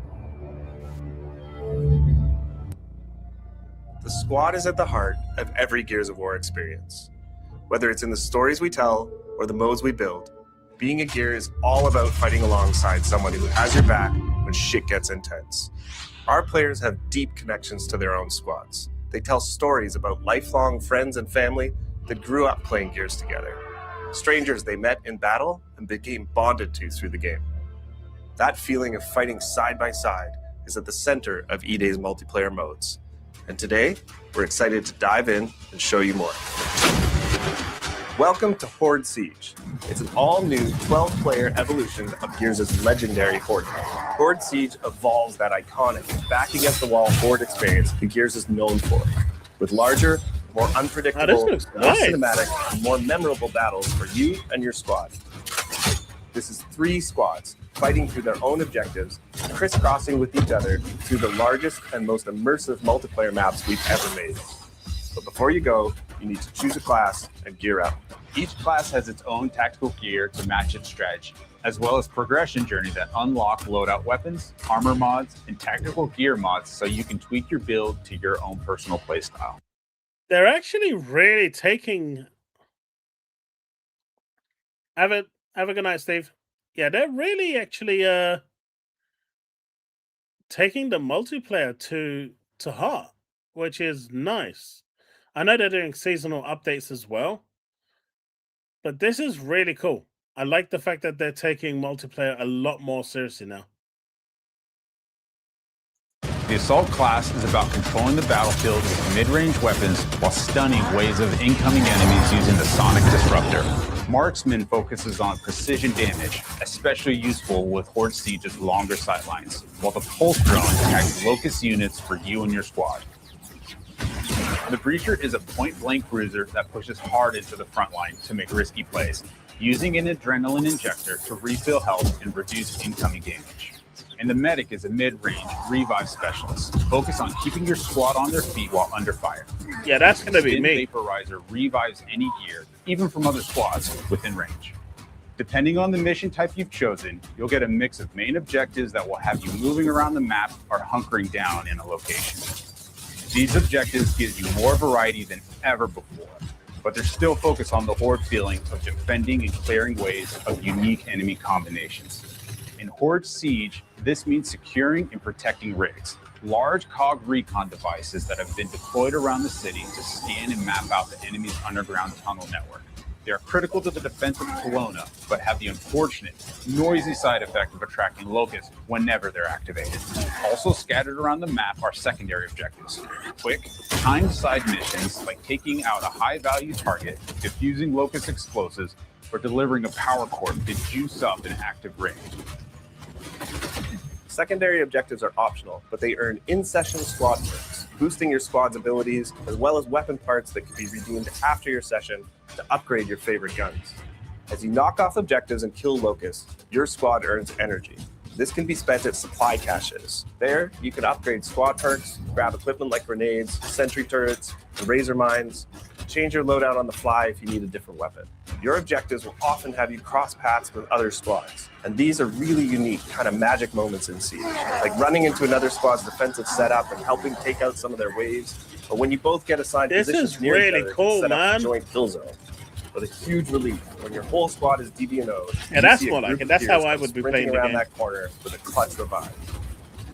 The squad is at the heart of every Gears of War experience. Whether it's in the stories we tell or the modes we build, being a Gear is all about fighting alongside someone who has your back when shit gets intense. Our players have deep connections to their own squads. They tell stories about lifelong friends and family that grew up playing Gears together. Strangers they met in battle and became bonded to through the game. That feeling of fighting side by side is at the center of E-Day's multiplayer modes. And today, we're excited to dive in and show you more. Welcome to Horde Siege. It's an all-new 12-player evolution of Gears' legendary Horde mode. Horde Siege evolves that iconic back-against-the-wall Horde experience that Gears is known for, with larger, more unpredictable, more cinematic, and more memorable battles for you and your squad. This is 3 squads fighting through their own objectives, crisscrossing with each other through the largest and most immersive multiplayer maps we've ever made. But before you go, you need to choose a class and gear up.
Each class has its own tactical gear to match its strategy, as well as progression journeys that unlock loadout weapons, armor mods, and tactical gear mods so you can tweak your build to your own personal playstyle.
They're actually really taking... Have a good night, Steve. Yeah, they're really actually taking the multiplayer to heart, which is nice. I know they're doing seasonal updates as well, but this is really cool. I like the fact that they're taking multiplayer a lot more seriously now.
The Assault class is about controlling the battlefield with mid-range weapons while stunning waves of incoming enemies using the Sonic Disruptor. Marksman focuses on precision damage, especially useful with Horde Siege's longer sightlines, while the Pulse Drone attacks Locust units for you and your squad. The Breacher is a point-blank bruiser that pushes hard into the front line to make risky plays, using an adrenaline injector to refill health and reduce incoming damage. And the Medic is a mid-range revive specialist, focused on keeping your squad on their feet while under fire.
Yeah, that's going to be me.
Vaporizer revives any gear, even from other squads, within range. Depending on the mission type you've chosen, you'll get a mix of main objectives that will have you moving around the map or hunkering down in a location. These objectives give you more variety than ever before, but they're still focused on the Horde feeling of defending and clearing waves of unique enemy combinations. In Horde Siege, this means securing and protecting rigs, large COG recon devices that have been deployed around the city to scan and map out the enemy's underground tunnel network. They are critical to the defense of Kelowna, but have the unfortunate, noisy side effect of attracting locusts whenever they're activated. Also scattered around the map are secondary objectives. Quick, timed side missions like taking out a high-value target, defusing locust explosives, or delivering a power cord to juice up an active rig.
Secondary objectives are optional, but they earn in-session squad perks, boosting your squad's abilities, as well as weapon parts that can be redeemed after your session to upgrade your favorite guns. As you knock off objectives and kill locusts, your squad earns energy. This can be spent at supply caches. There, you can upgrade squad perks, grab equipment like grenades, sentry turrets, and razor mines, change your loadout on the fly if you need a different weapon. Your objectives will often have you cross paths with other squads, and these are really unique, kind of magic moments in Siege, like running into another squad's defensive setup and helping take out some of their waves, or when you both get assigned positions near each other to set up a joint kill zone. But a huge relief when your whole squad is DB&O'd.
Yeah, that's more like it. That's how I would be playing the
around
game.
that corner with a clutch revive.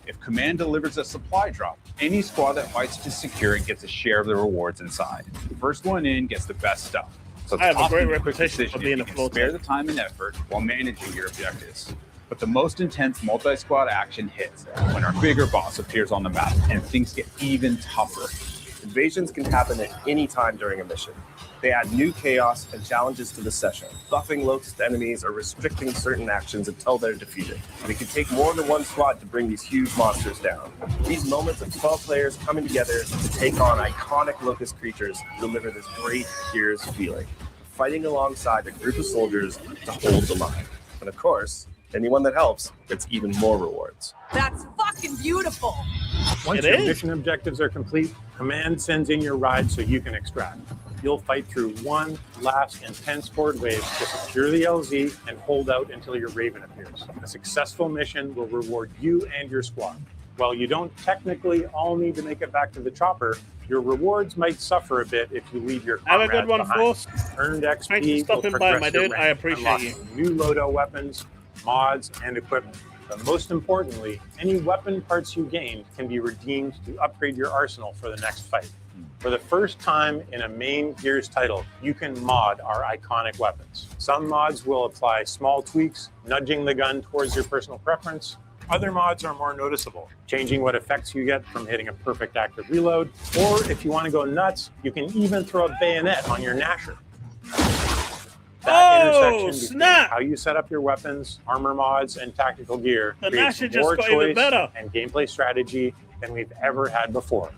If Command delivers a supply drop, any squad that fights to secure it gets a share of the rewards inside. The first one in gets the best stuff. So it's
I have a great
often quick
reputation
decision
for being
if
a
you can
flow
spare
tank.
the time and effort while managing your objectives. But the most intense multi-squad action hits when our bigger boss appears on the map and things get even tougher.
Invasions can happen at any time during a mission. They add new chaos and challenges to the session, buffing locust enemies or restricting certain actions until they're defeated. And it can take more than one squad to bring these huge monsters down. These moments of 12 players coming together to take on iconic locust creatures deliver this great Gears feeling, fighting alongside a group of soldiers to hold the line. And of course, anyone that helps gets even more rewards.
That's fucking beautiful.
Once
It
your
is.
mission objectives are complete, Command sends in your ride so you can extract. You'll fight through one last intense horde wave to secure the LZ and hold out until your Raven appears. A successful mission will reward you and your squad. While you don't technically all need to make it back to the chopper, your rewards might suffer a bit if you leave your
Have a
comrades
good one,
behind.
Force.
Earned
Thanks for
XP will
stopping by,
progress
my
your
dude.
rank,
I appreciate you.
unlocking new loadout weapons, mods, and equipment. But most importantly, any weapon parts you gain can be redeemed to upgrade your arsenal for the next fight. For the first time in a main Gears title, you can mod our iconic weapons. Some mods will apply small tweaks, nudging the gun towards your personal preference. Other mods are more noticeable, changing what effects you get from hitting a perfect active reload. Or if you want to go nuts, you can even throw a bayonet on your Nasher. intersection between
snap!
how you set up your weapons, armor mods, and tactical gear
The
creates
Nasher just
more
got even
choice
better.
and gameplay strategy than we've ever had before.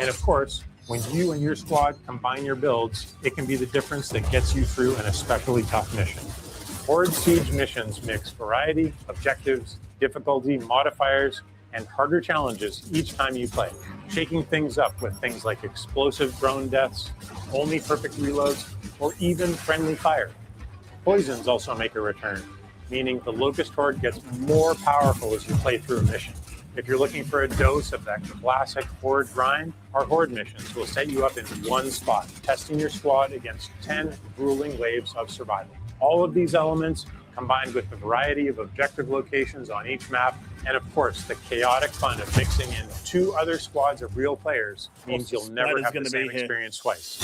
And of course, when you and your squad combine your builds, it can be the difference that gets you through an especially tough mission. Horde Siege missions mix variety, objectives, difficulty, modifiers, and harder challenges each time you play, shaking things up with things like explosive drone deaths, only perfect reloads, or even friendly fire. Poisons also make a return, meaning the Locust Horde gets more powerful as you play through a mission. If you're looking for a dose of that classic Horde grind, our Horde missions will set you up in one spot, testing your squad against 10 grueling waves of survival. All of these elements, combined with the variety of objective locations on each map, and of course the chaotic fun of mixing in 2 other squads of real players, means you'll never have the same experience twice.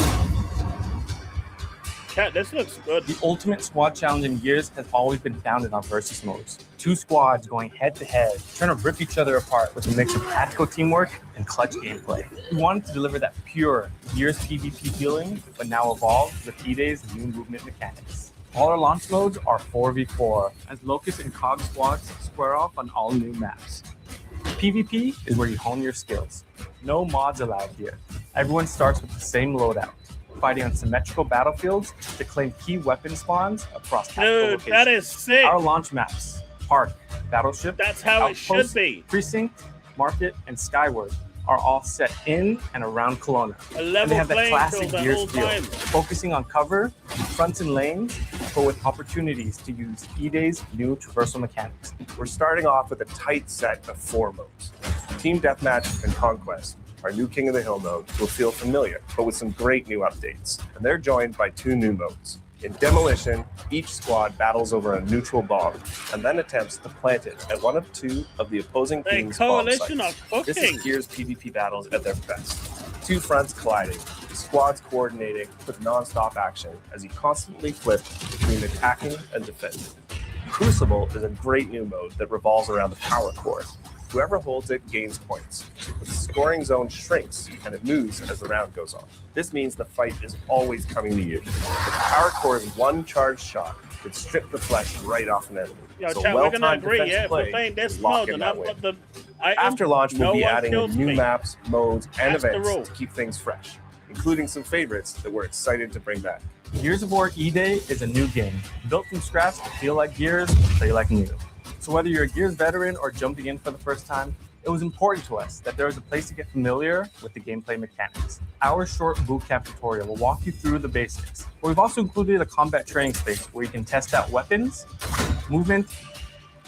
Cat, this looks good.
The ultimate squad challenge in Gears has always been founded on versus modes. 2 squads going head to head, trying to rip each other apart with a mix of tactical teamwork and clutch gameplay. We wanted to deliver that pure Gears PvP feeling, but now evolved with E-Day's new movement mechanics. All our launch modes are 4v4, as Locust and Cog squads square off on all new maps. PvP is where you hone your skills. No mods allowed here. Everyone starts with the same loadout, fighting on symmetrical battlefields to claim key weapon spawns across tactical locations.
That is sick.
Our launch maps, Park, Battleship,
That's how it should be.
Precinct, Market, and Skyward are all set in and around Kelowna.
A
And
level
they have that
playing
classic
field the
Gears
whole
feel,
time.
focusing on cover, fronts and lanes, but with opportunities to use E-Day's new traversal mechanics.
We're starting off with a tight set of 4 modes. Team Deathmatch and Conquest, our new King of the Hill mode, will feel familiar, but with some great new updates. And they're joined by 2 new modes. In Demolition, each squad battles over a neutral bomb and then attempts to plant it at one of 2 of the opposing team's bomb
Coalition
sites.
are
This
cooking.
is Gears PvP battles at their best. 2 fronts colliding, squads coordinating with non-stop action as you constantly flip between attacking and defending. Crucible is a great new mode that revolves around the power core. Whoever holds it gains points. The scoring zone shrinks and it moves as the round goes on. This means the fight is always coming to you. The power core's one charged shot could strip the flesh right off an enemy.
Yo,
So
chat, we're gonna
well-timed
agree,
defensive
yeah. If we're
play
playing this
is lock
mode,
in
and
that
I've
win.
got the item,
After launch, we'll
no
be
one
adding in
kills
new
me.
maps, modes, and
That's the
events
rule.
to keep things fresh, including some favorites that we're excited to bring back.
Gears of War E-Day is a new game, built from scratch to feel like Gears, play like new. So whether you're a Gears veteran or jumping in for the first time, it was important to us that there was a place to get familiar with the gameplay mechanics. Our short bootcamp tutorial will walk you through the basics, but we've also included a combat training space where you can test out weapons, movement,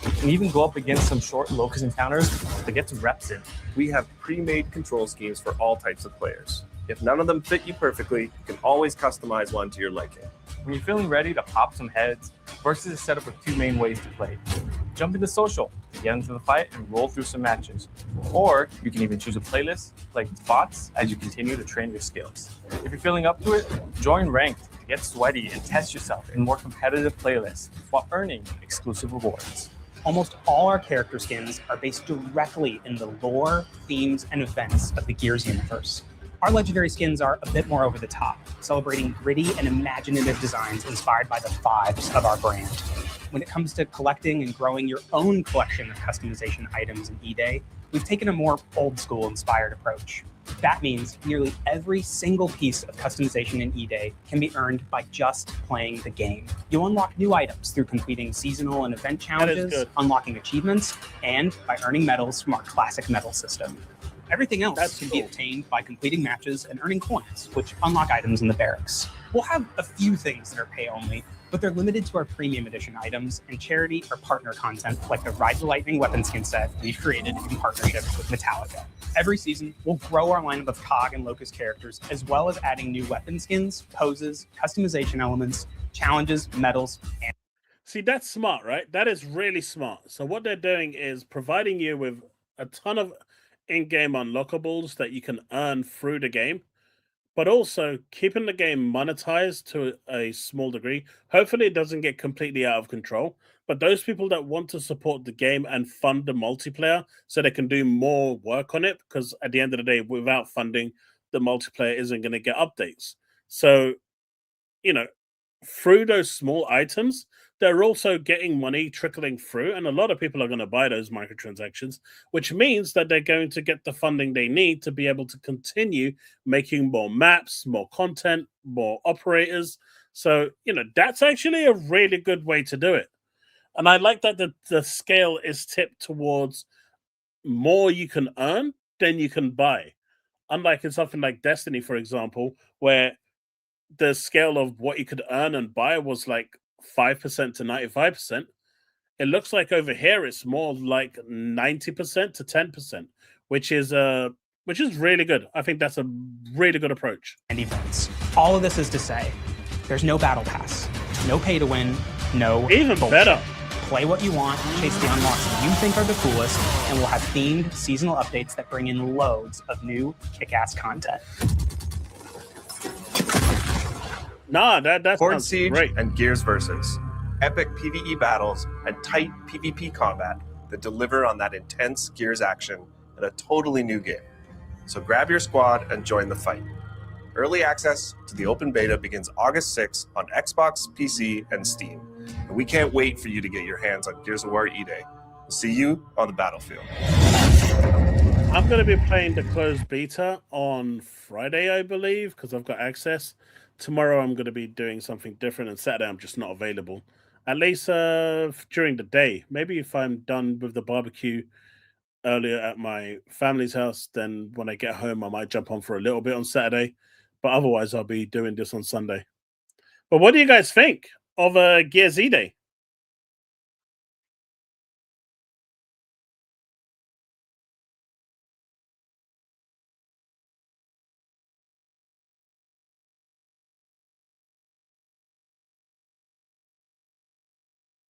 and even go up against some short Locust encounters to get some reps in.
We have pre-made control schemes for all types of players. If none of them fit you perfectly, you can always customize one to your liking.
When you're feeling ready to pop some heads, Versus is set up with 2 main ways to play. Jump into social to get into the fight and roll through some matches. Or you can even choose a playlist, play bots as you continue to train your skills. If you're feeling up to it, join Ranked to get sweaty and test yourself in more competitive playlists while earning exclusive rewards.
Almost all our character skins are based directly in the lore, themes, and events of the Gears universe. Our legendary skins are a bit more over the top, celebrating gritty and imaginative designs inspired by the vibes of our brand. When it comes to collecting and growing your own collection of customization items in E-Day, we've taken a more old-school inspired approach. That means nearly every single piece of customization in E-Day can be earned by just playing the game. You'll unlock new items through completing seasonal and event challenges, unlocking achievements, and by earning medals from our classic medal system. Everything else can be obtained by completing matches and earning coins, which unlock items in the barracks. We'll have a few things that are pay only, but they're limited to our premium edition items and charity or partner content like the Ride the Lightning weapon skin set we've created in partnership with Metallica. Every season, we'll grow our lineup of COG and Locust characters, as well as adding new weapon skins, poses, customization elements, challenges, medals, and...
See, that's smart, right? That is really smart. So what they're doing is providing you with a ton of in-game unlockables that you can earn through the game, but also keeping the game monetized to a small degree. Hopefully it doesn't get completely out of control, but those people that want to support the game and fund the multiplayer so they can do more work on it, because at the end of the day, without funding, the multiplayer isn't going to get updates. So, you know, through those small items, they're also getting money trickling through, and a lot of people are going to buy those microtransactions, which means that they're going to get the funding they need to be able to continue making more maps, more content, more operators. So, that's actually a really good way to do it. And I like that the scale is tipped towards more you can earn than you can buy. Unlike in something like Destiny, for example, where the scale of what you could earn and buy was like 5% to 95%. It looks like over here it's more like 90% to 10%, which is really good. I think that's a really good approach.
And events. All of this is to say, there's no battle pass, no pay to win, no
even
bullshit.
Better.
Play what you want, chase the unlocks that you think are the coolest, and we'll have themed seasonal updates that bring in loads of new kick-ass content.
Nah, that
Horde
sounds
Siege
great.
and Gears Versus. Epic PvE battles and tight PvP combat that deliver on that intense Gears action in a totally new game. So grab your squad and join the fight. Early access to the open beta begins August 6th on Xbox, PC, and Steam. And we can't wait for you to get your hands on Gears of War E-Day. We'll see you on the battlefield.
I'm going to be playing the closed beta on Friday, I believe, because I've got access. Tomorrow I'm going to be doing something different, and Saturday I'm just not available. At least during the day. Maybe if I'm done with the barbecue earlier at my family's house, then when I get home I might jump on for a little bit on Saturday. But otherwise I'll be doing this on Sunday. But what do you guys think of Gears E-Day?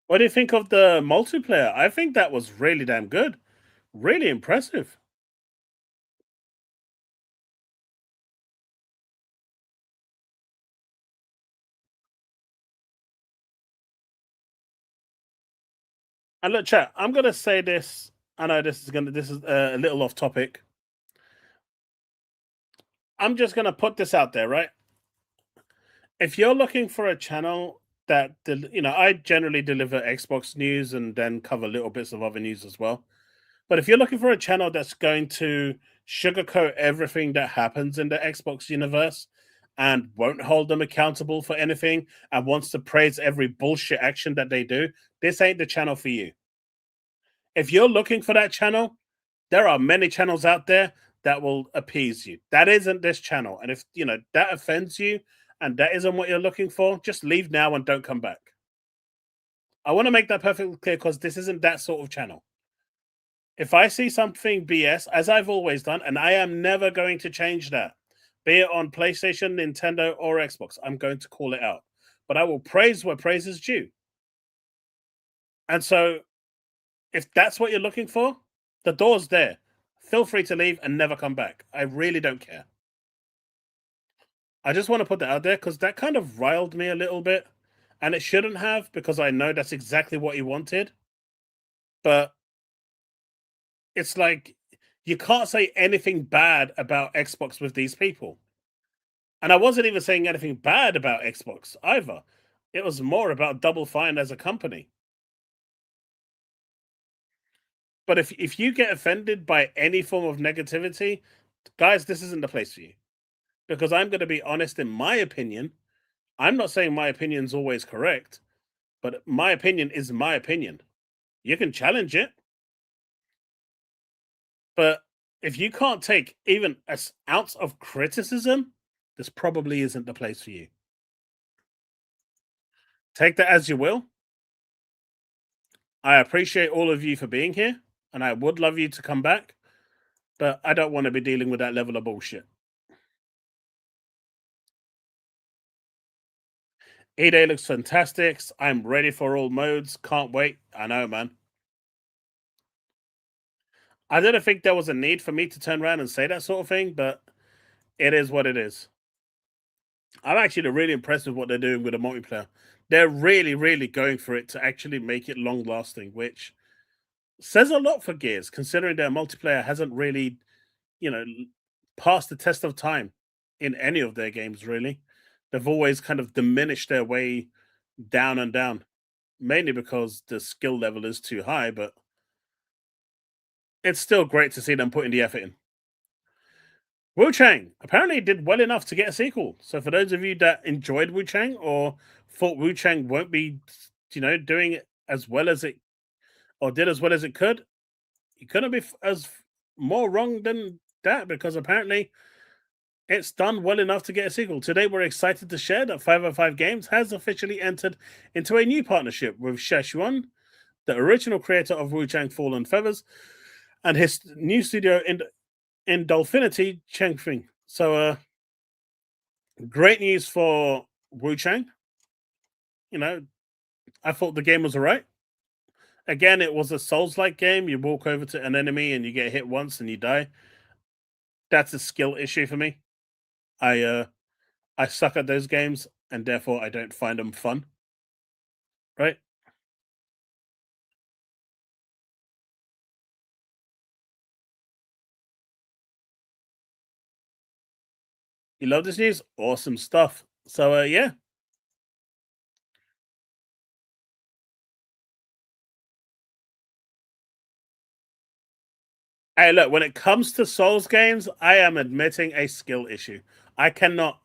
What do you think of the multiplayer? I think that was really damn good. Really impressive. And look, chat, I'm going to say this. I know this is a little off topic. I'm just going to put this out there, right? If you're looking for a channel that, I generally deliver Xbox news and then cover little bits of other news as well. But if you're looking for a channel that's going to sugarcoat everything that happens in the Xbox universe and won't hold them accountable for anything and wants to praise every bullshit action that they do, this ain't the channel for you. If you're looking for that channel, there are many channels out there that will appease you. That isn't this channel. And if, that offends you and that isn't what you're looking for, just leave now and don't come back. I want to make that perfectly clear because this isn't that sort of channel. If I see something BS, as I've always done, and I am never going to change that, be it on PlayStation, Nintendo, or Xbox, I'm going to call it out. But I will praise where praise is due. And so, if that's what you're looking for, the door's there. Feel free to leave and never come back. I really don't care. I just want to put that out there because that kind of riled me a little bit. And it shouldn't have, because I know that's exactly what he wanted. But it's like, you can't say anything bad about Xbox with these people. And I wasn't even saying anything bad about Xbox either. It was more about Double Fine as a company. But if you get offended by any form of negativity, guys, this isn't the place for you. Because I'm going to be honest, in my opinion, I'm not saying my opinion's always correct, but my opinion is my opinion. You can challenge it. But if you can't take even an ounce of criticism, this probably isn't the place for you. Take that as you will. I appreciate all of you for being here, and I would love you to come back, but I don't want to be dealing with that level of bullshit. E-Day looks fantastic. I'm ready for all modes. Can't wait. I know, man. I didn't think there was a need for me to turn around and say that sort of thing, but it is what it is. I'm actually really impressed with what they're doing with the multiplayer. They're really, really going for it to actually make it long-lasting, which says a lot for Gears, considering their multiplayer hasn't really, passed the test of time in any of their games, really. they've always kind of diminished their way down and down, mainly because the skill level is too high, but it's still great to see them putting the effort in. Wu Chang apparently did well enough to get a sequel. So for those of you that enjoyed Wu Chang or thought Wu Chang won't be, doing it as well as it, or did as well as it could, you couldn't be as more wrong than that, because apparently it's done well enough to get a sequel. Today, we're excited to share that 505 Games has officially entered into a new partnership with Szechuan, the original creator of Wu Chang Fallen Feathers, and his new studio in Dolphinity Chengfing. So, great news for Wu Chang. I thought the game was alright. Again, it was a Souls-like game. You walk over to an enemy and you get hit once and you die. That's a skill issue for me. I suck at those games, and therefore I don't find them fun. Right? You love this news? Awesome stuff. So, yeah. Hey, look, when it comes to Souls games, I am admitting a skill issue. I cannot.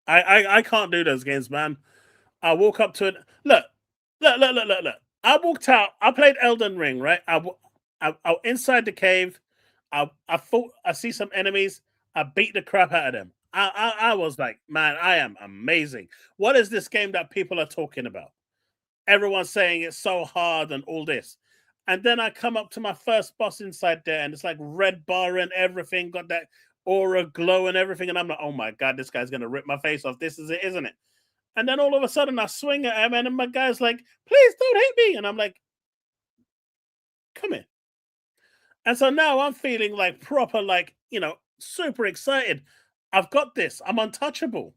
I can't do those games, man. I walk up to it. Look. I walked out. I played Elden Ring, right? I inside the cave. I thought I see some enemies. I beat the crap out of them. I was like, man, I am amazing. What is this game that people are talking about? Everyone's saying it's so hard and all this. And then I come up to my first boss inside there, and it's like red bar and everything, got that aura glow and everything. And I'm like, oh my God, this guy's going to rip my face off. This is it, isn't it? And then all of a sudden I swing at him, and my guy's like, please don't hit me. And I'm like, come here. And so now I'm feeling like proper, like, super excited. I've got this. I'm untouchable.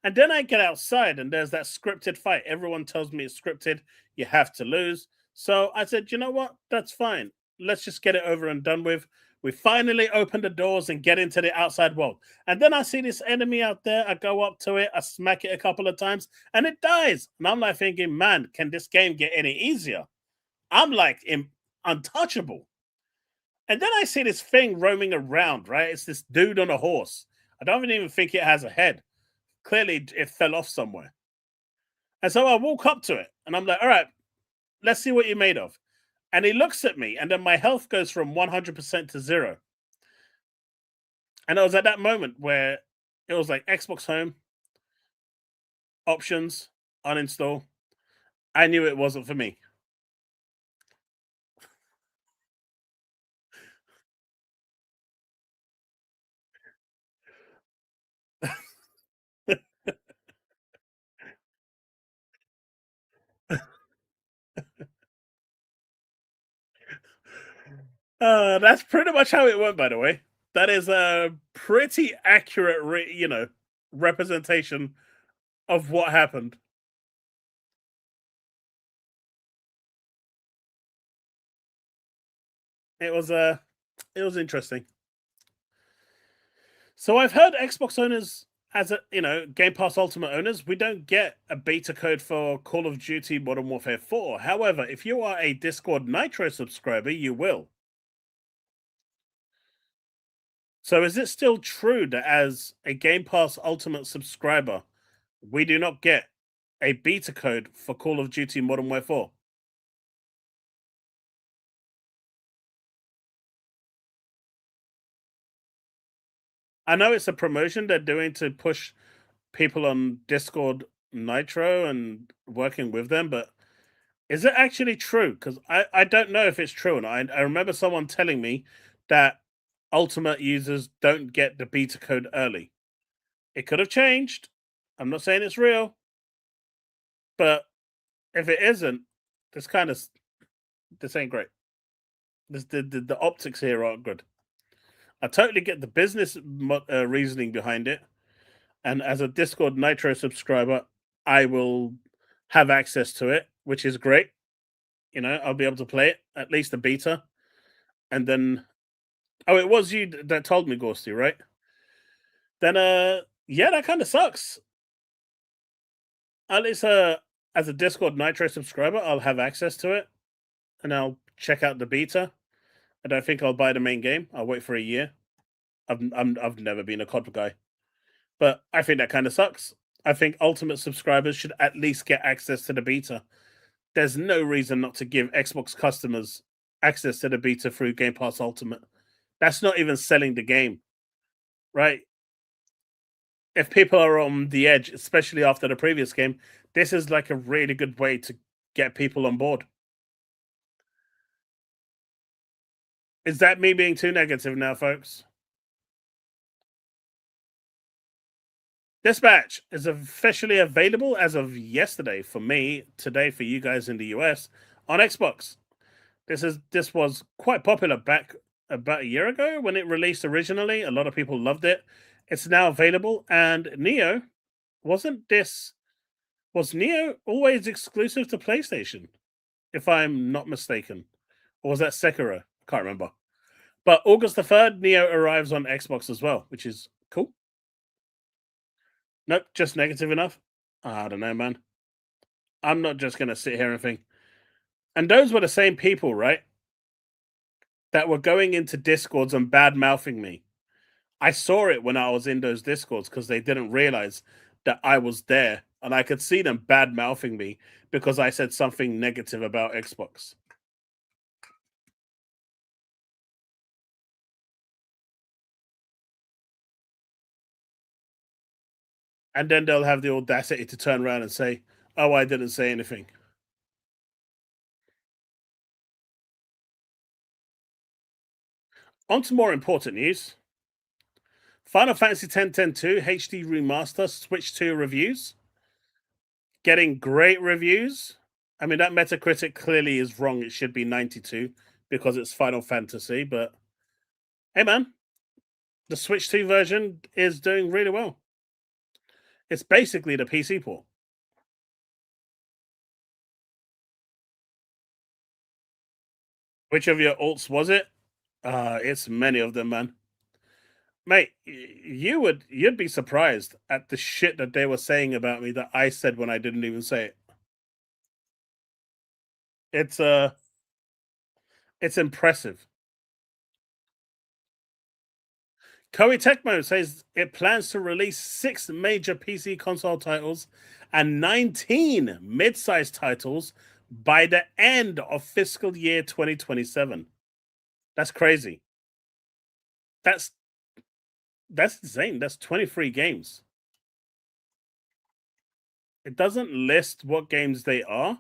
And then I get outside, and there's that scripted fight. Everyone tells me it's scripted. You have to lose. So I said, you know what? That's fine. Let's just get it over and done with. We finally open the doors and get into the outside world. And then I see this enemy out there. I go up to it. I smack it a couple of times, and it dies. And I'm like thinking, man, can this game get any easier? I'm like untouchable. And then I see this thing roaming around, right? It's this dude on a horse. I don't even think it has a head. Clearly, it fell off somewhere. And so I walk up to it, and I'm like, all right, let's see what you're made of. And he looks at me, and then my health goes from 100% to 0. And it was at that moment where it was like Xbox Home, options, uninstall. I knew it wasn't for me. That's pretty much how it went, by the way. That is a pretty accurate, representation of what happened. It was interesting. So I've heard Xbox owners, as Game Pass Ultimate owners, we don't get a beta code for Call of Duty Modern Warfare 4. However, if you are a Discord Nitro subscriber, you will. So is it still true that as a Game Pass Ultimate subscriber, we do not get a beta code for Call of Duty Modern Warfare 4? I know it's a promotion they're doing to push people on Discord Nitro and working with them, but is it actually true? Because I don't know if it's true. And I remember someone telling me that Ultimate users don't get the beta code early. It could have changed. I'm not saying it's real. But if it isn't, this ain't great. The optics here aren't good. I totally get the business reasoning behind it. And as a Discord Nitro subscriber, I will have access to it, which is great. I'll be able to play it, at least the beta. And then, it was you that told me, Ghosty, right? Then, yeah, that kind of sucks. At least as a Discord Nitro subscriber, I'll have access to it, and I'll check out the beta. I don't think I'll buy the main game. I'll wait for a year. I've never been a COD guy, but I think that kind of sucks. I think Ultimate subscribers should at least get access to the beta. There's no reason not to give Xbox customers access to the beta through Game Pass Ultimate. That's not even selling the game, right? If people are on the edge, especially after the previous game, this is like a really good way to get people on board. Is that me being too negative now, folks? Dispatch is officially available as of yesterday for me, today for you guys in the US, on Xbox. This was quite popular back about a year ago when it released originally. A lot of people loved it. It's now available, and Neo was Neo always exclusive to PlayStation, if I'm not mistaken? Or was that Sekiro? Can't remember. But August the 3rd, Neo arrives on Xbox as well, which is cool. Nope, just negative enough. I don't know, man. I'm not just going to sit here and think. And those were the same people, right? That were going into Discords and bad-mouthing me. I saw it when I was in those Discords because they didn't realize that I was there. And I could see them bad-mouthing me because I said something negative about Xbox. And then they'll have the audacity to turn around and say, oh, I didn't say anything. On to more important news. Final Fantasy X-10-2 HD Remaster Switch 2 reviews. Getting great reviews. I mean, that Metacritic clearly is wrong. It should be 92 because it's Final Fantasy. But hey, man, the Switch 2 version is doing really well. It's basically the PC port. Which of your alts was it? It's many of them, man. Mate, you'd be surprised at the shit that they were saying about me that I said when I didn't even say it. It's impressive. Koei Tecmo says it plans to release 6 major PC console titles and 19 mid-sized titles by the end of fiscal year 2027. That's crazy. That's insane. That's 23 games. It doesn't list what games they are.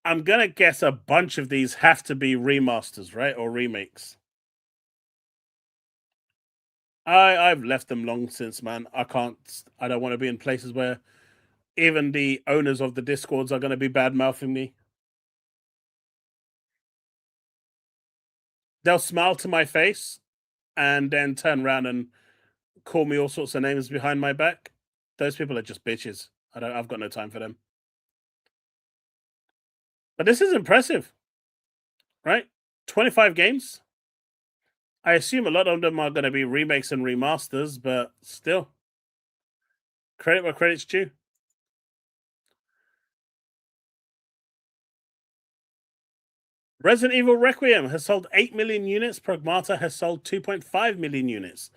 I'm going to guess a bunch of these have to be remasters, right? Or remakes. I've left them long since, man. I don't want to be in places where even the owners of the Discords are going to be bad-mouthing me. They'll smile to my face and then turn around and call me all sorts of names behind my back. Those people are just bitches. I've got no time for them. But this is impressive, right? 25 games. I assume a lot of them are going to be remakes and remasters, but still, credit where credit's due. Resident Evil Requiem has sold 8 million units. Pragmata has sold 2.5 million units.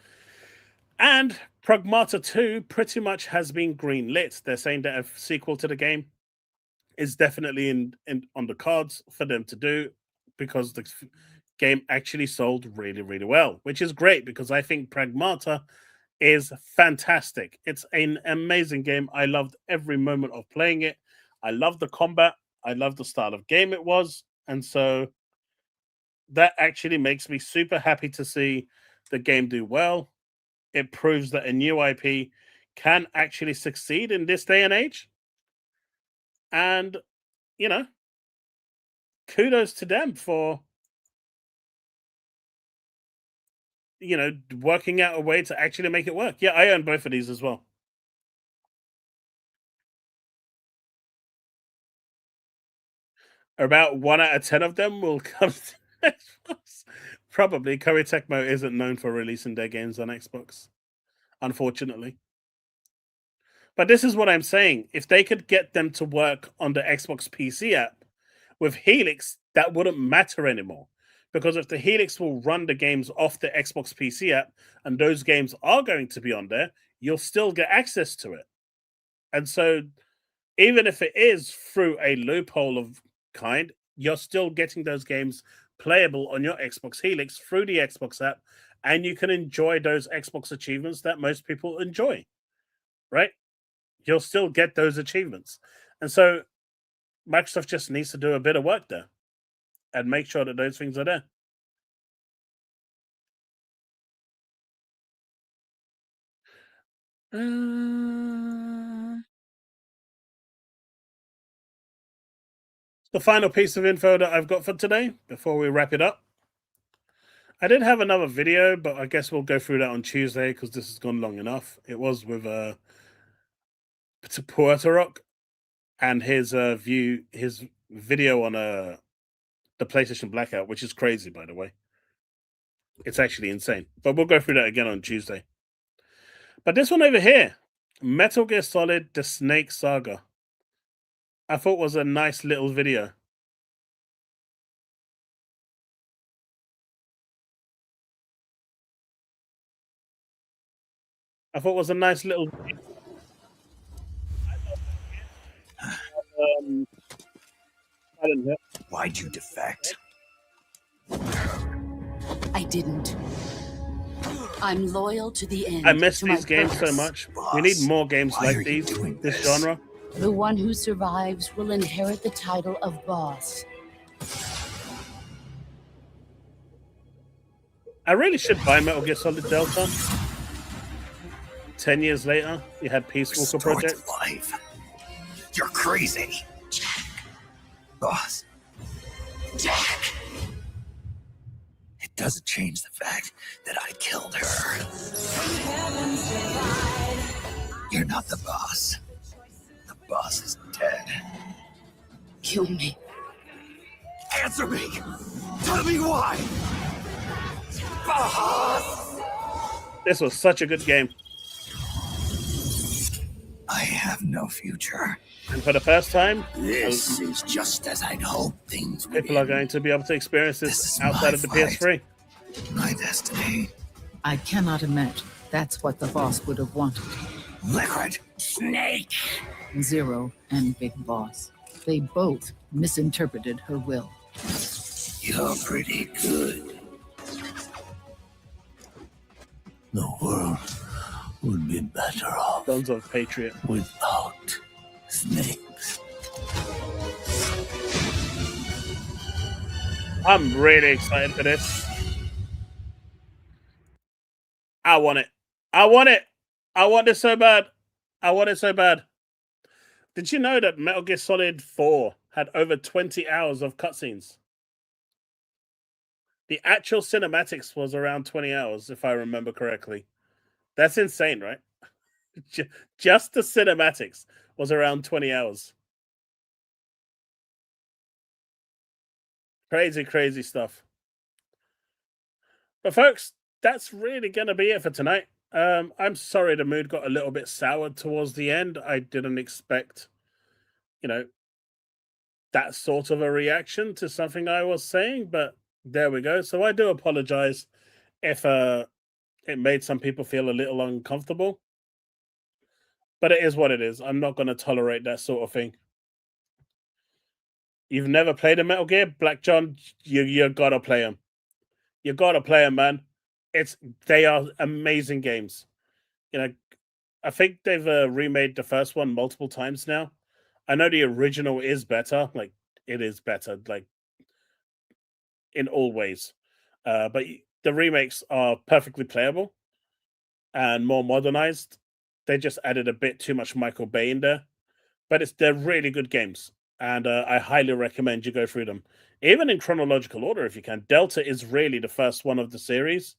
And Pragmata 2 pretty much has been greenlit. They're saying that a sequel to the game is definitely on the cards for them to do because the game actually sold really, really well, which is great because I think Pragmata is fantastic. It's an amazing game. I loved every moment of playing it. I love the combat. I love the style of game it was. And so that actually makes me super happy to see the game do well. It proves that a new IP can actually succeed in this day and age. And, you know, kudos to them for, you know, working out a way to actually make it work. Yeah, I own both of these as well. About 1 out of 10 of them will come to Xbox. Probably. Koei Tecmo isn't known for releasing their games on Xbox, unfortunately. But this is what I'm saying. If they could get them to work on the Xbox PC app with Helix, that wouldn't matter anymore. Because if the Helix will run the games off the Xbox PC app and those games are going to be on there, you'll still get access to it. And so even if it is through a loophole of kind, you're still getting those games playable on your Xbox Helix through the Xbox app, and you can enjoy those Xbox achievements that most people enjoy, right? You'll still get those achievements. And so Microsoft just needs to do a bit of work there and make sure that those things are there. The final piece of info that I've got for today before we wrap it up. I did have another video, but I guess we'll go through that on Tuesday because this has gone long enough. It was with Puerto Rock and his video on the PlayStation Blackout, which is crazy, by the way. It's actually insane. But we'll go through that again on Tuesday. But this one over here, Metal Gear Solid: The Snake Saga, I thought was a nice little video. I thought it was a nice little video.
Why'd you defect?
I didn't. I'm loyal to the end.
I miss these games so much. We need more games like these, this genre.
The one who survives will inherit the title of boss.
I really should buy Metal Gear Solid Delta. 10 years later, you had Peace Walker Project.
Life. You're crazy.
Jack.
Boss.
Jack.
It doesn't change the fact that I killed her. You're not the boss. The boss is dead.
Kill me.
Answer me! Tell me why! Boss!
This was such a good game.
I have no future.
And for the first time,
This is just as I'd hoped things would
people are going to be able to experience this outside of the PS3.
My destiny.
I cannot admit that's what the boss would have wanted.
Liquid Snake.
Zero and Big Boss. They both misinterpreted her will.
You're pretty good. The world would be better off
Sons of Patriot
without snakes.
I'm really excited for this. I want it. I want it. I want it so bad. I want it so bad. Did you know that Metal Gear Solid 4 had over 20 hours of cutscenes? The actual cinematics was around 20 hours, if I remember correctly. That's insane, right? Just the cinematics was around 20 hours. Crazy, crazy stuff. But folks, that's really going to be it for tonight. I'm sorry the mood got a little bit sour towards the end. I didn't expect, that sort of a reaction to something I was saying, but there we go. So I do apologize if it made some people feel a little uncomfortable. But it is what it is. I'm not going to tolerate that sort of thing. You've never played a Metal Gear? Black John, you got to play them. You got to play them, man. They are amazing games. I think they've remade the first one multiple times now. I know the original is better. Like, it is better, like, in all ways. But the remakes are perfectly playable and more modernized. They just added a bit too much Michael Bay in there. But they're really good games. And I highly recommend you go through them. Even in chronological order, if you can. Delta is really the first one of the series.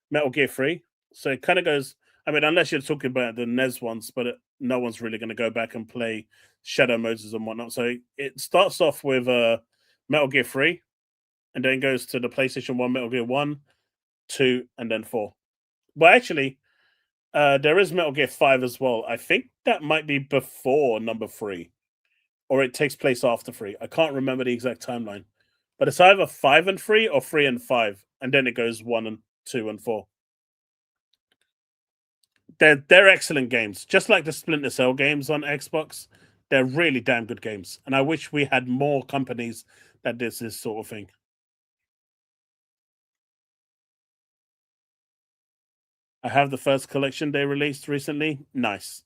Metal Gear 3. So it kind of goes... I mean, unless you're talking about the NES ones, but no one's really going to go back and play Shadow Moses and whatnot. So it starts off with Metal Gear 3, and then goes to the PlayStation 1, Metal Gear 1, 2, and then 4. Well, actually, There is Metal Gear 5 as well. I think that might be before number 3. Or it takes place after 3. I can't remember the exact timeline. But it's either 5 and 3 or 3 and 5. And then it goes 1 and 2 and 4. They're excellent games. Just like the Splinter Cell games on Xbox. They're really damn good games. And I wish we had more companies that did this sort of thing. I have the first collection they released recently. Nice.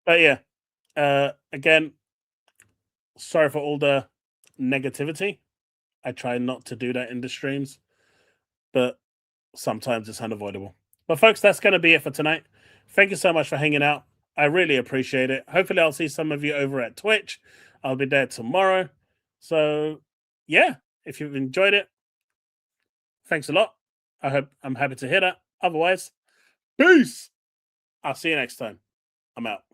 But yeah, again, sorry for all the negativity. I try not to do that in the streams, but sometimes it's unavoidable. But folks, that's going to be it for tonight. Thank you so much for hanging out. I really appreciate it. Hopefully I'll see some of you over at Twitch. I'll be there tomorrow. So yeah, if you've enjoyed it, thanks a lot. I'm happy to hear that. Otherwise, peace. I'll see you next time. I'm out.